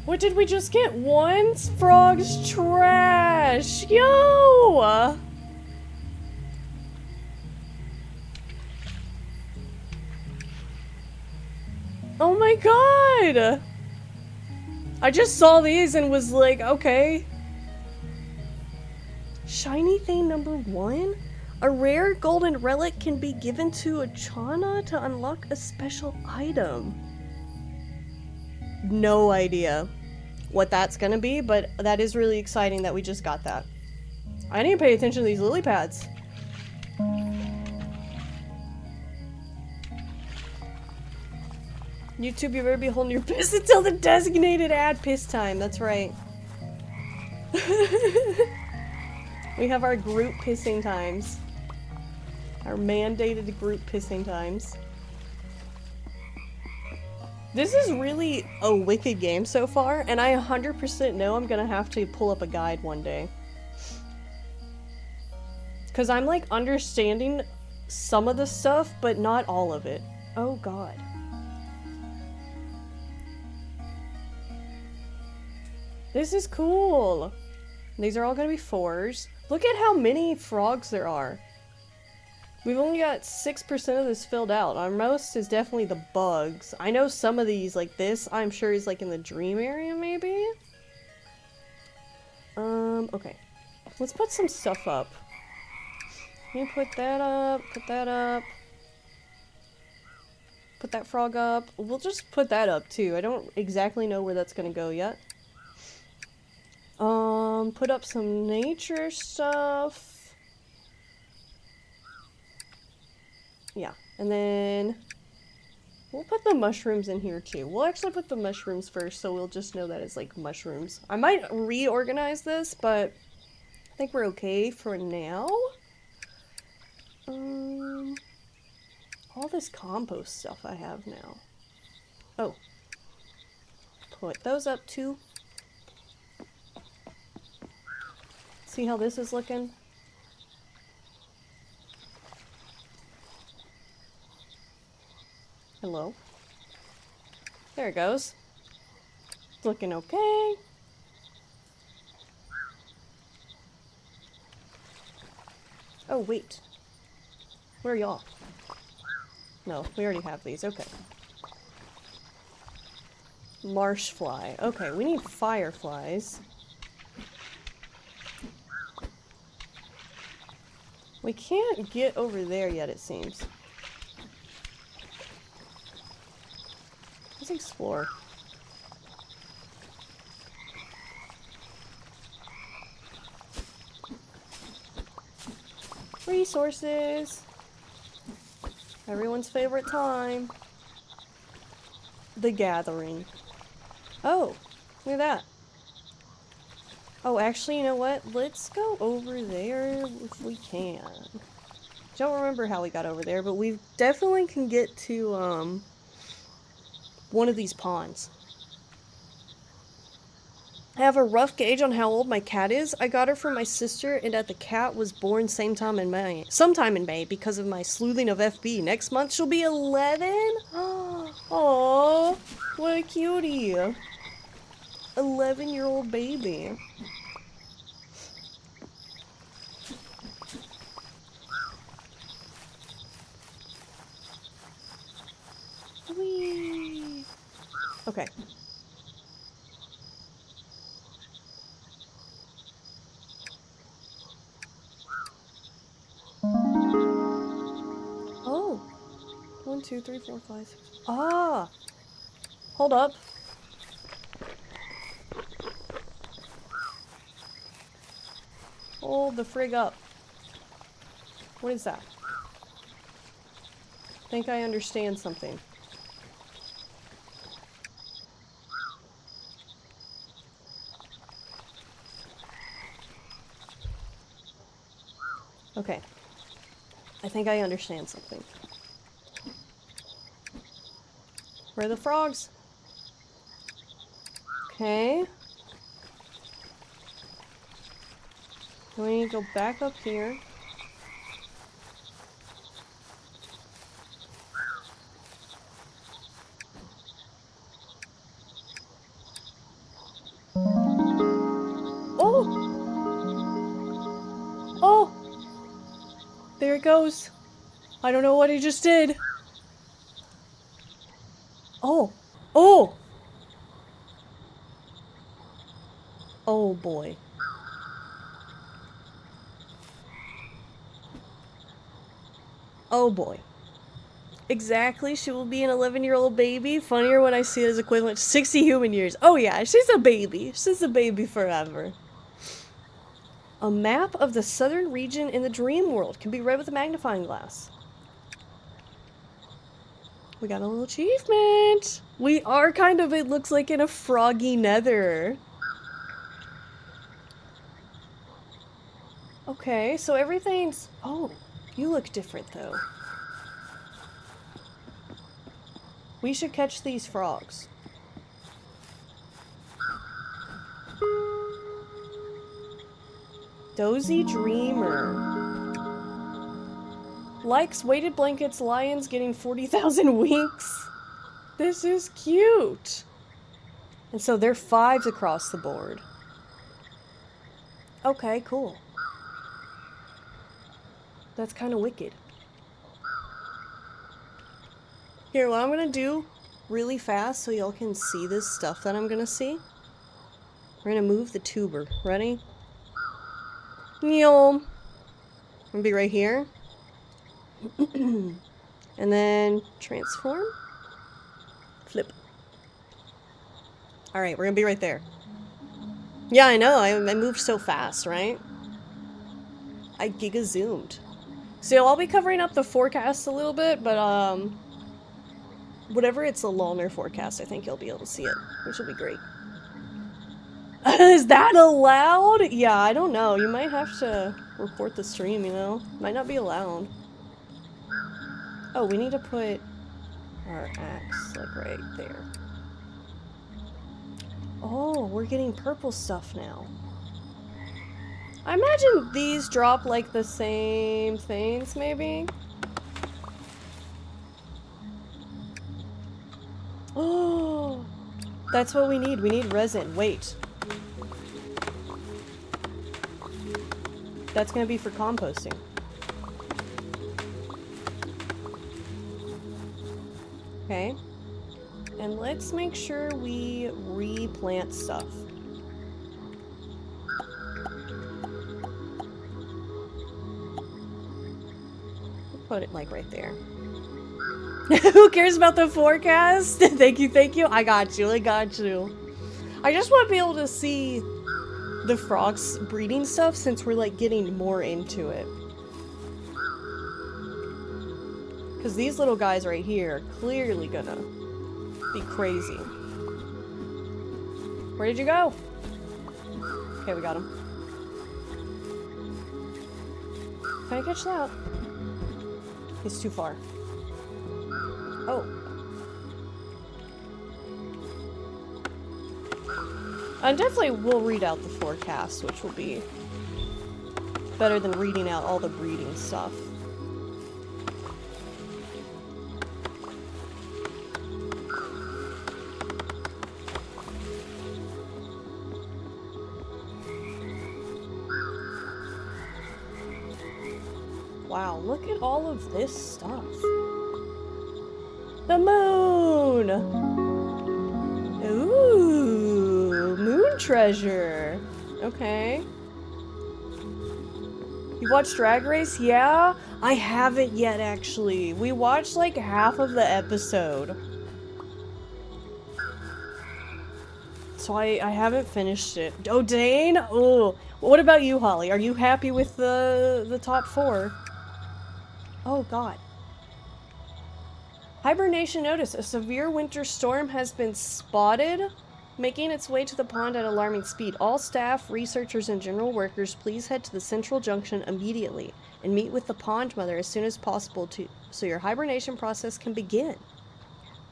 What did we just get? One frog's trash! Yo! Oh my god! I just saw these and was like, okay. Shiny thing number 1? A rare golden relic can be given to a Chana to unlock a special item. No idea what that's gonna be, but that is really exciting that we just got that. I need to pay attention to these lily pads. YouTube, you better be holding your piss until the designated ad piss time. That's right. We have our group pissing times. Our mandated group pissing times. This is really a wicked game so far, and I 100% know I'm gonna have to pull up a guide one day. Because I'm like understanding some of the stuff, but not all of it. Oh god. This is cool. These are all gonna be 4s. Look at how many frogs there are. We've only got 6% of this filled out. Our most is definitely the bugs. I know some of these, like this, I'm sure is like in the dream area, maybe? Okay. Let's put some stuff up. Let me put that up, put that up. Put that frog up. We'll just put that up too. I don't exactly know where that's gonna go yet. Put up some nature stuff. Yeah, and then we'll put the mushrooms in here too. We'll actually put the mushrooms first, so we'll just know that it's like mushrooms. I might reorganize this, but I think we're okay for now. All this compost stuff I have now. Oh. Put those up too. See how this is looking? Hello? There it goes. It's looking okay. Oh, wait. Where are y'all? No, we already have these. Okay. Marsh fly. Okay, we need fireflies. We can't get over there yet, it seems. Let's explore. Resources. Everyone's favorite time. The gathering. Oh, look at that. Oh, actually, you know what? Let's go over there if we can. Don't remember how we got over there, but we definitely can get to, one of these ponds. I have a rough gauge on how old my cat is. I got her from my sister, and the cat was born sometime in May because of my sleuthing of FB. Next month she'll be 11? Aww, what a cutie. 11-year-old baby. Whee! Okay. Oh. 1, 2, 3, 4, 5, 6. Ah! Hold up. Hold the frig up. What is that? I think I understand something. Okay. I think I understand something. Where are the frogs? Okay. We need to go back up here. Oh! Oh! There it goes. I don't know what he just did. Oh! Oh! Oh boy. Oh boy. Exactly, she will be an 11-year-old baby. Funnier when I see it as equivalent to 60 human years. Oh yeah, she's a baby. She's a baby forever. A map of the southern region in the dream world can be read with a magnifying glass. We got a little achievement. We are kind of, it looks like, in a froggy nether. Okay, so everything's... Oh, you look different though. We should catch these frogs. Dozy Dreamer. Likes weighted blankets, lions getting 40,000 winks. This is cute. And so they're 5s across the board. Okay, cool. That's kind of wicked. Here, what I'm gonna do really fast so y'all can see this stuff that I'm gonna see. We're gonna move the tuber. Ready? Neom. I'm gonna be right here. And then transform. Flip. Alright, we're gonna be right there. Yeah, I know. I moved so fast, right? I giga zoomed. So I'll be covering up the forecast a little bit, but whatever it's a lunar forecast, I think you'll be able to see it, which will be great. Is that allowed? Yeah, I don't know. You might have to report the stream, you know? Might not be allowed. Oh, we need to put our axe, like, right there. Oh, we're getting purple stuff now. I imagine these drop, like, the same things, maybe? Oh, that's what we need. We need resin. Wait. That's gonna be for composting. Okay. And let's make sure we replant stuff. Put it, like, right there. Who cares about the forecast? Thank you, thank you. I got you, I got you. I just want to be able to see the frogs breeding stuff since we're, like, getting more into it. Because these little guys right here are clearly gonna be crazy. Where did you go? Okay, we got him. Can I catch that? He's too far. Oh. I definitely will read out the forecast, which will be better than reading out all the breeding stuff. Wow, look at all of this stuff. The moon! Ooh, moon treasure. Okay. You watched Drag Race? Yeah? I haven't yet, actually. We watched like half of the episode. So I haven't finished it. Oh, Dane? Oh. What about you, Holly? Are you happy with the top 4? Oh, God. Hibernation notice. A severe winter storm has been spotted, making its way to the pond at alarming speed. All staff, researchers, and general workers, please head to the central junction immediately and meet with the pond mother as soon as possible so your hibernation process can begin.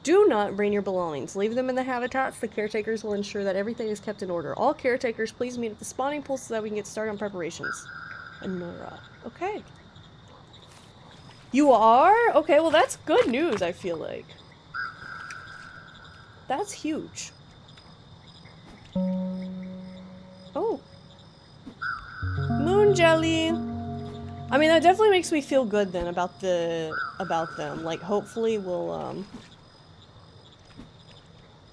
Do not bring your belongings. Leave them in the habitats. The caretakers will ensure that everything is kept in order. All caretakers, please meet at the spawning pool so that we can get started on preparations. Anura. Okay. You are? Okay, well that's good news, I feel like. That's huge. Oh. Moon jelly! I mean, that definitely makes me feel good then about them. Like, hopefully we'll,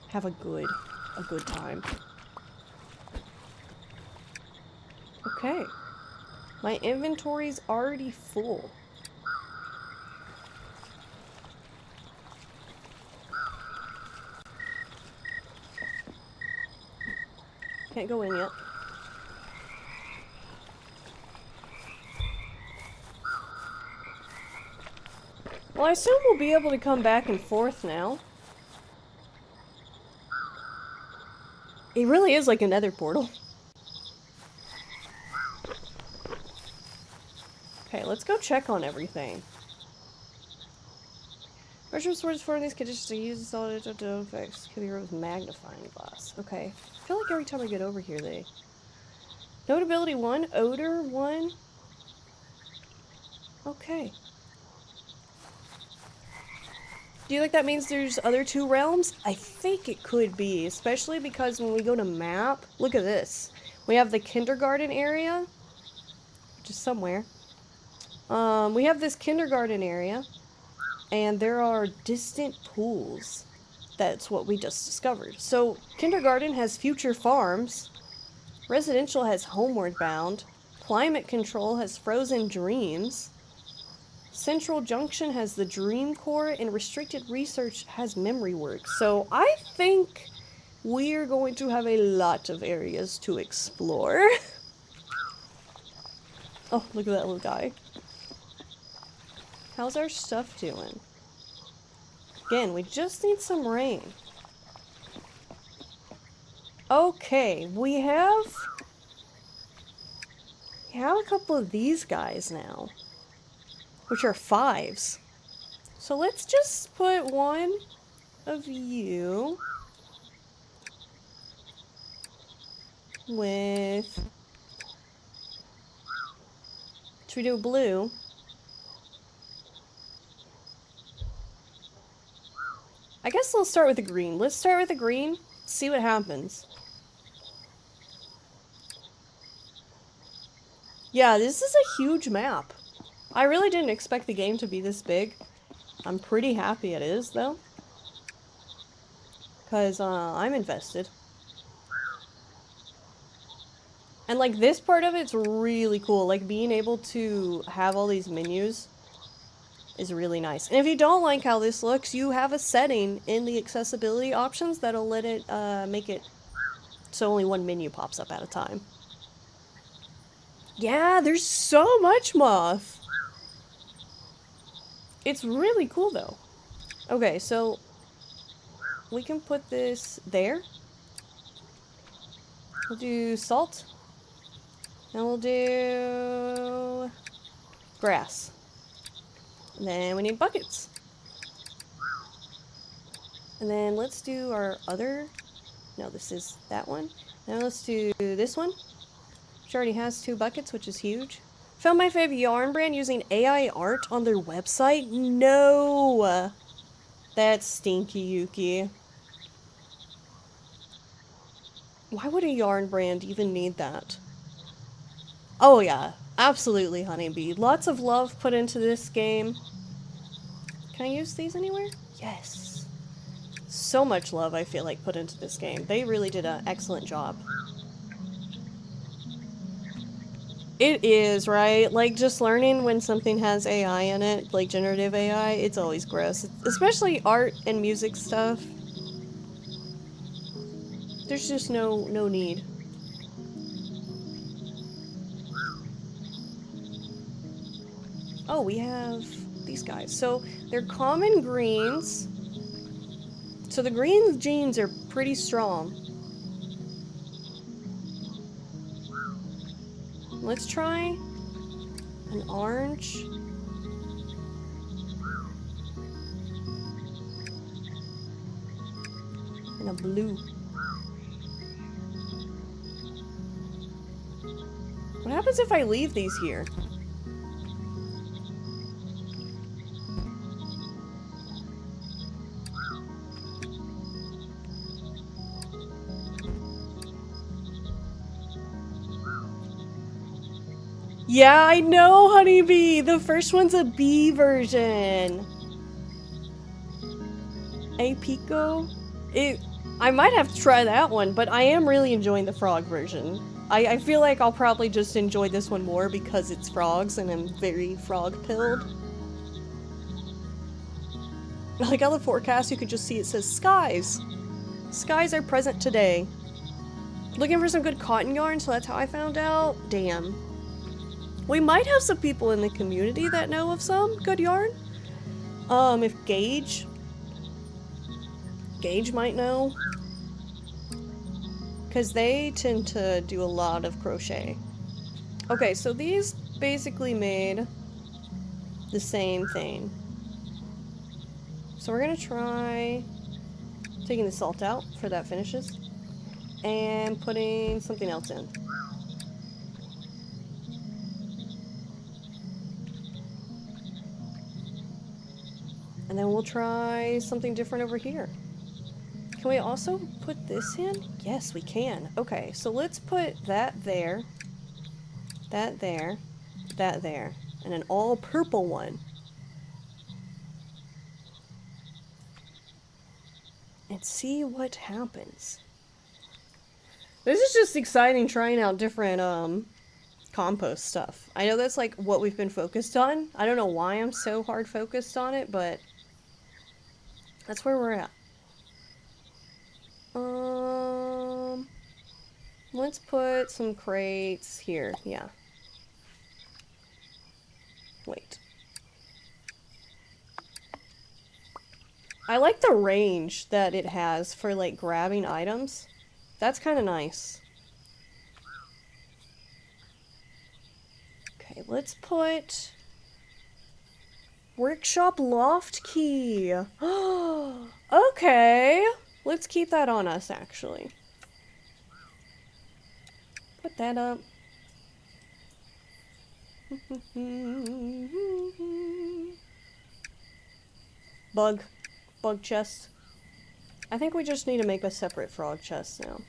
have a good time. Okay. My inventory's already full. Can't go in yet. Well, I assume we'll be able to come back and forth now. It really is like a nether portal. Okay, let's go check on everything. Retro swords for these conditions to use solid effects. Kill your with magnifying glass. Okay. I feel like every time I get over here they... Notability 1, odor 1. Okay. Do you think that means there's other 2 realms? I think it could be, especially because when we go to map, look at this. We have the kindergarten area, which is somewhere. We have this kindergarten area, and there are distant pools. That's what we just discovered. So, kindergarten has future farms, residential has homeward bound, climate control has frozen dreams, Central Junction has the Dream Core, and Restricted Research has Memory Work. So I think we're going to have a lot of areas to explore. Oh, look at that little guy. How's our stuff doing? Again, we just need some rain. Okay, we have a couple of these guys now, which are 5s. So let's just put one of you with... Should we do blue? I guess we'll start with the green. Let's start with the green, see what happens. Yeah, this is a huge map. I really didn't expect the game to be this big. I'm pretty happy it is, though. Because, I'm invested. And, like, this part of it's really cool. Like, being able to have all these menus is really nice. And if you don't like how this looks, you have a setting in the accessibility options that'll let it, make it so only one menu pops up at a time. Yeah, there's so much moth! It's really cool, though. Okay, so we can put this there. We'll do salt. And we'll do grass. And then we need buckets. And then let's do our other... No, this is that one. Now let's do this one, which already has 2 buckets, which is huge. Found my favorite yarn brand using AI art on their website? No! That's stinky, Yuki. Why would a yarn brand even need that? Oh yeah, absolutely, Honeybee. Lots of love put into this game. Can I use these anywhere? Yes. So much love, I feel like, put into this game. They really did an excellent job. It is, right? Like, just learning when something has AI in it, like generative AI, it's always gross. Especially art and music stuff. There's just no need. Oh, we have these guys. So, they're common greens. So the green genes are pretty strong. Let's try an orange. And a blue. What happens if I leave these here? Yeah, I know, Honeybee! The first one's a bee version. A Pico? I might have to try that one, but I am really enjoying the frog version. I feel like I'll probably just enjoy this one more because it's frogs and I'm very frog-pilled. Like on the forecast, you can just see it says skies. Skies are present today. Looking for some good cotton yarn, so that's how I found out. Damn. We might have some people in the community that know of some good yarn. If Gage might know. Because they tend to do a lot of crochet. Okay, so these basically made the same thing. So we're gonna try taking the salt out for that finishes. And putting something else in. And then we'll try something different over here. Can we also put this in? Yes, we can. Okay, so let's put that there, that there, that there, and an all purple one. And see what happens. This is just exciting trying out different, compost stuff. I know that's like what we've been focused on. I don't know why I'm so hard focused on it, but that's where we're at. Let's put some crates here. Yeah. Wait. I like the range that it has for, like, grabbing items. That's kind of nice. Okay, let's put Workshop loft key. Okay. Let's keep that on us, actually. Put that up. Bug. Bug chest. I think we just need to make a separate frog chest now.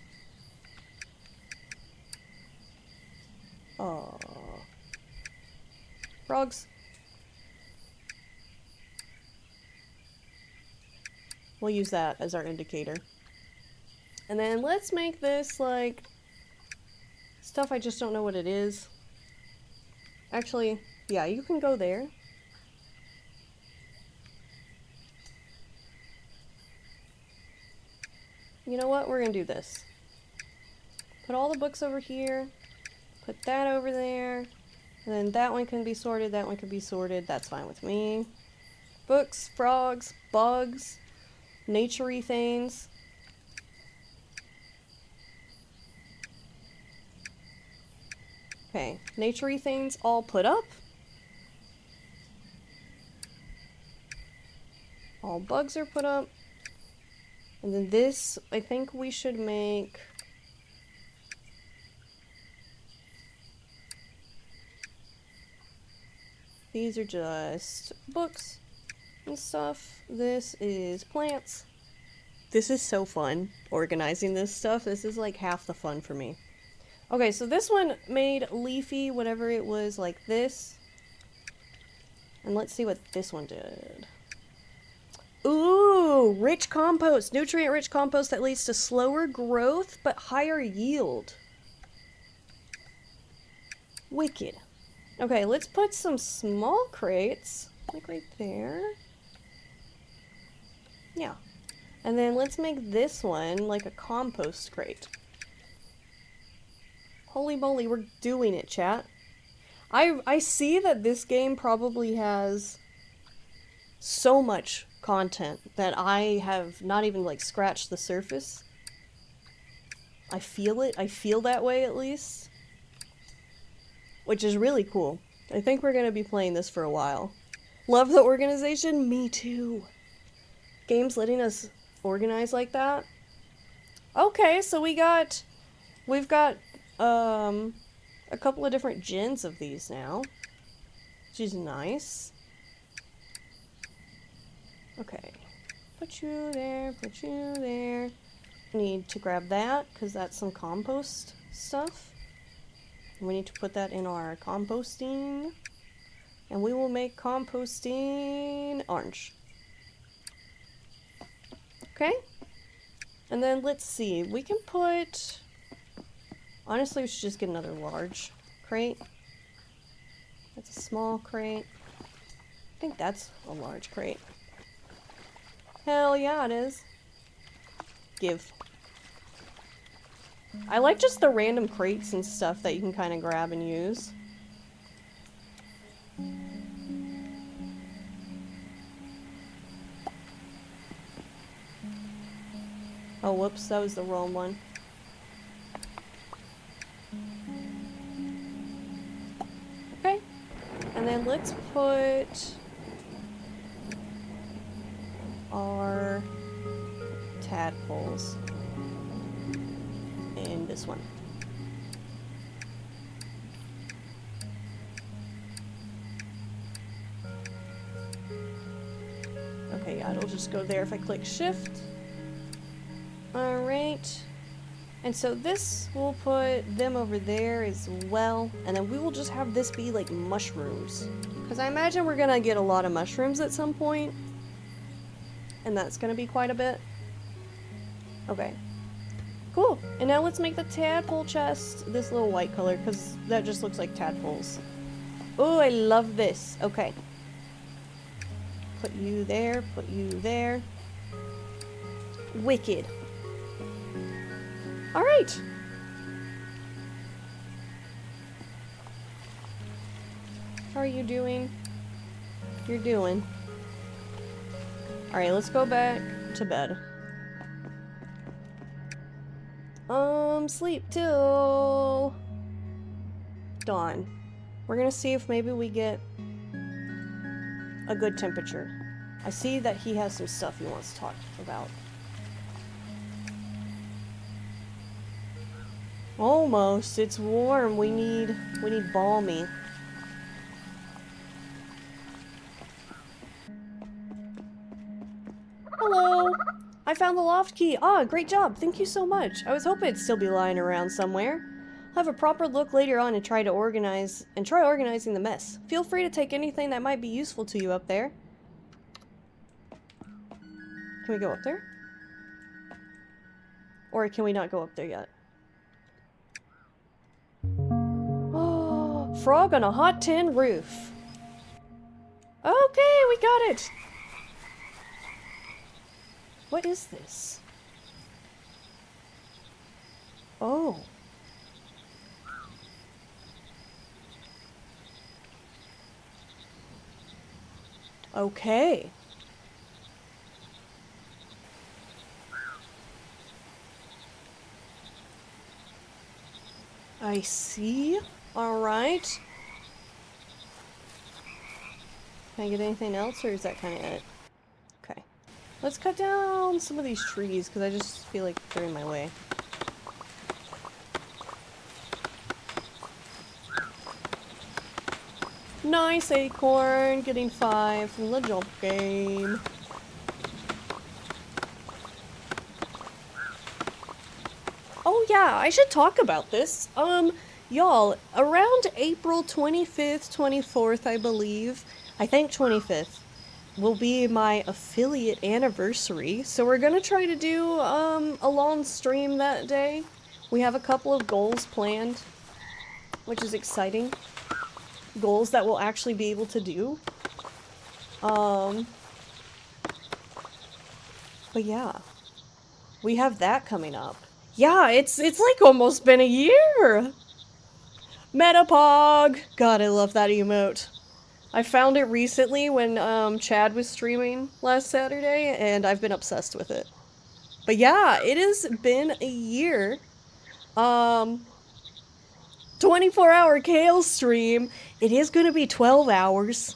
Oh. Frogs. We'll use that as our indicator. And then let's make this, like, stuff I just don't know what it is. Actually, yeah, you can go there. You know what? We're gonna do this. Put all the books over here. Put that over there. And then that one can be sorted, that one can be sorted. That's fine with me. Books, frogs, bugs, nature-y things. Okay, nature-y things all put up. All bugs are put up. And then this, I think we should make... These are just books and stuff. This is plants. This is so fun, organizing this stuff. This is like half the fun for me. Okay, so this one made leafy, whatever it was, like this. And let's see what this one did. Ooh, rich compost. Nutrient-rich compost that leads to slower growth, but higher yield. Wicked. Okay, let's put some small crates, like right there. Yeah. And then let's make this one like a compost crate. Holy moly, we're doing it, chat. I see that this game probably has so much content that I have not even like scratched the surface. I feel it. I feel that way at least. Which is really cool. I think we're going to be playing this for a while. Love the organization? Me too. Games letting us organize like that. Okay, so we've got a couple of different gens of these now, which is nice. Okay, put you there, put you there. Need to grab that because that's some compost stuff. We need to put that in our composting, and we will make composting orange. Okay, and then let's see, we can put, honestly we should just get another large crate. That's a small crate. I think that's a large crate. Hell yeah it is. Give. I like just the random crates and stuff that you can kind of grab and use. Oh, whoops, that was the wrong one. Okay, and then let's put our tadpoles in this one. Okay, yeah, it'll just go there if I click shift. Alright. And so this, we'll put them over there as well. And then we will just have this be like mushrooms. Because I imagine we're gonna get a lot of mushrooms at some point. And that's gonna be quite a bit. Okay. Cool. And now let's make the tadpole chest this little white color, because that just looks like tadpoles. Oh, I love this. Okay. Put you there, put you there. Wicked. Alright. How are you doing? You're doing. Alright, let's go back to bed. Sleep till dawn. We're gonna see if maybe we get a good temperature. I see that he has some stuff he wants to talk about. Almost. It's warm. We need balmy. Hello. I found the loft key. Ah, great job. Thank you so much. I was hoping it'd still be lying around somewhere. I'll have a proper look later on and try organizing the mess. Feel free to take anything that might be useful to you up there. Can we go up there? Or can we not go up there yet? Oh, frog on a hot tin roof. Okay, we got it. What is this? Oh. Okay. I see. Alright. Can I get anything else, or is that kind of it? Okay. Let's cut down some of these trees, because I just feel like they're in my way. Nice acorn, getting 5 from the jump game. Oh yeah, I should talk about this. Y'all, around April 25th, 24th, I believe, I think 25th, will be my affiliate anniversary. So we're gonna try to do, a long stream that day. We have a couple of goals planned, which is exciting. Goals that we'll actually be able to do. But yeah. We have that coming up. Yeah, it's like almost been a year! Metapog! God, I love that emote. I found it recently when, Chad was streaming last Saturday, and I've been obsessed with it. But yeah, it has been a year. 24-hour Kale stream. It is gonna be 12 hours.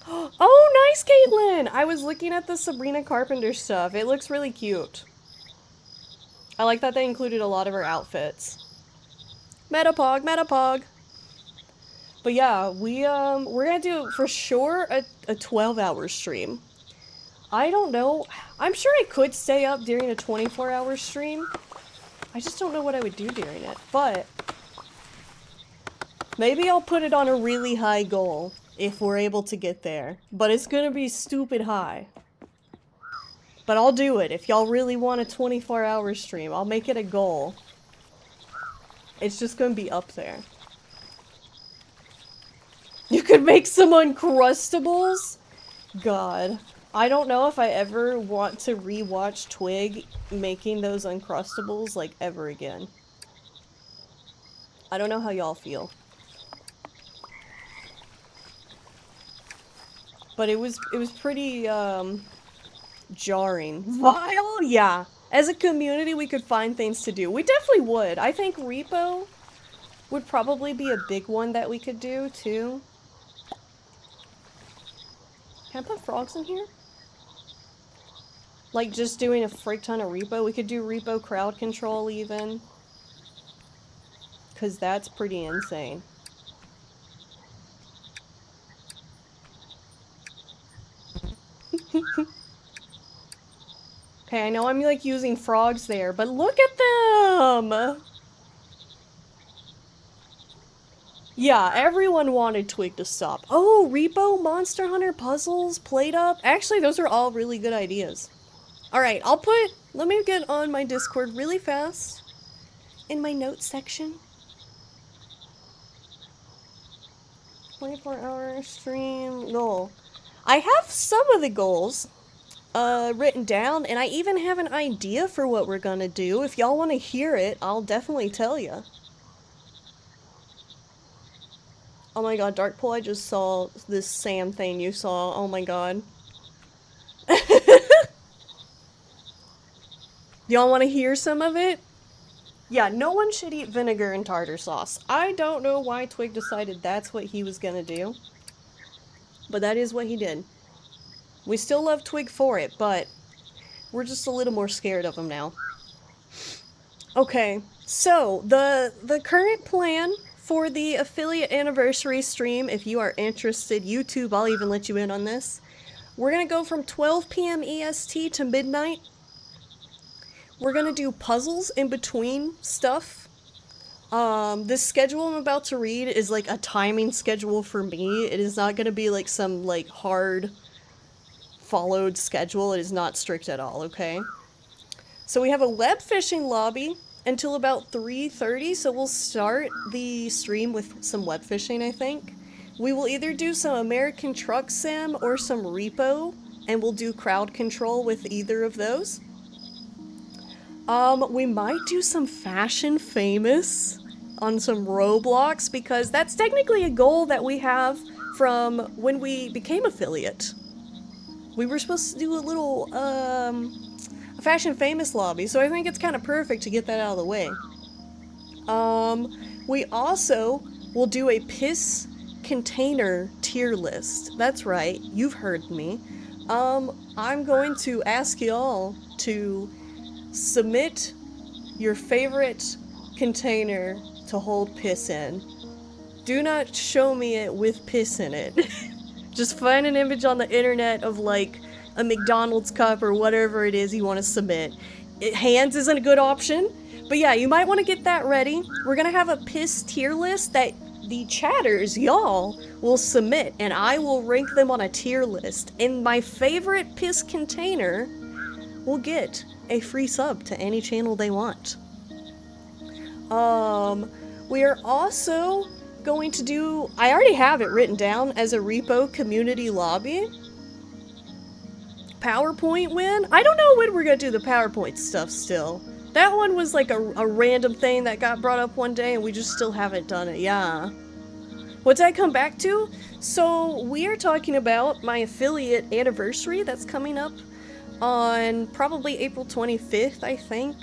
Oh, nice, Caitlin! I was looking at the Sabrina Carpenter stuff. It looks really cute. I like that they included a lot of her outfits. Metapog, Metapog! But yeah, we're gonna do, for sure, a 12-hour stream. I don't know. I'm sure I could stay up during a 24-hour stream. I just don't know what I would do during it. But maybe I'll put it on a really high goal if we're able to get there. But it's gonna be stupid high. But I'll do it. If y'all really want a 24-hour stream, I'll make it a goal. It's just gonna be up there. You could make some Uncrustables? God. I don't know if I ever want to rewatch Twig making those Uncrustables, like, ever again. I don't know how y'all feel. But it was pretty, jarring. Vile? Yeah. As a community, we could find things to do. We definitely would. I think Repo would probably be a big one that we could do, too. Can I put frogs in here? Like, just doing a frick ton of Repo? We could do Repo crowd control, even. Because that's pretty insane. Okay, I know I'm, like, using frogs there, but look at them! Yeah, everyone wanted Twig to stop. Oh, Repo, Monster Hunter puzzles, Plate Up. Actually, those are all really good ideas. Alright, let me get on my Discord really fast. In my notes section. 24-hour stream goal. I have some of the goals written down, and I even have an idea for what we're gonna do. If y'all want to hear it, I'll definitely tell you. Oh my god, Darkpool, I just saw this Sam thing you saw. Oh my god. Y'all want to hear some of it? Yeah, no one should eat vinegar and tartar sauce. I don't know why Twig decided that's what he was gonna do. but that is what he did. We still love Twig for it, but we're just a little more scared of him now. Okay, so the current plan for the affiliate anniversary stream, if you are interested, YouTube, I'll even let you in on this. We're gonna go from 12 p.m. EST to midnight. We're gonna do puzzles in between stuff. This schedule I'm about to read is like a timing schedule for me. It is not gonna be like some like hard followed schedule. It is not strict at all, okay? So we have a web fishing lobby until about 3:30, so we'll start the stream with some web fishing, I think. We will either do some American Truck Sim or some Repo, and we'll do crowd control with either of those. We might do some Fashion Famous on some Roblox, because that's technically a goal that we have from when we became affiliate. We were supposed to do a little, a Fashion Famous lobby, so I think it's kind of perfect to get that out of the way. We also will do a piss container tier list. That's right, you've heard me. I'm going to ask y'all to submit your favorite container to hold piss in. Do not show me it with piss in it. Just find an image on the internet of like a McDonald's cup or whatever it is you want to submit. Hands isn't a good option, but yeah, you might want to get that ready. We're gonna have a piss tier list that the chatters, y'all, will submit, and I will rank them on a tier list. And my favorite piss container will get a free sub to any channel they want. We are also going to do, I already have it written down as a Repo community lobby. PowerPoint win? I don't know when we're gonna do the PowerPoint stuff still. That one was like a random thing that got brought up one day and we just still haven't done it, yeah. What did I come back to? So we are talking about my affiliate anniversary that's coming up on probably April 25th, I think.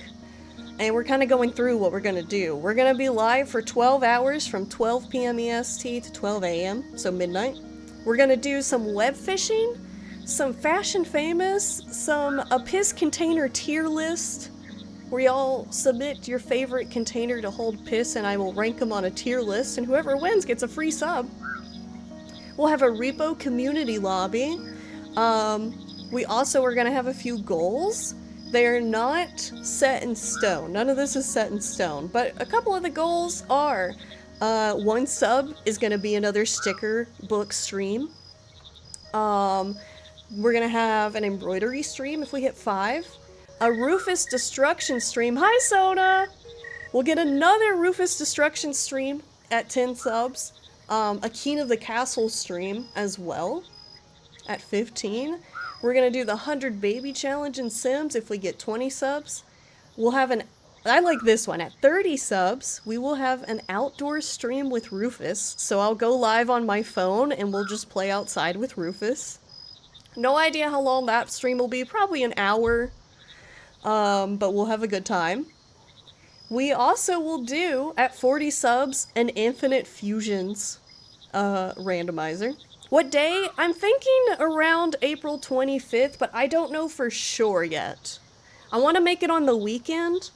And we're kind of going through what we're going to do. We're going to be live for 12 hours from 12 p.m. EST to 12 a.m., so midnight. We're going to do some web fishing, some Fashion Famous, a piss container tier list, where y'all submit your favorite container to hold piss and I will rank them on a tier list, and whoever wins gets a free sub. We'll have a Repo community lobby. We also are going to have a few goals. They are not set in stone. None of this is set in stone. But a couple of the goals are, one sub is going to be another sticker book stream. We're going to have an embroidery stream if we hit 5. A Rufus Destruction stream. Hi, Soda! We'll get another Rufus Destruction stream at 10 subs. A Keen of the Castle stream as well at 15. We're gonna do the 100 baby challenge in Sims if we get 20 subs. We'll have I like this one, at 30 subs, we will have an outdoor stream with Rufus. So I'll go live on my phone and we'll just play outside with Rufus. No idea how long that stream will be, probably an hour. But we'll have a good time. We also will do, at 40 subs, an Infinite Fusions randomizer. What day? I'm thinking around April 25th, but I don't know for sure yet. I want to make it on the weekend,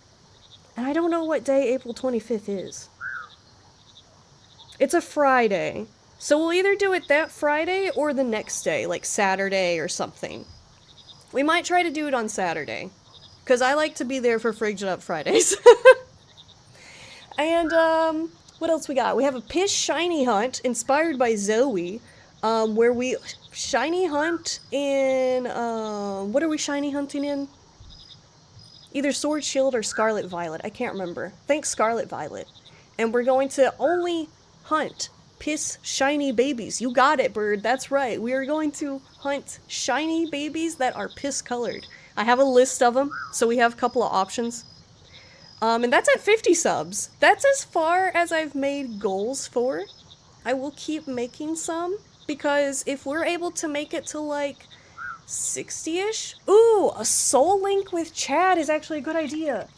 and I don't know what day April 25th is. It's a Friday. So we'll either do it that Friday or the next day, like Saturday or something. We might try to do it on Saturday, because I like to be there for Frigged Up Fridays. And, what else we got? We have a Piss Shiny Hunt, inspired by Zoe, where we shiny hunt in, what are we shiny hunting in? Either Sword Shield or Scarlet Violet, I can't remember. I think Scarlet Violet. And we're going to only hunt piss shiny babies. You got it, bird, that's right. We are going to hunt shiny babies that are piss colored. I have a list of them, so we have a couple of options. And that's at 50 subs. That's as far as I've made goals for. I will keep making some, because if we're able to make it to like 60-ish, ooh, a soul link with Chad is actually a good idea.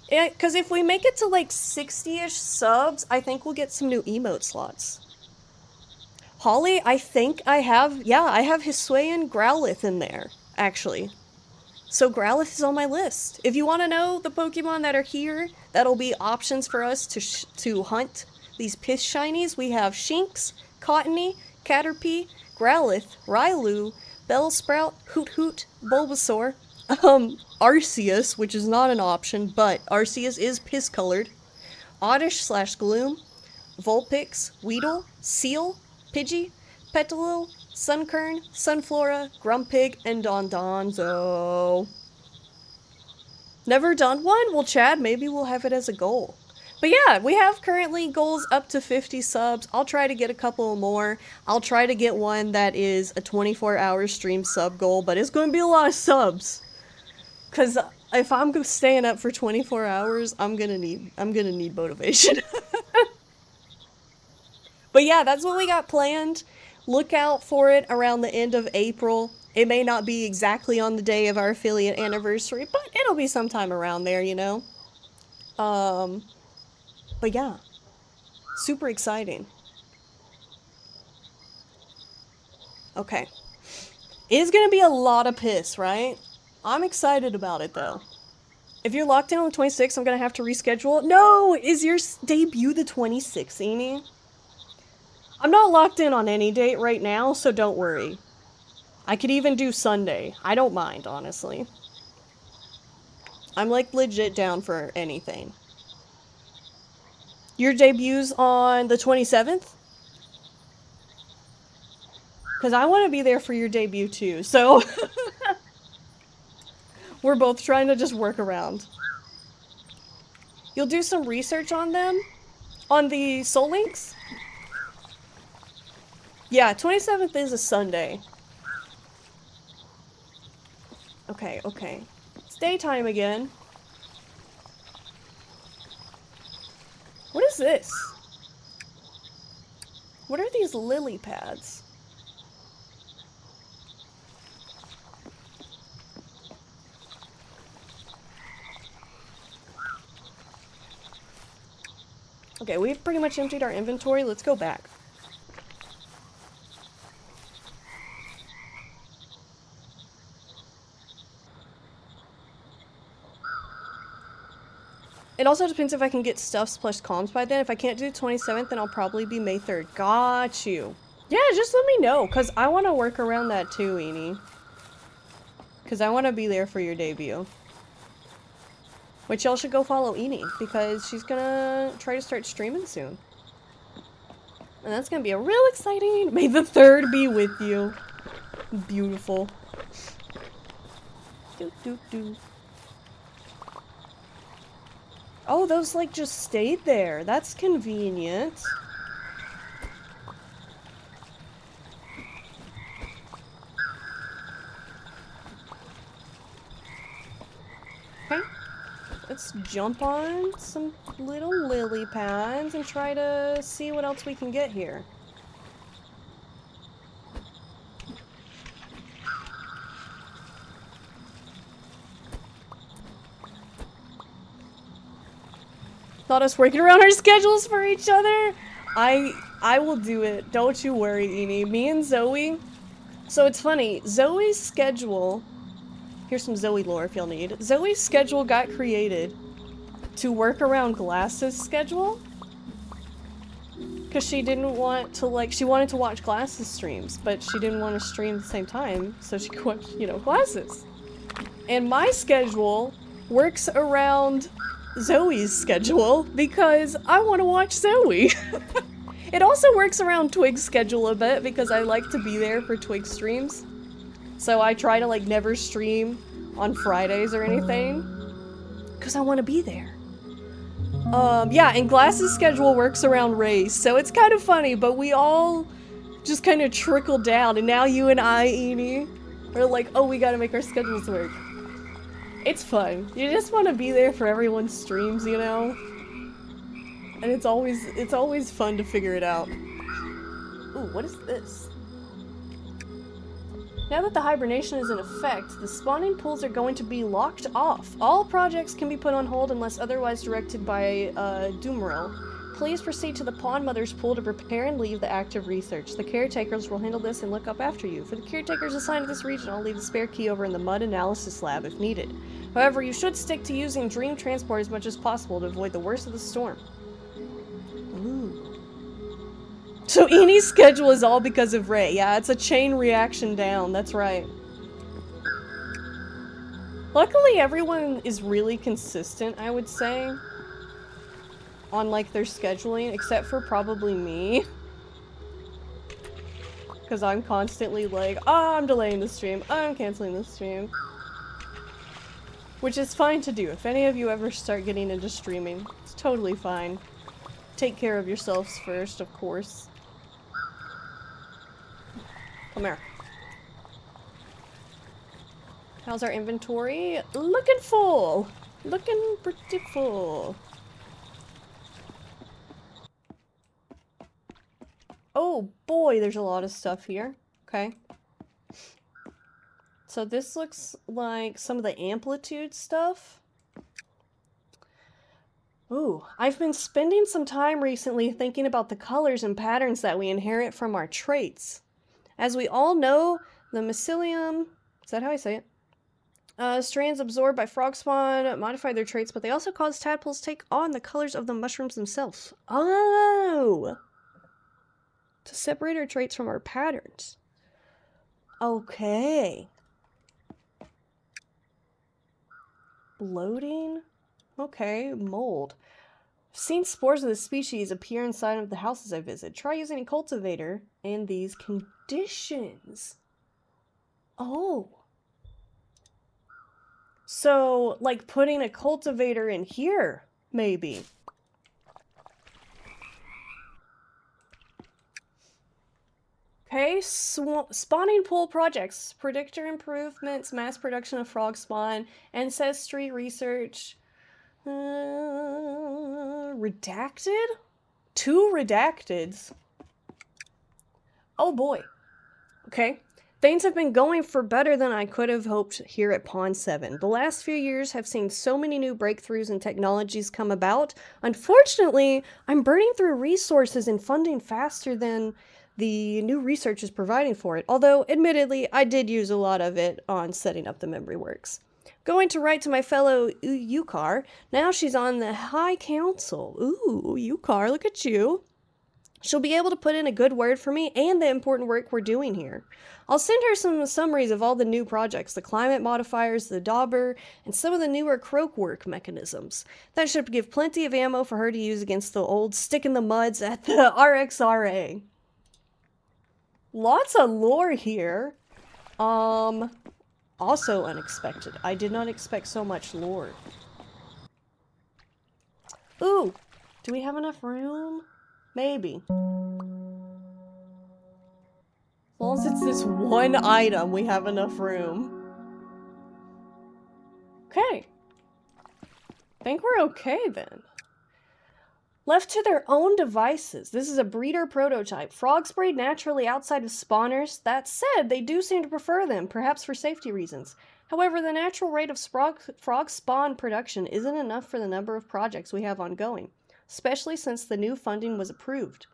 Yeah, because if we make it to like 60-ish subs, I think we'll get some new emote slots. Holly, I think I have, yeah, I have Hisuian Growlithe in there, actually. So Growlithe is on my list. If you want to know the Pokemon that are here, that'll be options for us to hunt these Piss Shinies, we have Shinx, Cottony, Caterpie, Growlithe, Railu, Bellsprout, Hoot Hoot, Bulbasaur, Arceus, which is not an option, but Arceus is piss-colored, Oddish slash Gloom, Vulpix, Weedle, Seal, Pidgey, Petalil, Sunkern, Sunflora, Grumpig, and Dondozo. Never done one? Well, Chad, maybe we'll have it as a goal. But yeah, we have currently goals up to 50 subs. I'll try to get a couple more. I'll try to get one that is a 24-hour stream sub goal, but it's going to be a lot of subs. Because if I'm staying up for 24 hours, I'm gonna need motivation. But yeah, that's what we got planned. Look out for it around the end of April. It may not be exactly on the day of our affiliate anniversary, but it'll be sometime around there, you know? But yeah. Super exciting. Okay. It is gonna be a lot of piss, right? I'm excited about it, though. If you're locked in on the 26th, I'm gonna have to reschedule. No! Is your debut the 26th, Eni? I'm not locked in on any date right now, so don't worry. I could even do Sunday. I don't mind, honestly. I'm, like, legit down for anything. Your debut's on the 27th? Because I want to be there for your debut, too, so... We're both trying to just work around. You'll do some research on them? On the Soul Links? Yeah, 27th is a Sunday. Okay, okay. It's daytime again. What is this? What are these lily pads? Okay, we've pretty much emptied our inventory. Let's go back. It also depends if I can get stuffs plus comms by then. If I can't do the 27th, then I'll probably be May 3rd. Got you. Yeah, just let me know, because I want to work around that too, Eni. Because I want to be there for your debut. Which y'all should go follow Eni, because she's gonna try to start streaming soon. And that's gonna be a real exciting... May the 3rd be with you. Beautiful. Doo doo doo. Oh, those, like, just stayed there. That's convenient. Okay. Let's jump on some little lily pads and try to see what else we can get here. Thought us working around our schedules for each other? I will do it. Don't you worry, Eni. Me and Zoe. So it's funny. Zoe's schedule... Here's some Zoe lore if y'all need. Zoe's schedule got created to work around Glass's schedule. Because she didn't want to, like... She wanted to watch Glass's streams, but she didn't want to stream at the same time, so she could watch, you know, Glass's. And my schedule works around... Zoe's schedule because I want to watch Zoe. It also works around Twig's schedule a bit because I like to be there for Twig streams. So I try to, like, never stream on Fridays or anything because I want to be there. Yeah, and Glass's schedule works around Ray's, so it's kind of funny, but we all just kind of trickle down, and now you and I, Eni, are like, oh, we gotta make our schedules work. It's fun. You just want to be there for everyone's streams, you know? And it's always fun to figure it out. Ooh, what is this? Now that the hibernation is in effect, the spawning pools are going to be locked off. All projects can be put on hold unless otherwise directed by Doomeril. Please proceed to the Pond Mother's pool to prepare and leave the active research. The caretakers will handle this and look up after you. For the caretakers assigned to this region, I'll leave the spare key over in the mud analysis lab if needed. However, you should stick to using Dream Transport as much as possible to avoid the worst of the storm. Ooh. So Annie's schedule is all because of Ray. Yeah, it's a chain reaction down. That's right. Luckily, everyone is really consistent, I would say, on, like, their scheduling, except for probably me. Because I'm constantly like, oh, I'm delaying the stream, I'm canceling the stream. Which is fine to do. If any of you ever start getting into streaming, it's totally fine. Take care of yourselves first, of course. Come here. How's our inventory? Looking full! Looking pretty full. Oh boy, there's a lot of stuff here. Okay. So this looks like some of the amplitude stuff. Ooh, I've been spending some time recently thinking about the colors and patterns that we inherit from our traits. As we all know, the mycelium, is that how I say it? Strands absorbed by frog spawn modify their traits, but they also cause tadpoles to take on the colors of the mushrooms themselves. Oh! To separate our traits from our patterns. Okay. Bloating? Okay, mold. I've seen spores of this species appear inside of the houses I visit. Try using a cultivator in these conditions. Oh. So, like putting a cultivator in here, maybe. Okay, spawning pool projects, predictor improvements, mass production of frog spawn, ancestry research, redacted? 2 redacteds? Oh boy. Okay. Things have been going for better than I could have hoped here at Pond 7. The last few years have seen so many new breakthroughs and technologies come about. Unfortunately, I'm burning through resources and funding faster than the new research is providing for it, although, admittedly, I did use a lot of it on setting up the memory works. Going to write to my fellow Yukar. Now she's on the High Council. Ooh, Yukar, look at you. She'll be able to put in a good word for me and the important work we're doing here. I'll send her some summaries of all the new projects, the climate modifiers, the dauber, and some of the newer croak work mechanisms. That should give plenty of ammo for her to use against the old stick-in-the-muds at the RXRA. Lots of lore here. Also unexpected. I did not expect so much lore. Ooh, do we have enough room? Maybe. As long as it's this one item, we have enough room. Okay. Think we're okay then. Left to their own devices. This is a breeder prototype. Frogs breed naturally outside of spawners. That said, they do seem to prefer them, perhaps for safety reasons. However, the natural rate of frog spawn production isn't enough for the number of projects we have ongoing, especially since the new funding was approved.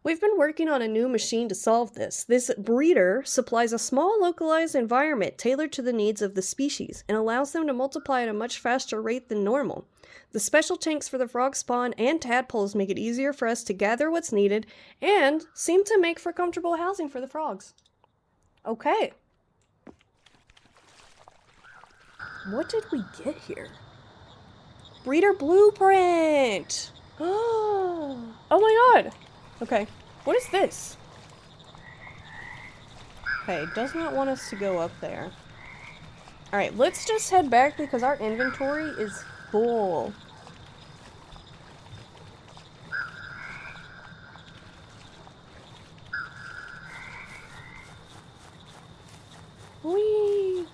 We've been working on a new machine to solve this. This breeder supplies a small localized environment tailored to the needs of the species and allows them to multiply at a much faster rate than normal. The special tanks for the frog spawn and tadpoles make it easier for us to gather what's needed and seem to make for comfortable housing for the frogs. Okay. What did we get here? Breeder blueprint! Oh my god! Okay, what is this? Okay, does not want us to go up there. Alright, let's just head back because our inventory is full. Whee!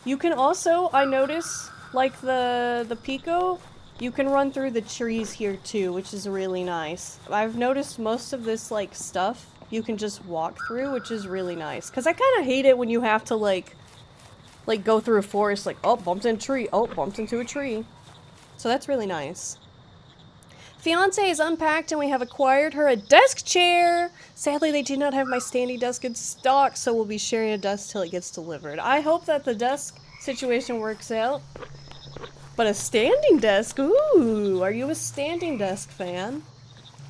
You can also, I notice, like the Pico, you can run through the trees here too, which is really nice. I've noticed most of this, like, stuff you can just walk through, which is really nice. Because I kind of hate it when you have to, like, go through a forest, like, oh, bumped into a tree, oh, bumped into a tree. So that's really nice. Fiance is unpacked and we have acquired her a desk chair. Sadly, they do not have my standing desk in stock, so we'll be sharing a desk till it gets delivered. I hope that the desk situation works out. But a standing desk? Ooh, are you a standing desk fan?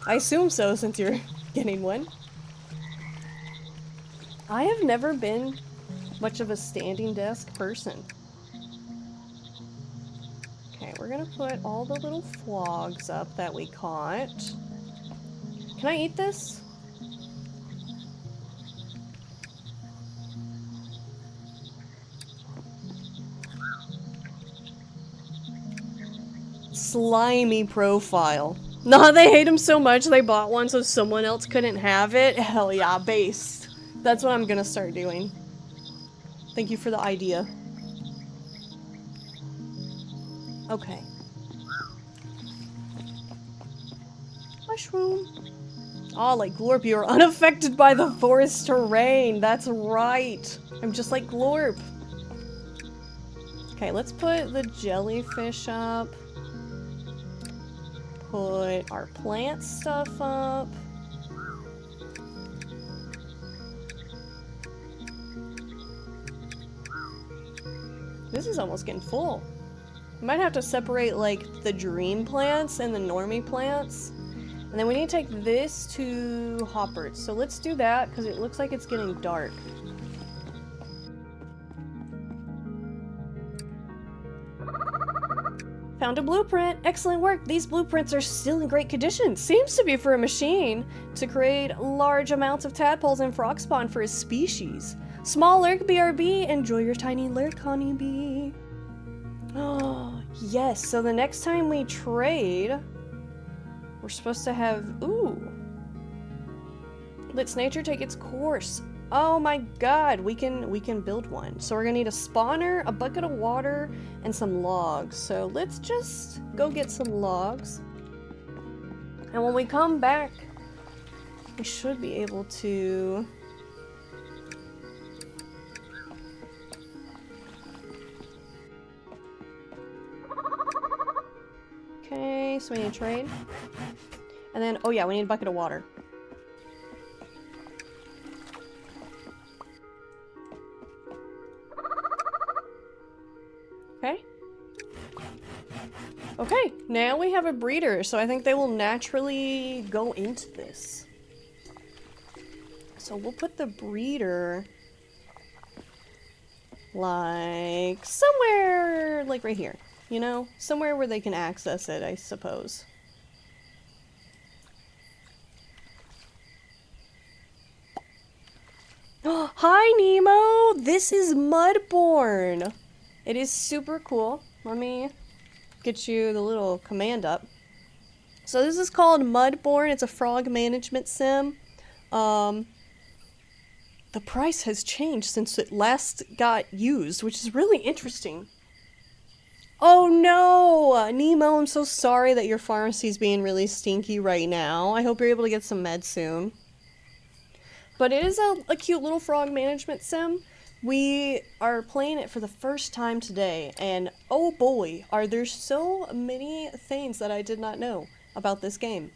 I assume so, since you're getting one. I have never been much of a standing desk person. Okay, we're gonna put all the little flogs up that we caught. Can I eat this? Slimy profile. Nah, they hate him so much they bought one so someone else couldn't have it. Hell yeah, based. That's what I'm gonna start doing. Thank you for the idea. Okay. Mushroom. Oh, like Glorp, you're unaffected by the forest terrain. That's right. I'm just like Glorp. Okay, let's put the jellyfish up. Put our plant stuff up. This is almost getting full. I might have to separate like the dream plants and the normie plants. And then we need to take this to Hoppers. So let's do that because it looks like it's getting dark. Found a blueprint. Excellent work. These blueprints are still in great condition. Seems to be for a machine to create large amounts of tadpoles and frog spawn for a species. Small lurk BRB. Enjoy your tiny lurk, honeybee. Oh, yes. So the next time we trade, we're supposed to have... Ooh. Let's nature take its course. Oh my god, we can build one. So we're gonna need a spawner, a bucket of water, and some logs. So let's just go get some logs. And when we come back, we should be able to... Okay, so we need to trade. And then, oh yeah, we need a bucket of water. Okay. Okay, now we have a breeder, so I think they will naturally go into this. So we'll put the breeder like somewhere like right here, you know? Somewhere where they can access it, I suppose. Hi Nemo! This is Mudborne! It is super cool. Let me get you the little command up. So this is called Mudborne. It's a frog management sim. The price has changed since it last got used, which is really interesting. Oh no! Nemo, I'm so sorry that your pharmacy's being really stinky right now. I hope you're able to get some meds soon. But it is a cute little frog management sim. We are playing it for the first time today, and oh boy, are there so many things that I did not know about this game.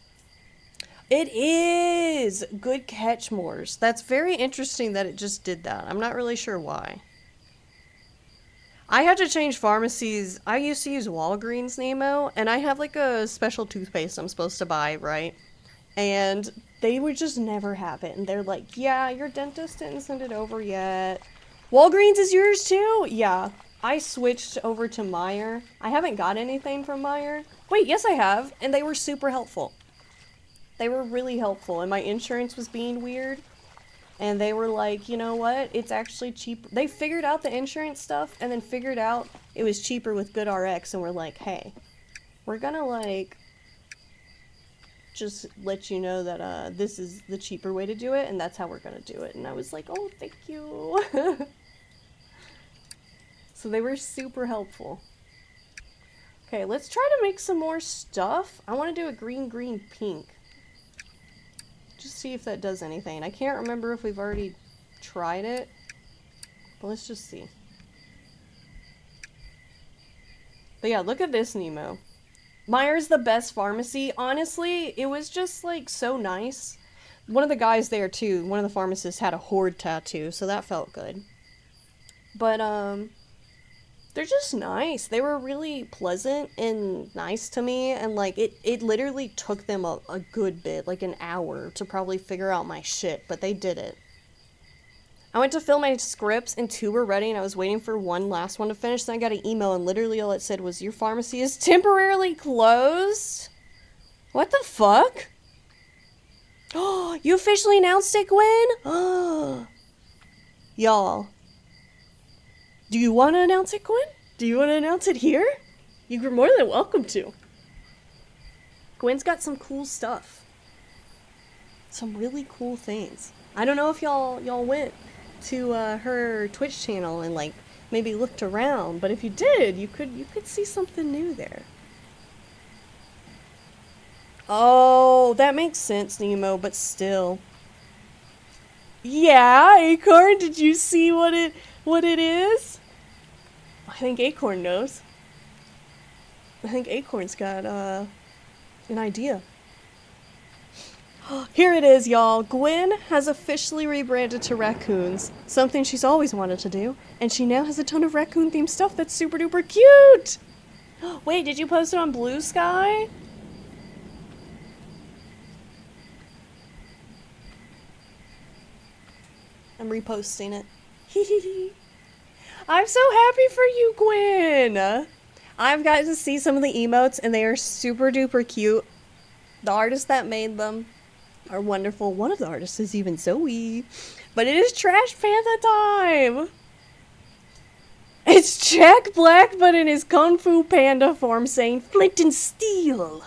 It is! Good catch, Moors. That's very interesting that it just did that. I'm not really sure why. I had to change pharmacies. I used to use Walgreens, Nemo, and I have like a special toothpaste I'm supposed to buy, right? And they would just never have it. And they're like, yeah, your dentist didn't send it over yet. Walgreens is yours too? Yeah. I switched over to Meijer. I haven't got anything from Meijer. Wait, yes I have. And they were super helpful. They were really helpful. And my insurance was being weird. And they were like, you know what? It's actually cheap. They figured out the insurance stuff and then figured out it was cheaper with GoodRx. And we're like, hey, we're gonna like... just let you know that this is the cheaper way to do it, and that's how we're gonna do it. And I was like, oh, thank you. So they were super helpful. Okay, let's try to make some more stuff. I want to do a green, green, pink. Just see if that does anything. I can't remember if we've already tried it, but let's just see. But yeah, look at this, Nemo. Meyer's the best pharmacy. Honestly, it was just, like, so nice. One of the guys there, too, one of the pharmacists had a horde tattoo, so that felt good. But, they're just nice. They were really pleasant and nice to me, and, like, it literally took them a good bit, like an hour, to probably figure out my shit, but they did it. I went to fill my scripts, and 2 were ready, and I was waiting for one last one to finish, then I got an email, and literally all it said was, "Your pharmacy is temporarily closed?" What the fuck? Oh, you officially announced it, Gwen? Oh. Y'all. Do you want to announce it, Gwen? Do you want to announce it here? You're more than welcome to. Gwen's got some cool stuff. Some really cool things. I don't know if y'all went to her Twitch channel and like maybe looked around, but if you did, you could see something new there. Oh, that makes sense, Nemo, but still. Yeah, Acorn, did you see what it is? I think Acorn knows. I think Acorn's got an idea. Here it is, y'all. Gwen has officially rebranded to raccoons, something she's always wanted to do, and she now has a ton of raccoon-themed stuff that's super duper cute! Wait, did you post it on Blue Sky? I'm reposting it. I'm so happy for you, Gwen! I've gotten to see some of the emotes, and they are super duper cute. The artist that made them are wonderful. One of the artists is even Zoe. But it is Trash Panther time! It's Jack Black, but in his Kung Fu Panda form, saying flint and steel.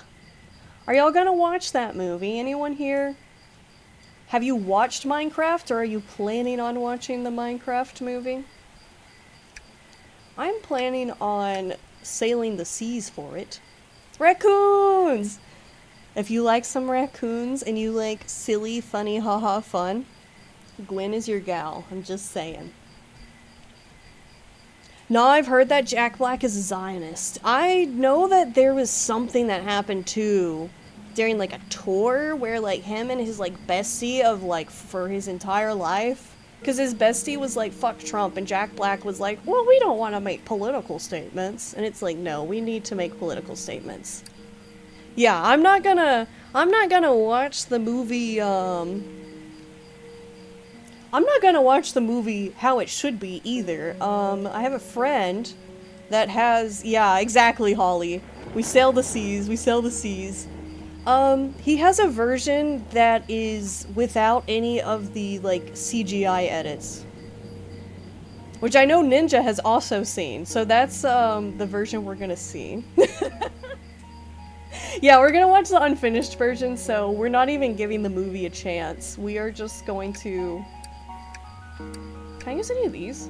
Are y'all gonna watch that movie? Anyone here? Have you watched Minecraft, or are you planning on watching the Minecraft movie? I'm planning on sailing the seas for it. Raccoons! If you like some raccoons and you like silly, funny, haha fun, Gwen is your gal. I'm just saying. Now I've heard that Jack Black is a Zionist. I know that there was something that happened too during like a tour where like him and his like bestie of like for his entire life, because his bestie was like fuck Trump and Jack Black was like, well, we don't want to make political statements, and it's like, no, we need to make political statements. Yeah, I'm not gonna watch the movie, I'm not gonna watch the movie How It Should Be either. I have a friend that has, yeah, exactly, Holly. We sail the seas, we sail the seas. He has a version that is without any of the, like, CGI edits. Which I know Ninja has also seen, so that's, the version we're gonna see. Yeah, we're gonna watch the unfinished version, so we're not even giving the movie a chance. We are just going to... Can I use any of these?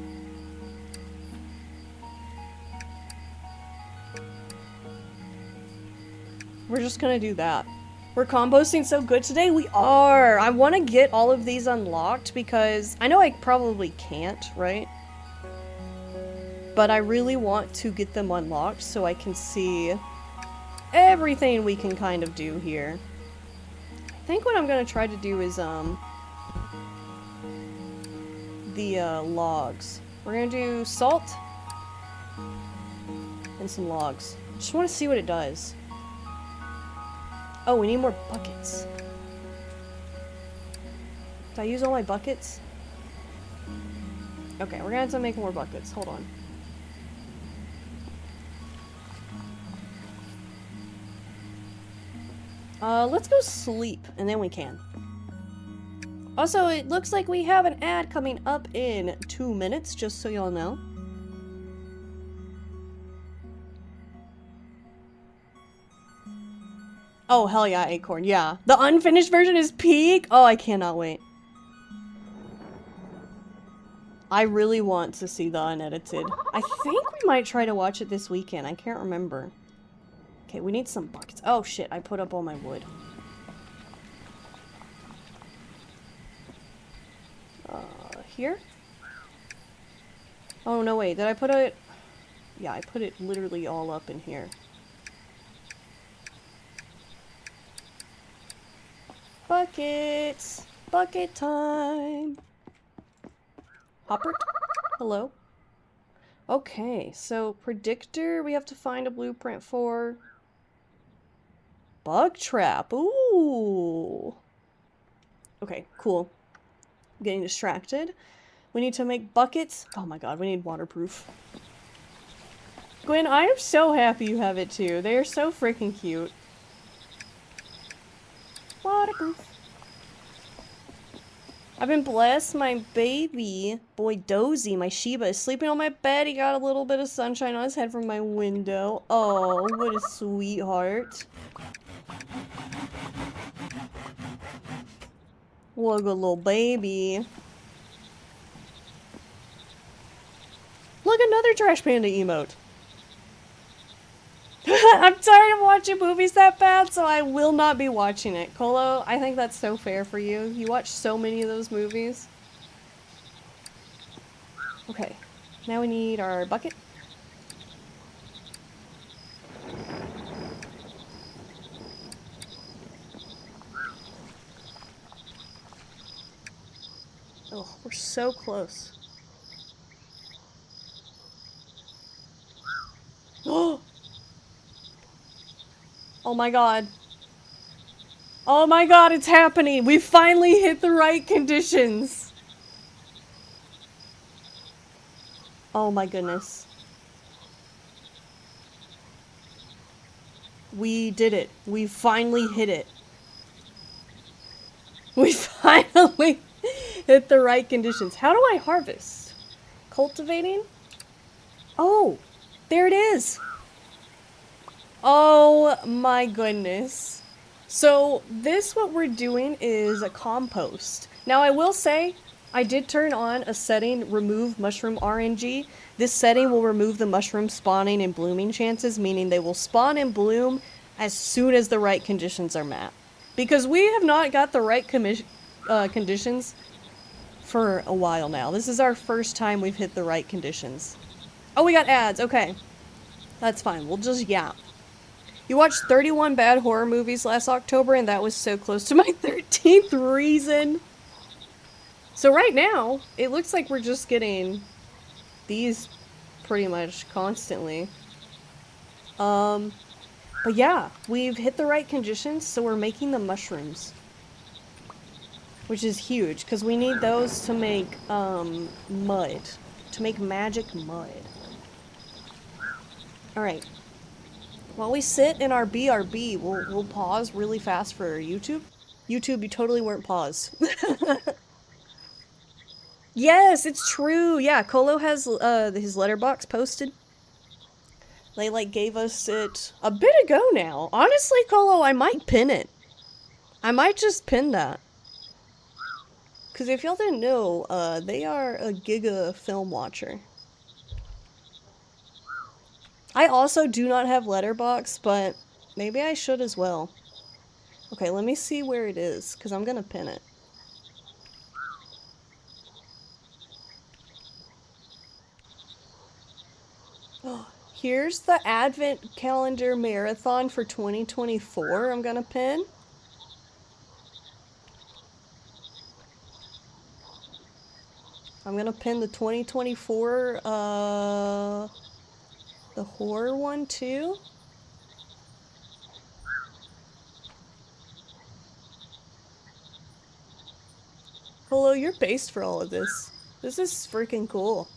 We're just gonna do that. We're composting so good today? We are! I want to get all of these unlocked because I know I probably can't, right? But I really want to get them unlocked so I can see everything we can kind of do here. I think what I'm gonna try to do is, the, logs. We're gonna do salt and some logs. Just want to see what it does. Oh, we need more buckets. Did I use all my buckets? Okay, we're gonna have to make more buckets. Hold on. Let's go sleep, and then we can. Also, it looks like we have an ad coming up in 2 minutes, just so y'all know. Oh, hell yeah, Acorn, yeah. The unfinished version is peak? Oh, I cannot wait. I really want to see the unedited. I think we might try to watch it this weekend. I can't remember. Okay, we need some buckets. Oh shit, I put up all my wood. Here? Oh, no, wait, did I put it? Yeah, I put it literally all up in here. Buckets! Bucket time! Hopper? Hello? Okay, so predictor we have to find a blueprint for. Bug trap. Ooh. Okay, cool. I'm getting distracted. We need to make buckets. Oh my god, we need waterproof. Gwen, I am so happy you have it too. They are so freaking cute. Waterproof. I've been blessed. My baby boy Dozy, my Shiba, is sleeping on my bed. He got a little bit of sunshine on his head from my window. Oh, what a sweetheart. What a good little baby. Look, another Trash Panda emote. I'm tired of watching movies that bad, so I will not be watching it. Colo, I think that's so fair for you. You watch so many of those movies. Okay, now we need our bucket. Oh, we're so close. Oh! Oh my god. Oh my god, it's happening! We finally hit the right conditions! Oh my goodness. We did it. We finally hit it. We finally hit the right conditions. How do I harvest? Cultivating? Oh! There it is! Oh my goodness. So this, what we're doing is a compost. Now I will say, I did turn on a setting, remove mushroom RNG. This setting will remove the mushroom spawning and blooming chances, meaning they will spawn and bloom as soon as the right conditions are met. Because we have not got the right conditions for a while now. This is our first time we've hit the right conditions. Oh, we got ads, okay. That's fine, we'll just yap. You watched 31 bad horror movies last October, and that was so close to my 13th reason. So right now, it looks like we're just getting these pretty much constantly. But yeah, we've hit the right conditions, so we're making the mushrooms. Which is huge, because we need those to make, mud. To make magic mud. Alright. While we sit in our BRB, we'll pause really fast for YouTube. YouTube, you totally weren't pause. Yes, it's true. Yeah, Colo has his letterbox posted. They like gave us it a bit ago now. Honestly, Colo, I might pin it. I might just pin that. Cause if y'all didn't know, they are a giga film watcher. I also do not have letterbox, but maybe I should as well. Okay, let me see where it is, because I'm gonna pin it. Oh, here's the Advent Calendar Marathon for 2024 I'm gonna pin. I'm gonna pin the 2024, the horror one too. Hello, you're based for all of this. This is freaking cool.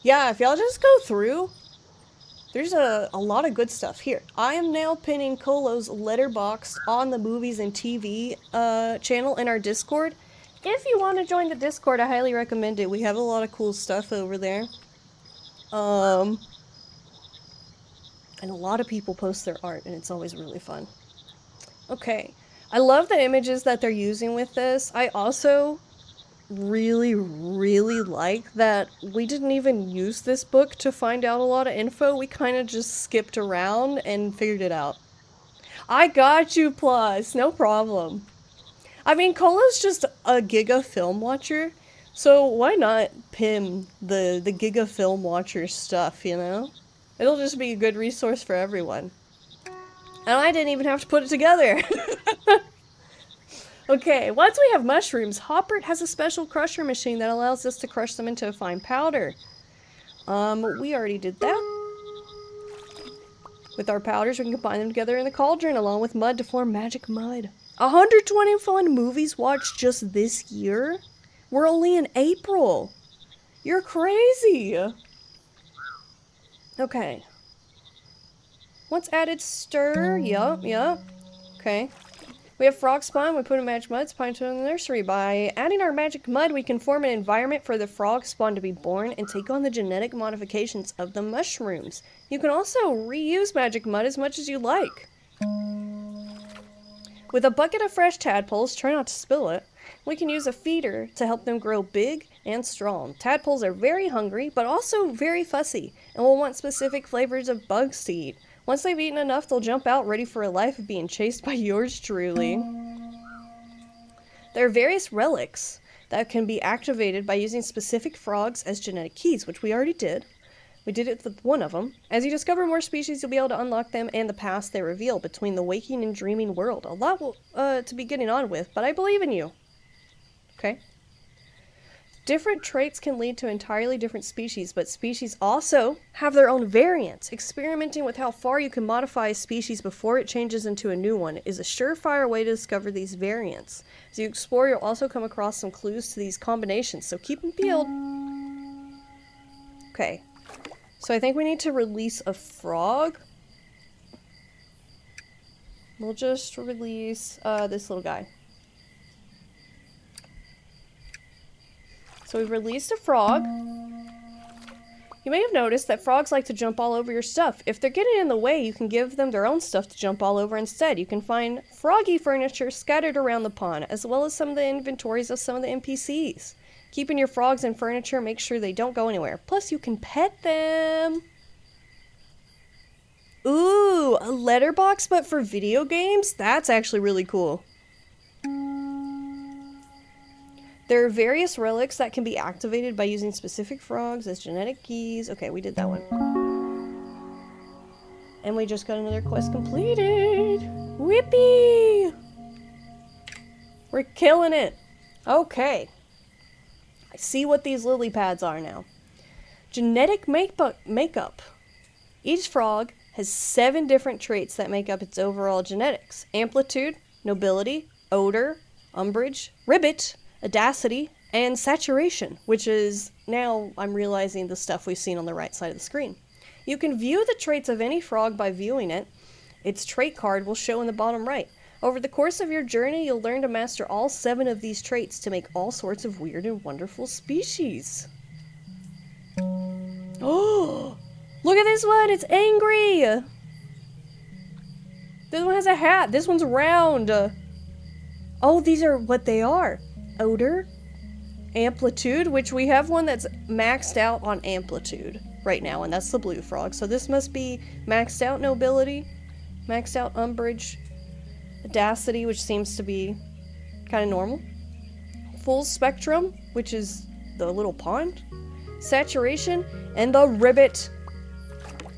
Yeah, if y'all just go through, there's a lot of good stuff here. I am now pinning Colo's letterboxd on the movies and TV channel in our Discord. If you want to join the Discord, I highly recommend it. We have a lot of cool stuff over there. And a lot of people post their art, and it's always really fun. Okay. I love the images that they're using with this. I also really like that we didn't even use this book to find out a lot of info. We kind of just skipped around and figured it out. I got you, Plus. No problem. I mean, Cola's just a giga film watcher, so why not pin the giga film watcher stuff, you know? It'll just be a good resource for everyone. And I didn't even have to put it together. Okay, once we have mushrooms, Hoppert has a special crusher machine that allows us to crush them into a fine powder. We already did that. With our powders, we can combine them together in the cauldron along with mud to form magic mud. 120 fun movies watched just this year? We're only in April. You're crazy. Okay. Once added, stir. Yup. Okay. We have frog spawn. We put in magic mud spawn to the nursery. By adding our magic mud, we can form an environment for the frog spawn to be born and take on the genetic modifications of the mushrooms. You can also reuse magic mud as much as you like. With a bucket of fresh tadpoles, try not to spill it, we can use a feeder to help them grow big and strong. Tadpoles are very hungry, but also very fussy, and will want specific flavors of bugs to eat. Once they've eaten enough, they'll jump out ready for a life of being chased by yours truly. There are various relics that can be activated by using specific frogs as genetic keys, which we already did. We did it with one of them. As you discover more species, you'll be able to unlock them and the paths they reveal between the waking and dreaming world. A lot to be getting on with, but I believe in you. Okay? Different traits can lead to entirely different species, but species also have their own variants. Experimenting with how far you can modify a species before it changes into a new one is a surefire way to discover these variants. As you explore, you'll also come across some clues to these combinations, so keep them peeled. Okay, so I think we need to release a frog. We'll just release this little guy. So we've released a frog. You may have noticed that frogs like to jump all over your stuff. If they're getting in the way, you can give them their own stuff to jump all over instead. You can find froggy furniture scattered around the pond, as well as some of the inventories of some of the NPCs. Keeping your frogs and furniture, make sure they don't go anywhere. Plus, you can pet them. Ooh, a letterbox, but for video games? That's actually really cool. There are various relics that can be activated by using specific frogs as genetic keys. Okay, we did that one. And we just got another quest completed. Whippy! We're killing it. Okay. I see what these lily pads are now. Genetic makeup. Each frog has 7 different traits that make up its overall genetics. Amplitude, nobility, odor, umbrage, ribbit, audacity, and saturation, which is, now I'm realizing, the stuff we've seen on the right side of the screen. You can view the traits of any frog by viewing it. Its trait card will show in the bottom right. Over the course of your journey, you'll learn to master all 7 of these traits to make all sorts of weird and wonderful species. Oh! Look at this one! It's angry! This one has a hat! This one's round! Oh, these are what they are. Odor, amplitude, which we have one that's maxed out on amplitude right now, and that's the blue frog. So this must be maxed out nobility, maxed out umbrage, audacity, which seems to be kind of normal, full spectrum, which is the little pond, saturation, and the ribbit.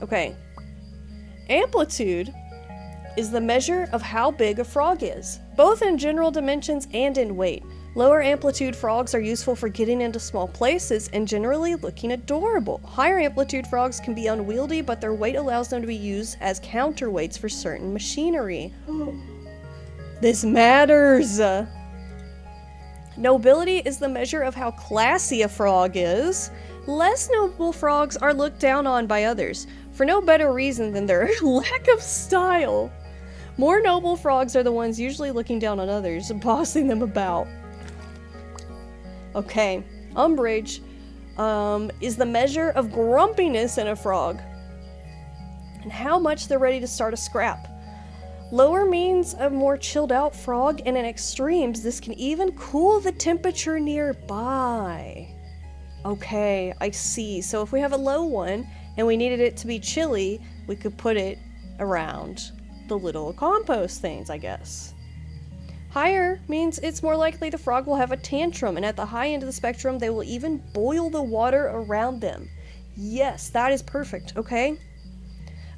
Okay. Amplitude is the measure of how big a frog is, both in general dimensions and in weight. Lower amplitude frogs are useful for getting into small places and generally looking adorable. Higher amplitude frogs can be unwieldy, but their weight allows them to be used as counterweights for certain machinery. This matters! Nobility is the measure of how classy a frog is. Less noble frogs are looked down on by others, for no better reason than their lack of style. More noble frogs are the ones usually looking down on others and bossing them about. Okay, umbrage is the measure of grumpiness in a frog and how much they're ready to start a scrap. Lower means a more chilled out frog, and in extremes, this can even cool the temperature nearby. Okay, I see. So if we have a low one and we needed it to be chilly, we could put it around the little compost things, I guess. Higher means it's more likely the frog will have a tantrum, and at the high end of the spectrum, they will even boil the water around them. Yes, that is perfect, okay?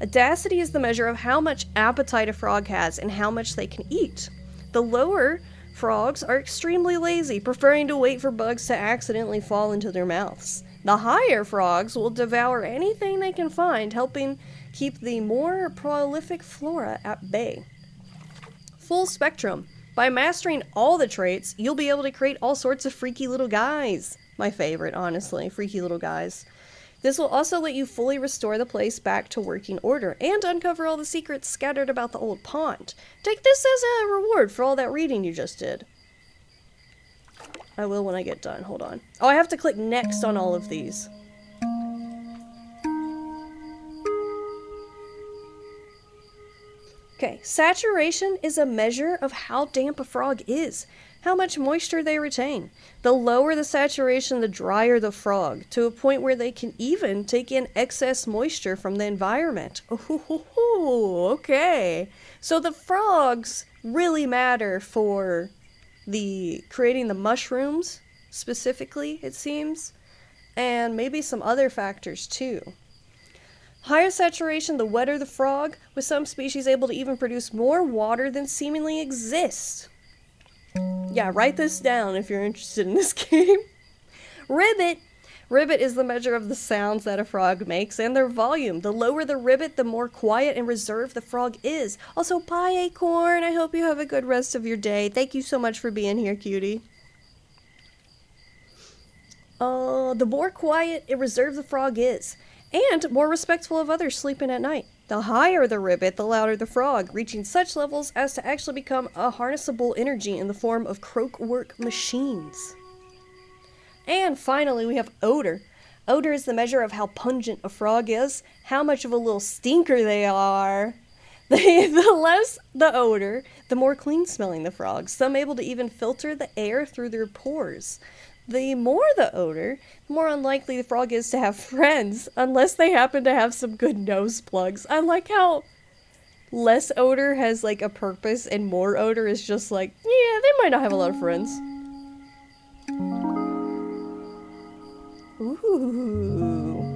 Audacity is the measure of how much appetite a frog has and how much they can eat. The lower frogs are extremely lazy, preferring to wait for bugs to accidentally fall into their mouths. The higher frogs will devour anything they can find, helping keep the more prolific flora at bay. Full spectrum. By mastering all the traits, you'll be able to create all sorts of freaky little guys. My favorite, honestly, freaky little guys. This will also let you fully restore the place back to working order and uncover all the secrets scattered about the old pond. Take this as a reward for all that reading you just did. I will when I get done. Hold on. Oh, I have to click next on all of these. Okay, saturation is a measure of how damp a frog is, how much moisture they retain. The lower the saturation, the drier the frog, to a point where they can even take in excess moisture from the environment. Ooh, okay. So the frogs really matter for creating the mushrooms, specifically, it seems, and maybe some other factors too. Higher saturation, the wetter the frog, with some species able to even produce more water than seemingly exists. Yeah, write this down if you're interested in this game. Ribbit. Ribbit is the measure of the sounds that a frog makes and their volume. The lower the ribbit, the more quiet and reserved the frog is. Also, bye, Acorn. I hope you have a good rest of your day. Thank you so much for being here, cutie. The more quiet and reserved the frog is, and more respectful of others sleeping at night. The higher the ribbit, the louder the frog, reaching such levels as to actually become a harnessable energy in the form of croakwork machines. And finally, we have odor. Odor is the measure of how pungent a frog is, how much of a little stinker they are. The less the odor, the more clean-smelling the frog, some able to even filter the air through their pores. The more the odor, the more unlikely the frog is to have friends, unless they happen to have some good nose plugs. I like how less odor has, like, a purpose, and more odor is just like, yeah, they might not have a lot of friends. Ooh.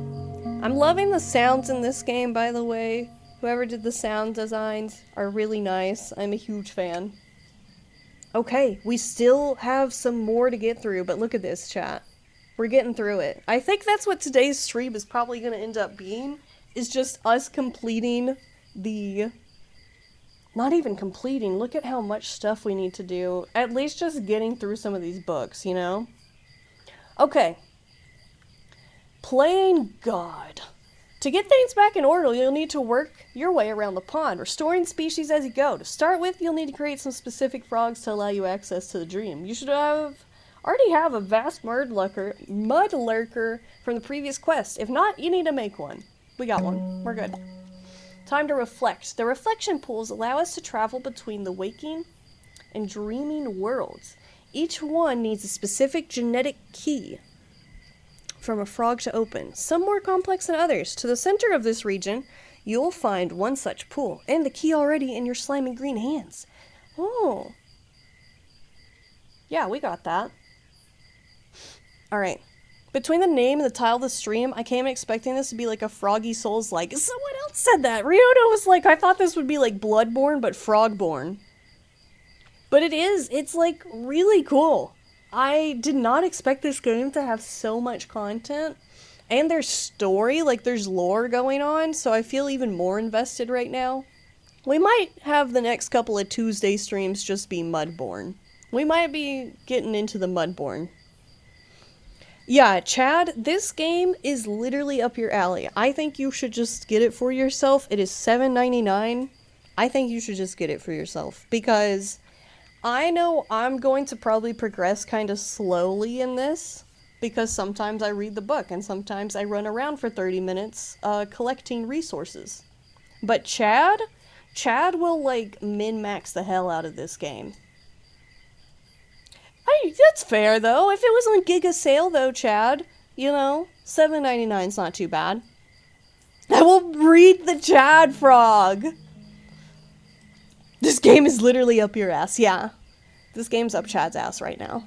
I'm loving the sounds in this game, by the way. Whoever did the sound designs are really nice. I'm a huge fan. Okay, we still have some more to get through, but look at this, chat. We're getting through it. I think that's what today's stream is probably going to end up being, is just us completing the... Not even completing, look at how much stuff we need to do. At least just getting through some of these books, you know? Okay. Playing God. To get things back in order, you'll need to work your way around the pond, restoring species as you go. To start with, you'll need to create some specific frogs to allow you access to the dream. You should already have a vast mud lurker from the previous quest. If not, you need to make one. We got one. We're good. Time to reflect. The reflection pools allow us to travel between the waking and dreaming worlds. Each one needs a specific genetic key from a frog to open, some more complex than others. To the center of this region, you'll find one such pool, and the key already in your slimy green hands. Oh. Yeah, we got that. Alright. Between the name and the title of the stream, I came expecting this to be like a Froggy Souls-like. Someone else said that! Ryota was like, I thought this would be like Bloodborne, but Frogborne. But it is. It's like really cool. I did not expect this game to have so much content, and there's story, like there's lore going on, so I feel even more invested right now. We might have the next couple of Tuesday streams just be Mudborne. We might be getting into the Mudborne. Yeah, Chad, this game is literally up your alley. I think you should just get it for yourself. It is $7.99. I think you should just get it for yourself, because I know I'm going to probably progress kind of slowly in this, because sometimes I read the book, and sometimes I run around for 30 minutes collecting resources. But Chad will, like, min-max the hell out of this game. Hey, that's fair, though. If it was on Giga sale, though, Chad, you know, $7.99's not too bad. I will read the Chad frog! This game is literally up your ass, yeah. This game's up Chad's ass right now.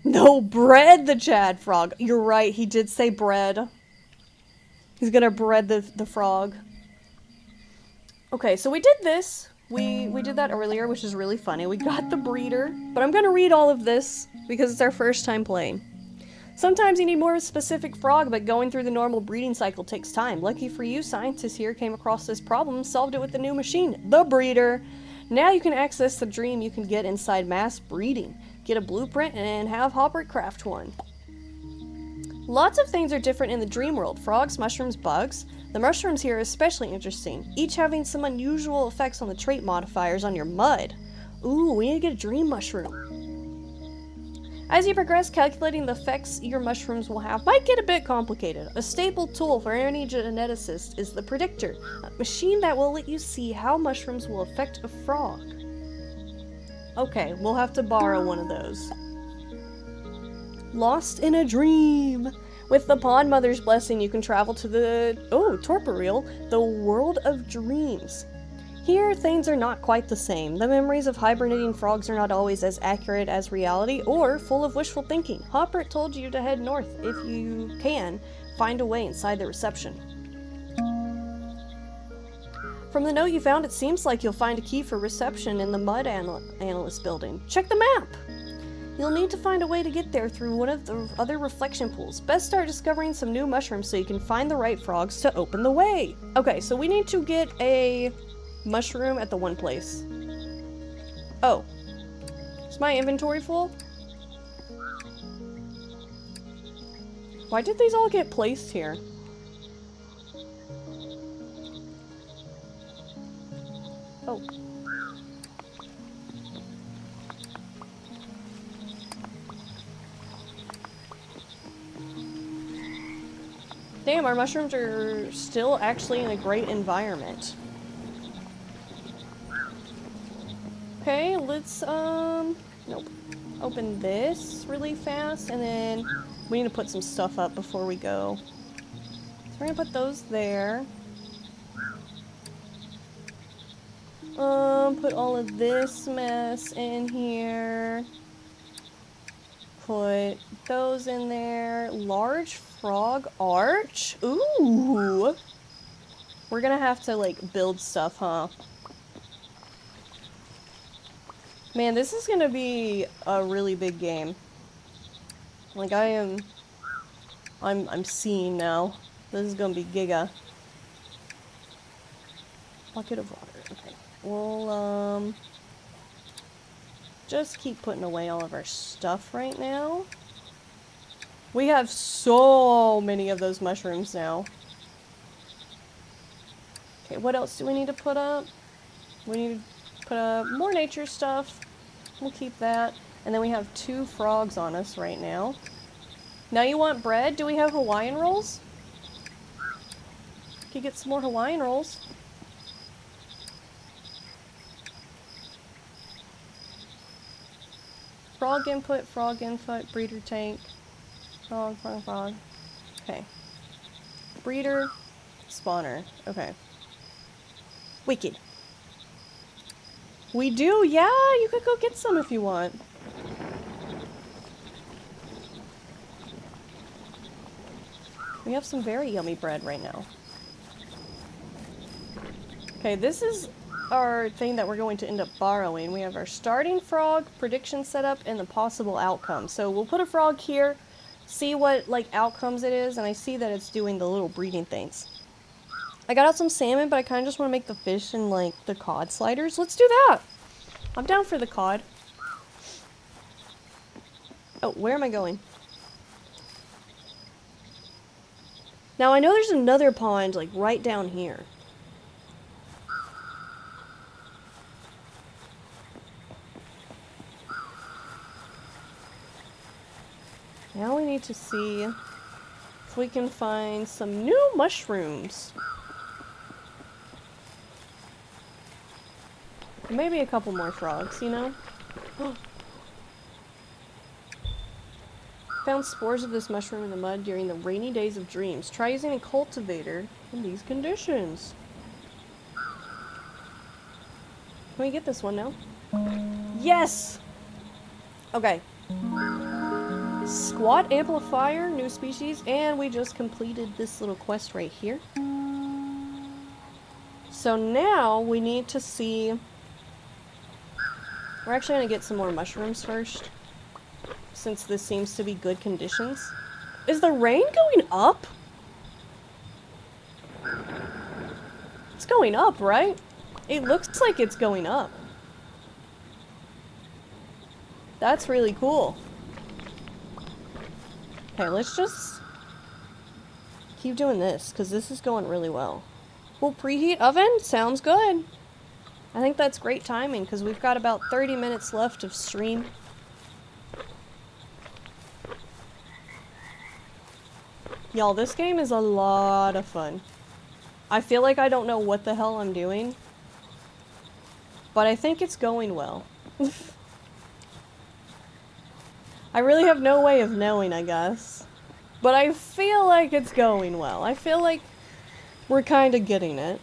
No, bread the Chad frog. You're right, he did say bread. He's gonna bread the frog. Okay, so we did this. We did that earlier, which is really funny. We got the breeder, but I'm gonna read all of this because it's our first time playing. Sometimes you need more of a specific frog, but going through the normal breeding cycle takes time. Lucky for you, scientists here came across this problem and solved it with the new machine, the breeder. Now you can access the dream you can get inside mass breeding. Get a blueprint and have Hopper craft one. Lots of things are different in the dream world. Frogs, mushrooms, bugs. The mushrooms here are especially interesting, each having some unusual effects on the trait modifiers on your mud. Ooh, we need to get a dream mushroom. As you progress, calculating the effects your mushrooms will have might get a bit complicated. A staple tool for any geneticist is the predictor, a machine that will let you see how mushrooms will affect a frog. Okay, we'll have to borrow one of those. Lost in a dream. With the Pond Mother's blessing, you can travel to the Torporial, the world of dreams. Here, things are not quite the same. The memories of hibernating frogs are not always as accurate as reality or full of wishful thinking. Hopper told you to head north if you can find a way inside the reception. From the note you found, it seems like you'll find a key for reception in the Mud Analyst building. Check the map! You'll need to find a way to get there through one of the other reflection pools. Best start discovering some new mushrooms so you can find the right frogs to open the way. Okay, so we need to get a mushroom at the one place. Oh. Is my inventory full? Why did these all get placed here? Oh. Damn, our mushrooms are still actually in a great environment. Okay, let's, nope. Open this really fast, and then we need to put some stuff up before we go. So we're gonna put those there. Put all of this mess in here. Put those in there. Large frog arch? Ooh! We're gonna have to, like, build stuff, huh? Man, this is gonna be a really big game. Like, I'm seeing now. This is gonna be giga. Bucket of water, okay. We'll, just keep putting away all of our stuff right now. We have so many of those mushrooms now. Okay, what else do we need to put up? We need to put up more nature stuff. We'll keep that. And then we have 2 frogs on us right now. Now you want bread? Do we have Hawaiian rolls? Could get some more Hawaiian rolls. Frog input, breeder tank. Frog. Okay. Breeder, spawner. Okay. Wicked. We do? Yeah, you could go get some if you want. We have some very yummy bread right now. Okay, this is our thing that we're going to end up borrowing. We have our starting frog, prediction setup, and the possible outcome. So we'll put a frog here, see what, like, outcomes it is, and I see that it's doing the little breeding things. I got out some salmon, but I kind of just want to make the fish and, like, the cod sliders. Let's do that! I'm down for the cod. Oh, where am I going? Now, I know there's another pond, like, right down here. Now we need to see if we can find some new mushrooms. Maybe a couple more frogs, you know? Found spores of this mushroom in the mud during the rainy days of dreams. Try using a cultivator in these conditions. Can we get this one now? Yes! Okay. Squat amplifier, new species, and we just completed this little quest right here. So now we need to see... We're actually going to get some more mushrooms first, since this seems to be good conditions. Is the rain going up? It's going up, right? It looks like it's going up. That's really cool. Okay, let's just keep doing this, because this is going really well. We'll preheat oven? Sounds good. I think that's great timing, because we've got about 30 minutes left of stream. Y'all, this game is a lot of fun. I feel like I don't know what the hell I'm doing, but I think it's going well. I really have no way of knowing, I guess. But I feel like it's going well. I feel like we're kind of getting it.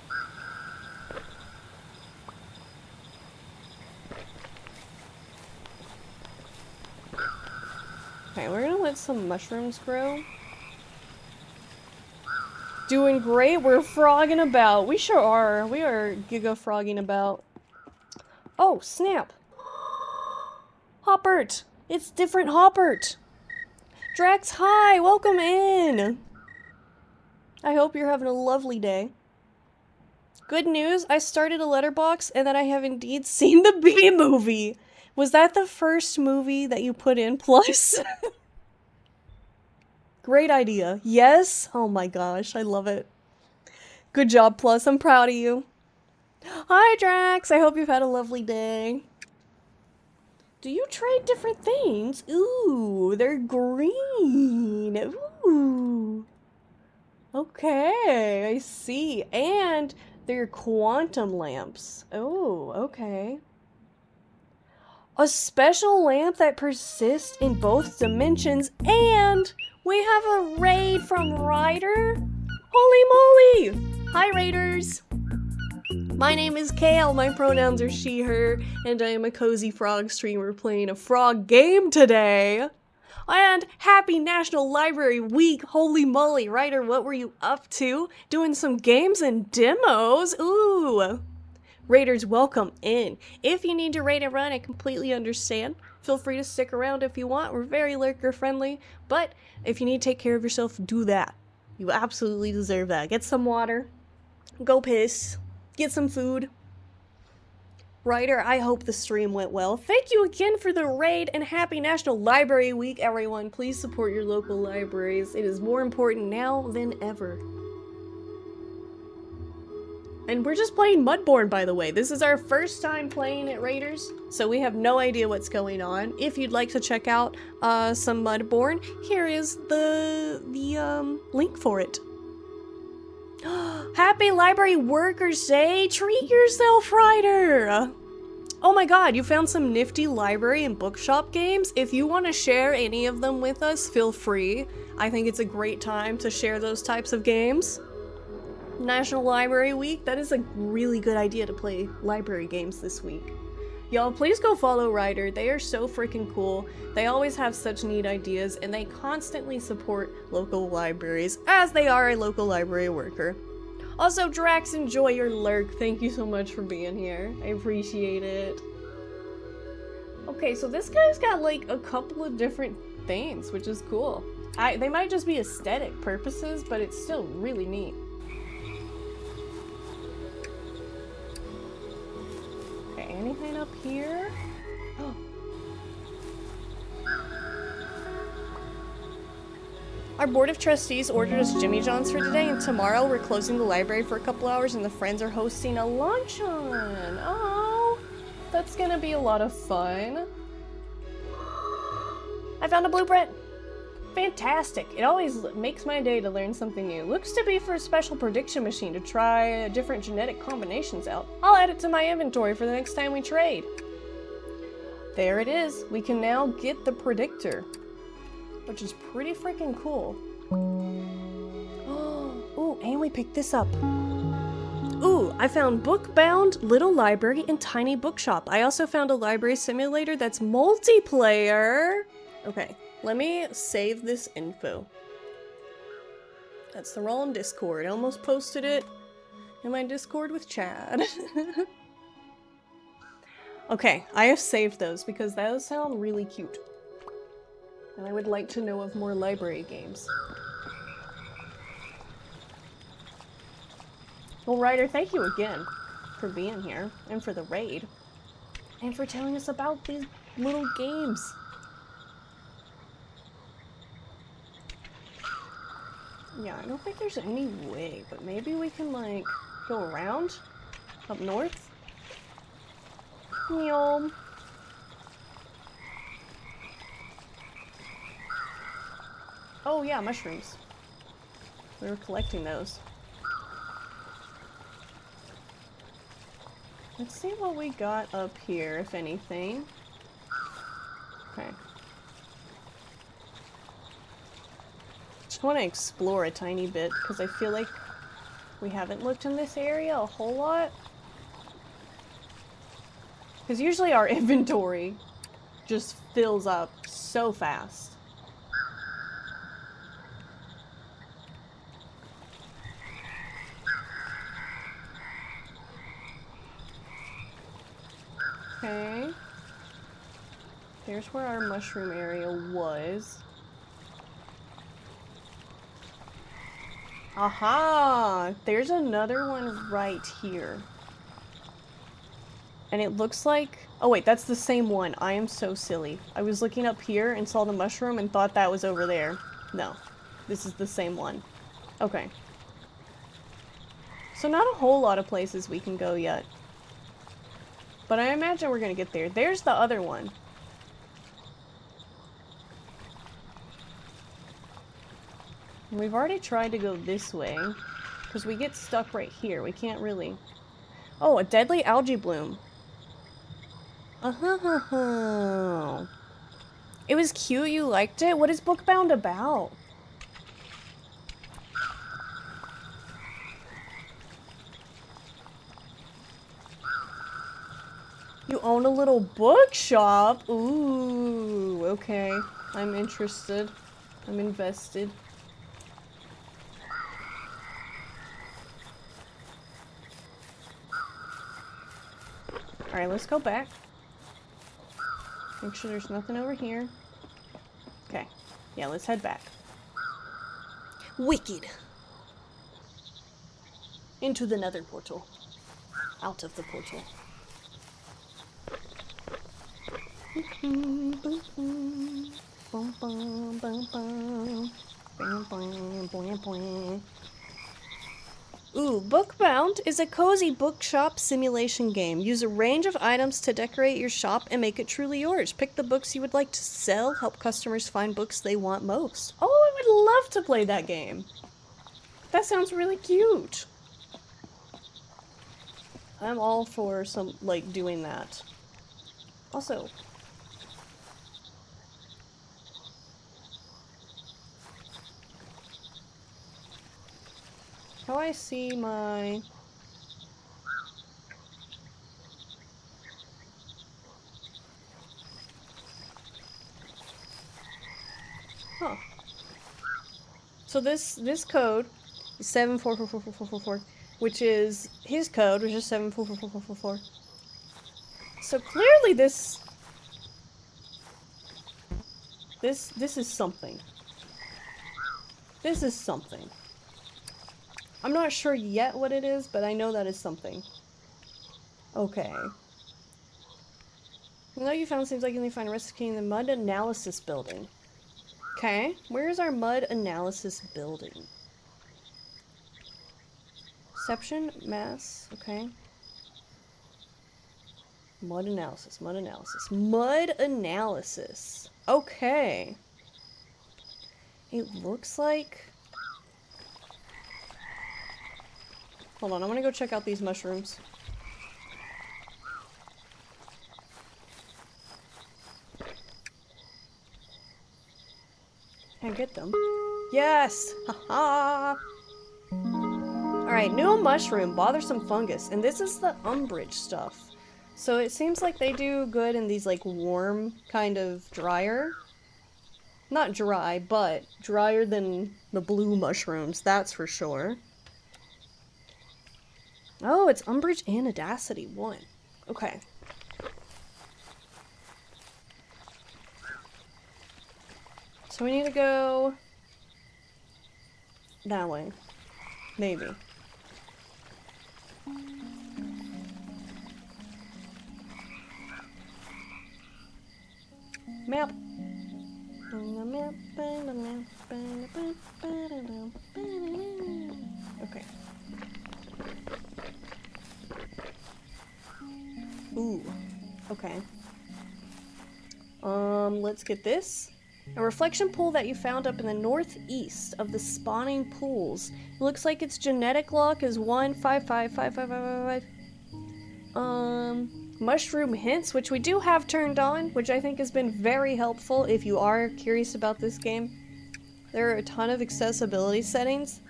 Okay, we're gonna let some mushrooms grow. Doing great, we're frogging about. We sure are. We are giga-frogging about. Oh, snap. Hoppert! It's different Hoppert! Drax, hi! Welcome in! I hope you're having a lovely day. Good news, I started a letterbox and then I have indeed seen the Bee Movie. Was that the first movie that you put in, Plus? Great idea. Yes? Oh my gosh, I love it. Good job, Plus. I'm proud of you. Hi, Drax. I hope you've had a lovely day. Do you trade different things? Ooh, they're green. Ooh. Okay, I see. And they're quantum lamps. Oh, okay. A special lamp that persists in both dimensions, and we have a raid from Ryder. Holy moly! Hi, Raiders! My name is Kale, my pronouns are she, her, and I am a cozy frog streamer playing a frog game today. And happy National Library Week! Holy moly, Ryder, what were you up to? Doing some games and demos? Ooh! Raiders, welcome in. If you need to raid and run, I completely understand. Feel free to stick around if you want. We're very lurker friendly, but if you need to take care of yourself, do that. You absolutely deserve that. Get some water. Go piss. Get some food. Ryder, I hope the stream went well. Thank you again for the raid and happy National Library Week, everyone. Please support your local libraries. It is more important now than ever. And we're just playing Mudborne, by the way. This is our first time playing it, Raiders, so we have no idea what's going on. If you'd like to check out some Mudborne, here is the link for it. Happy Library Workers Day! Treat yourself, Ryder! Oh my god, you found some nifty library and bookshop games? If you want to share any of them with us, feel free. I think it's a great time to share those types of games. National Library Week, that is a really good idea to play library games this week. Y'all, please go follow Ryder. They are so freaking cool. They always have such neat ideas, and they constantly support local libraries, as they are a local library worker. Also, Drax, enjoy your lurk. Thank you so much for being here. I appreciate it. Okay, so this guy's got like a couple of different things, which is cool. They might just be aesthetic purposes, but it's still really neat. Okay, anything up here? Oh. Our board of trustees ordered us Jimmy John's for today, and tomorrow we're closing the library for a couple hours and the friends are hosting a luncheon. Oh, that's gonna be a lot of fun. I found a blueprint. Fantastic. It always makes my day to learn something new. Looks to be for a special prediction machine to try different genetic combinations out. I'll add it to my inventory for the next time we trade. There it is. We can now get the predictor, which is pretty freaking cool. Ooh, and we picked this up. Ooh, I found Bookbound, Little Library, and Tiny Bookshop. I also found a library simulator that's multiplayer. Okay, let me save this info. That's the wrong Discord. I almost posted it. in my Discord with Chad. Okay, I have saved those because those sound really cute. And I would like to know of more library games. Well, Ryder, thank you again for being here and for the raid. And for telling us about these little games. Yeah, I don't think there's any way, but maybe we can, like, go around? Up north? Meow. Oh yeah, mushrooms. We were collecting those. Let's see what we got up here, if anything. Okay. Just want to explore a tiny bit, because I feel like we haven't looked in this area a whole lot. Because usually our inventory just fills up so fast. Okay. There's where our mushroom area was. Aha! There's another one right here. And it looks like... Oh wait, that's the same one. I am so silly. I was looking up here and saw the mushroom and thought that was over there. No. This is the same one. Okay. So not a whole lot of places we can go yet. But I imagine we're gonna get there. There's the other one. We've already tried to go this way. Because we get stuck right here. We can't really... Oh, a deadly algae bloom. Uh-huh. It was cute, you liked it? What is Bookbound about? You own a little bookshop? Ooh, okay. I'm interested. I'm invested. Alright, let's go back. Make sure there's nothing over here. Okay. Yeah, let's head back. Wicked! Into the nether portal. Out of the portal. Ooh, Bookbound is a cozy bookshop simulation game. Use a range of items to decorate your shop and make it truly yours. Pick the books you would like to sell, help customers find books they want most. Oh, I would love to play that game. That sounds really cute. I'm all for some, like, doing that. Also... How I see my... Huh. So this code is 7444444, which is his code, which is 7444444. So clearly this is something. This is something. I'm not sure yet what it is, but I know that is something. Okay. You know you found seems like you only find a recipe in the mud analysis building. Okay, where's our mud analysis building? Perception, mass, okay. Mud analysis, mud analysis. Mud analysis. Okay. It looks like... Hold on, I'm gonna go check out these mushrooms. Can I get them? Yes! Haha! Alright, new mushroom, bothersome fungus. And this is the umbrage stuff. So it seems like they do good in these, like, warm, kind of drier. Not dry, but drier than the blue mushrooms, that's for sure. Oh, it's Umbrage and Audacity 1. Okay. So we need to go that way. Maybe. Map. Okay. Ooh. Okay. Let's get this. A reflection pool that you found up in the northeast of the spawning pools. It looks like its genetic lock is 1555555. Mushroom hints, which we do have turned on, which I think has been very helpful if you are curious about this game. There are a ton of accessibility settings.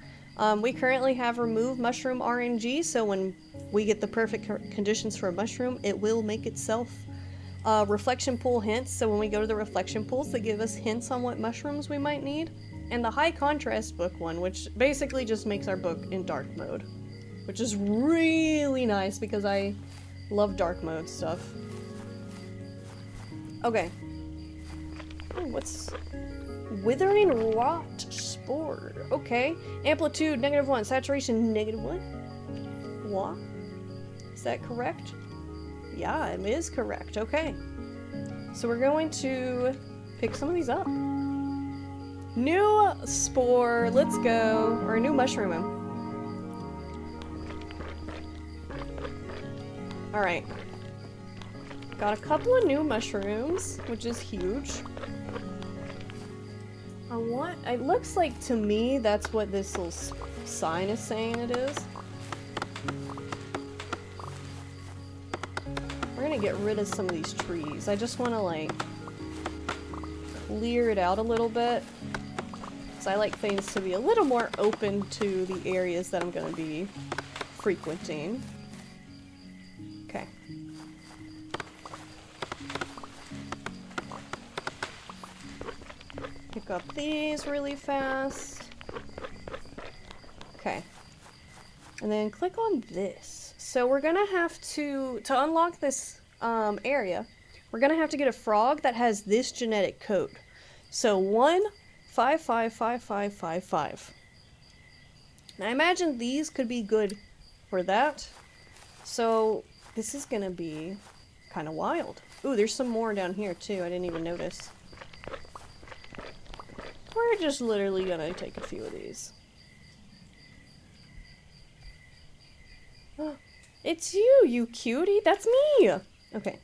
We currently have remove mushroom RNG, so when we get the perfect conditions for a mushroom, it will make itself. Reflection pool hints, so when we go to the reflection pools, they give us hints on what mushrooms we might need. And the high contrast book one, which basically just makes our book in dark mode, which is really nice because I love dark mode stuff. Okay. Oh, what's... Withering Rot Spore. Okay. Amplitude, -1. Saturation, -1. What? Is that correct? Yeah, it is correct. Okay. So we're going to pick some of these up. New spore. Let's go. Or a new mushroom. Alright. Got a couple of new mushrooms, which is huge. It looks like to me that's what this little sign is saying it is. We're gonna get rid of some of these trees. I just want to like clear it out a little bit. Because I like things to be a little more open to the areas that I'm gonna be frequenting. Okay. Pick up these really fast. Okay. And then click on this. So we're gonna have to unlock this area, we're gonna have to get a frog that has this genetic code. So 1555555. Now I imagine these could be good for that. So this is gonna be kind of wild. Ooh, there's some more down here too. I didn't even notice. We're just literally gonna take a few of these. It's you, you cutie. That's me. Okay.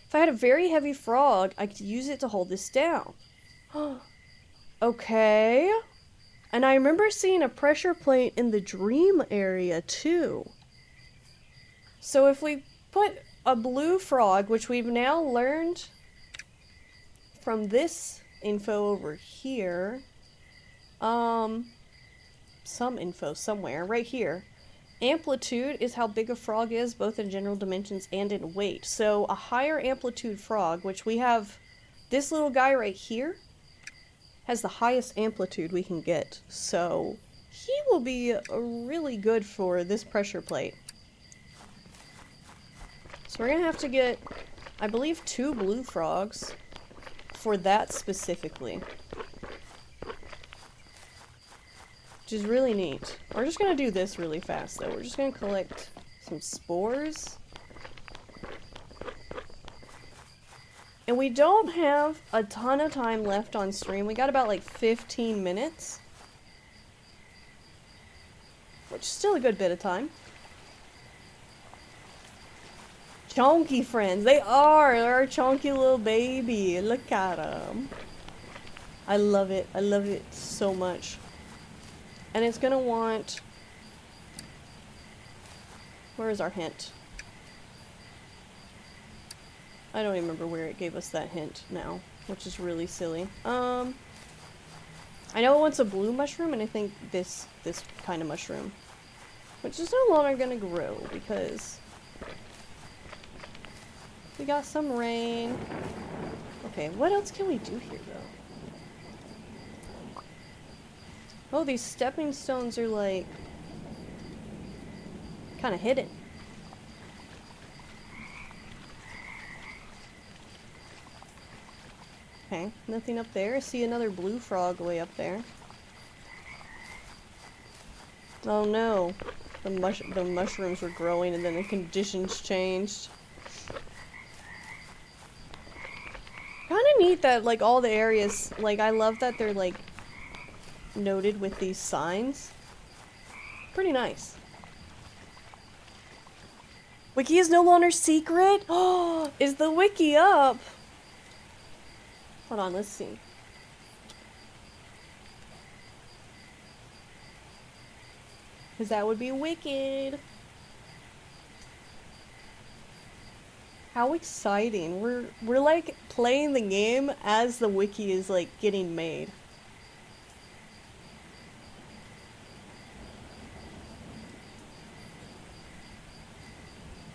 If I had a very heavy frog, I could use it to hold this down. Okay. And I remember seeing a pressure plate in the dream area too. So if we put a blue frog, which we've now learned from this info over here, some info somewhere, right here. Amplitude is how big a frog is, both in general dimensions and in weight. So a higher amplitude frog, which we have this little guy right here, has the highest amplitude we can get. So he will be really good for this pressure plate. So we're gonna have to get, I believe, 2 blue frogs for that specifically. Which is really neat. We're just gonna do this really fast though. We're just gonna collect some spores. And we don't have a ton of time left on stream. We got about like 15 minutes. Which is still a good bit of time. Chonky friends. They are. They're a chonky little baby. Look at them. I love it. I love it so much. And it's gonna want... Where is our hint? I don't even remember where it gave us that hint now, which is really silly. I know it wants a blue mushroom, and I think this kind of mushroom. Which is no longer gonna grow, because... we got some rain. Okay, what else can we do here, though? Oh, these stepping stones are like kind of hidden. Okay, nothing up there. I see another blue frog way up there. Oh no. The mushrooms were growing and then the conditions changed. Kinda neat that, like, all the areas, like, I love that they're, like, noted with these signs. Pretty nice. Wiki is no longer secret? Oh, is the wiki up? Hold on, let's see. Because that would be wicked. How exciting. We're like playing the game as the wiki is like getting made.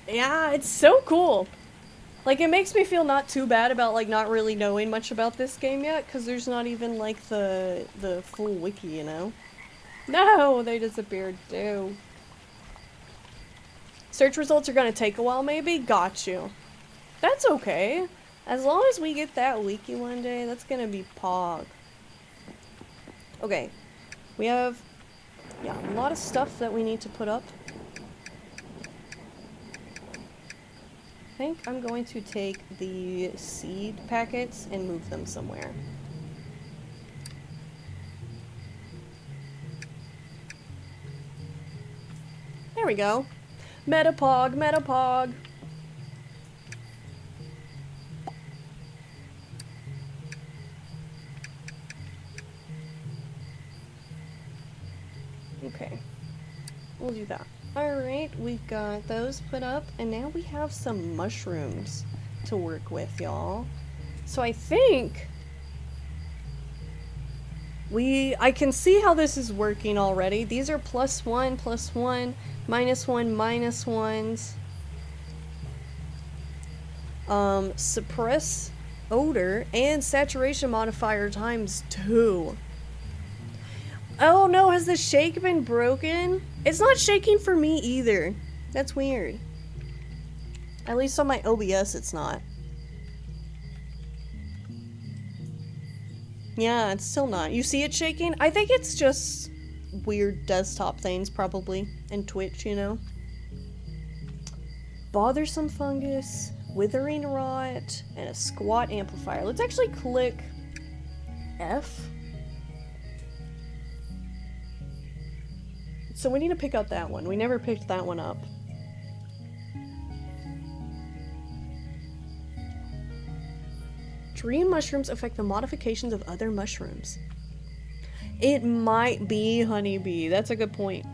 Yeah, it's so cool. Like, it makes me feel not too bad about, like, not really knowing much about this game yet, because there's not even, like, the full wiki, you know? No, they disappeared, too. Search results are gonna take a while, maybe? Got you. That's okay. As long as we get that wiki one day, that's gonna be pog. Okay. We have, yeah, a lot of stuff that we need to put up. I think I'm going to take the seed packets and move them somewhere. There we go. Metapog, Metapog. Okay. We'll do that. Alright, we've got those put up, and now we have some mushrooms to work with, y'all. So I think I can see how this is working already. These are +1, +1, -1, -1s. Suppress odor and saturation modifier ×2. Oh no, has the shake been broken? It's not shaking for me either. That's weird. At least on my OBS it's not. Yeah, it's still not. You see it shaking? I think it's just weird desktop things probably. And Twitch, you know? Bothersome fungus, withering rot, and a squat amplifier. Let's actually click F. So we need to pick up that one. We never picked that one up. Dream mushrooms affect the modifications of other mushrooms. It might be honeybee. That's a good point.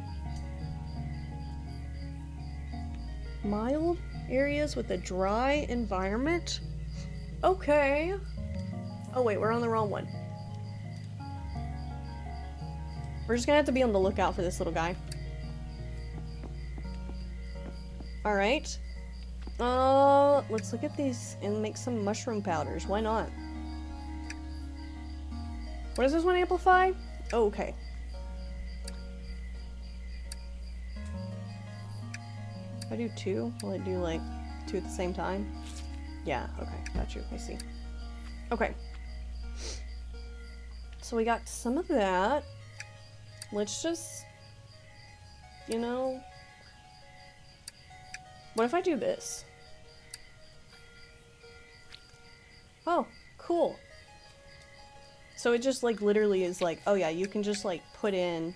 Mild areas with a dry environment? Okay. Oh wait, we're on the wrong one. We're just gonna have to be on the lookout for this little guy. Alright. Let's look at these and make some mushroom powders. Why not? What does this one amplify? Oh, okay. If I do 2, will it do like 2 at the same time? Yeah, okay, got you. I see. Okay. So we got some of that. Let's just, you know, what if I do this? Oh, cool. So it just like literally is like, oh yeah, you can just like put in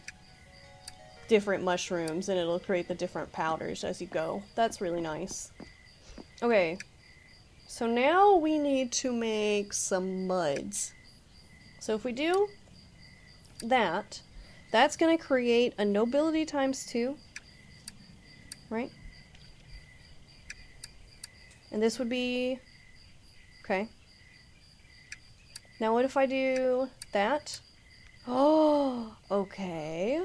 different mushrooms and it'll create the different powders as you go. That's really nice. Okay, so now we need to make some muds. So if we do that, that's gonna create a nobility ×2, right? And this would be, okay. Now what if I do that? Oh, okay.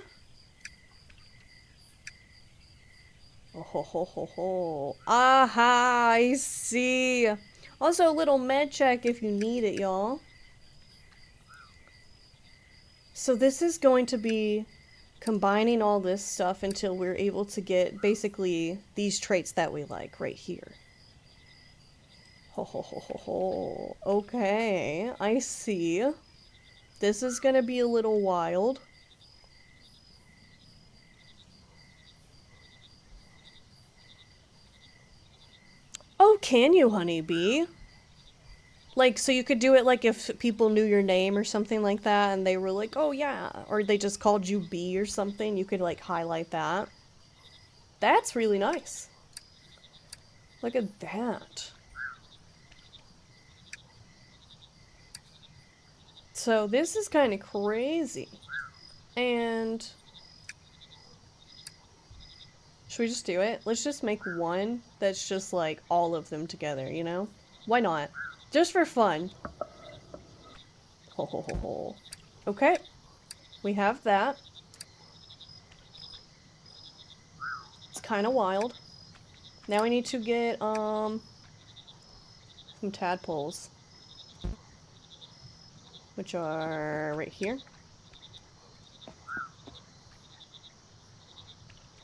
Oh ho ho ho ho. Aha, I see. Also a little med check if you need it, y'all. So this is going to be combining all this stuff until we're able to get basically these traits that we like right here. Ho ho ho ho ho. Okay, I see. This is gonna be a little wild. Oh, can you, honeybee? Like, so you could do it like if people knew your name or something like that and they were like, oh yeah, or they just called you Bee or something, you could like highlight that. That's really nice. Look at that. So this is kind of crazy. And should we just do it? Let's just make one that's just like all of them together, you know? Why not? Just for fun. Ho ho ho ho. Okay. We have that. It's kind of wild. Now we need to get, some tadpoles. Which are right here.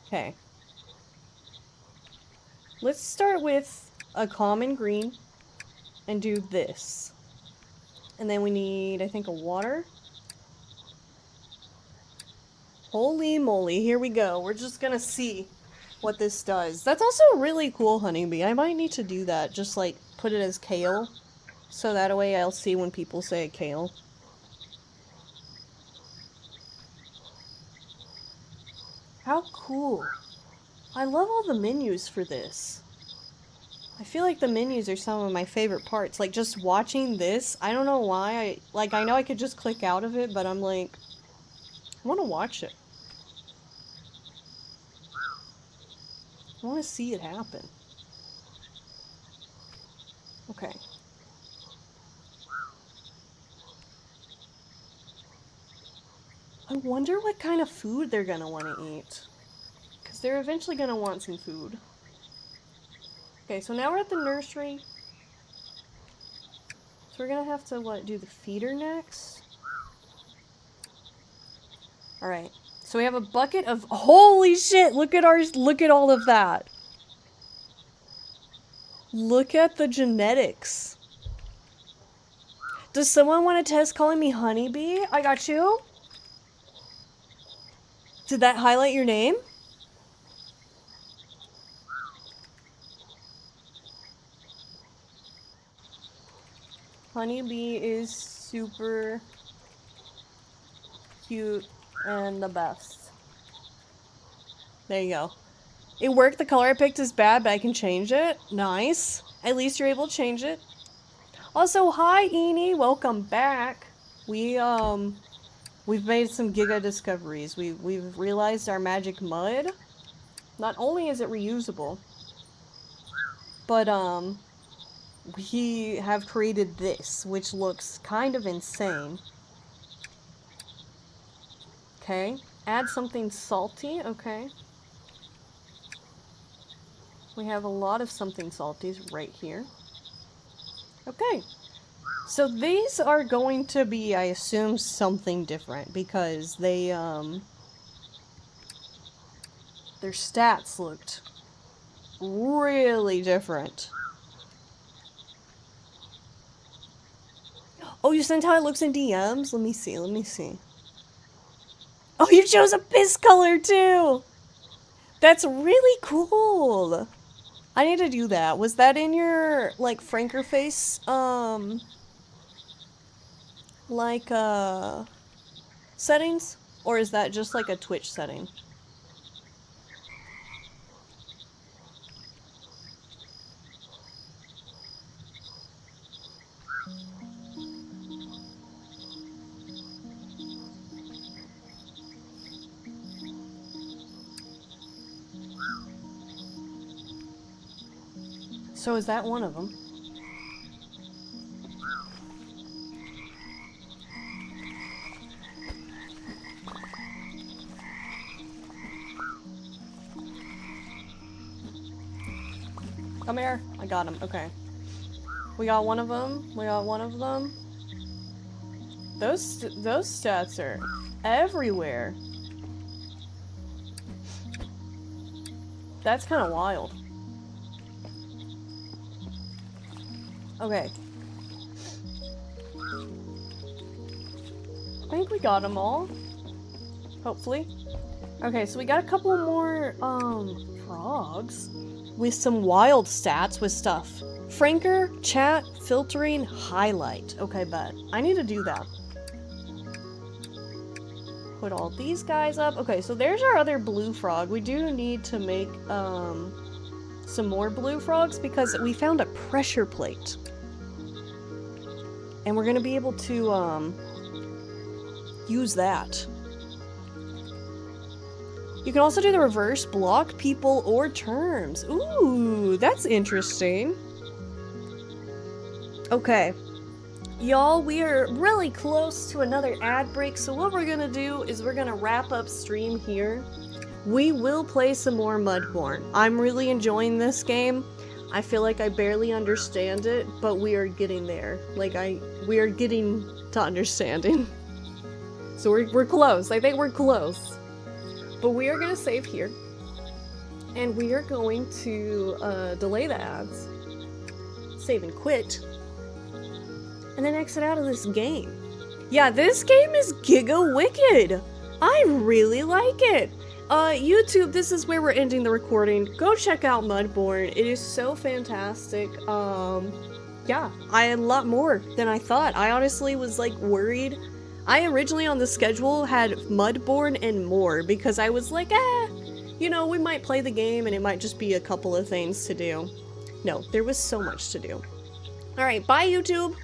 Okay. Let's start with a common green and do this. And then we need, I think, a water. Holy moly, here we go. We're just gonna see what this does. That's also really cool, honeybee. I might need to do that. Just like put it as kale. So that way I'll see when people say kale. How cool. I love all the menus for this. I feel like the menus are some of my favorite parts. Like, just watching this, I don't know why. I know I could just click out of it, but I'm like, I want to watch it. I want to see it happen. Okay. I wonder what kind of food they're gonna want to eat. Because they're eventually gonna want some food. Okay, so now we're at the nursery. So we're gonna have to, what, do the feeder next? Alright. So we have a bucket of, holy shit, look at all of that. Look at the genetics. Does someone want to test calling me honeybee? I got you. Did that highlight your name? Honeybee is super cute and the best. There you go. It worked. The color I picked is bad, but I can change it. Nice. At least you're able to change it. Also, hi, Eenie. Welcome back. We've made some giga discoveries. We've realized our magic mud. Not only is it reusable, but, we have created this, which looks kind of insane. Okay. Add something salty. Okay. We have a lot of something salties right here. Okay. So these are going to be, I assume, something different because they, their stats looked really different. Oh, you sent how it looks in DMs? Let me see, let me see. Oh, you chose a piss color too! That's really cool! I need to do that. Was that in your, like, Frankerface, settings? Or is that just like a Twitch setting? So is that one of them? Come here. I got him. Okay. We got one of them. We got one of them. Those stats are everywhere. That's kind of wild. Okay. I think we got them all. Hopefully. Okay, so we got a couple more, frogs. With some wild stats with stuff. Franker, chat, filtering, highlight. Okay, bet. I need to do that. Put all these guys up. Okay, so there's our other blue frog. We do need to make, some more blue frogs because we found a pressure plate. And we're gonna be able to, use that. You can also do the reverse, block people or terms. Ooh, that's interesting. Okay. Y'all, we are really close to another ad break, so what we're gonna do is we're gonna wrap up stream here. We will play some more Mudborne. I'm really enjoying this game. I feel like I barely understand it, but we are getting there. Like, we are getting to understanding. So we're close. I think we're close. But we are gonna save here. And we are going to delay the ads. Save and quit. And then exit out of this game. Yeah, this game is giga wicked. I really like it. YouTube, this is where we're ending the recording. Go check out Mudborne. It is so fantastic. Yeah, I had a lot more than I thought. I honestly was like worried. I originally on the schedule had Mudborne and more because I was like, you know, we might play the game and it might just be a couple of things to do. No, there was so much to do. Alright, bye YouTube!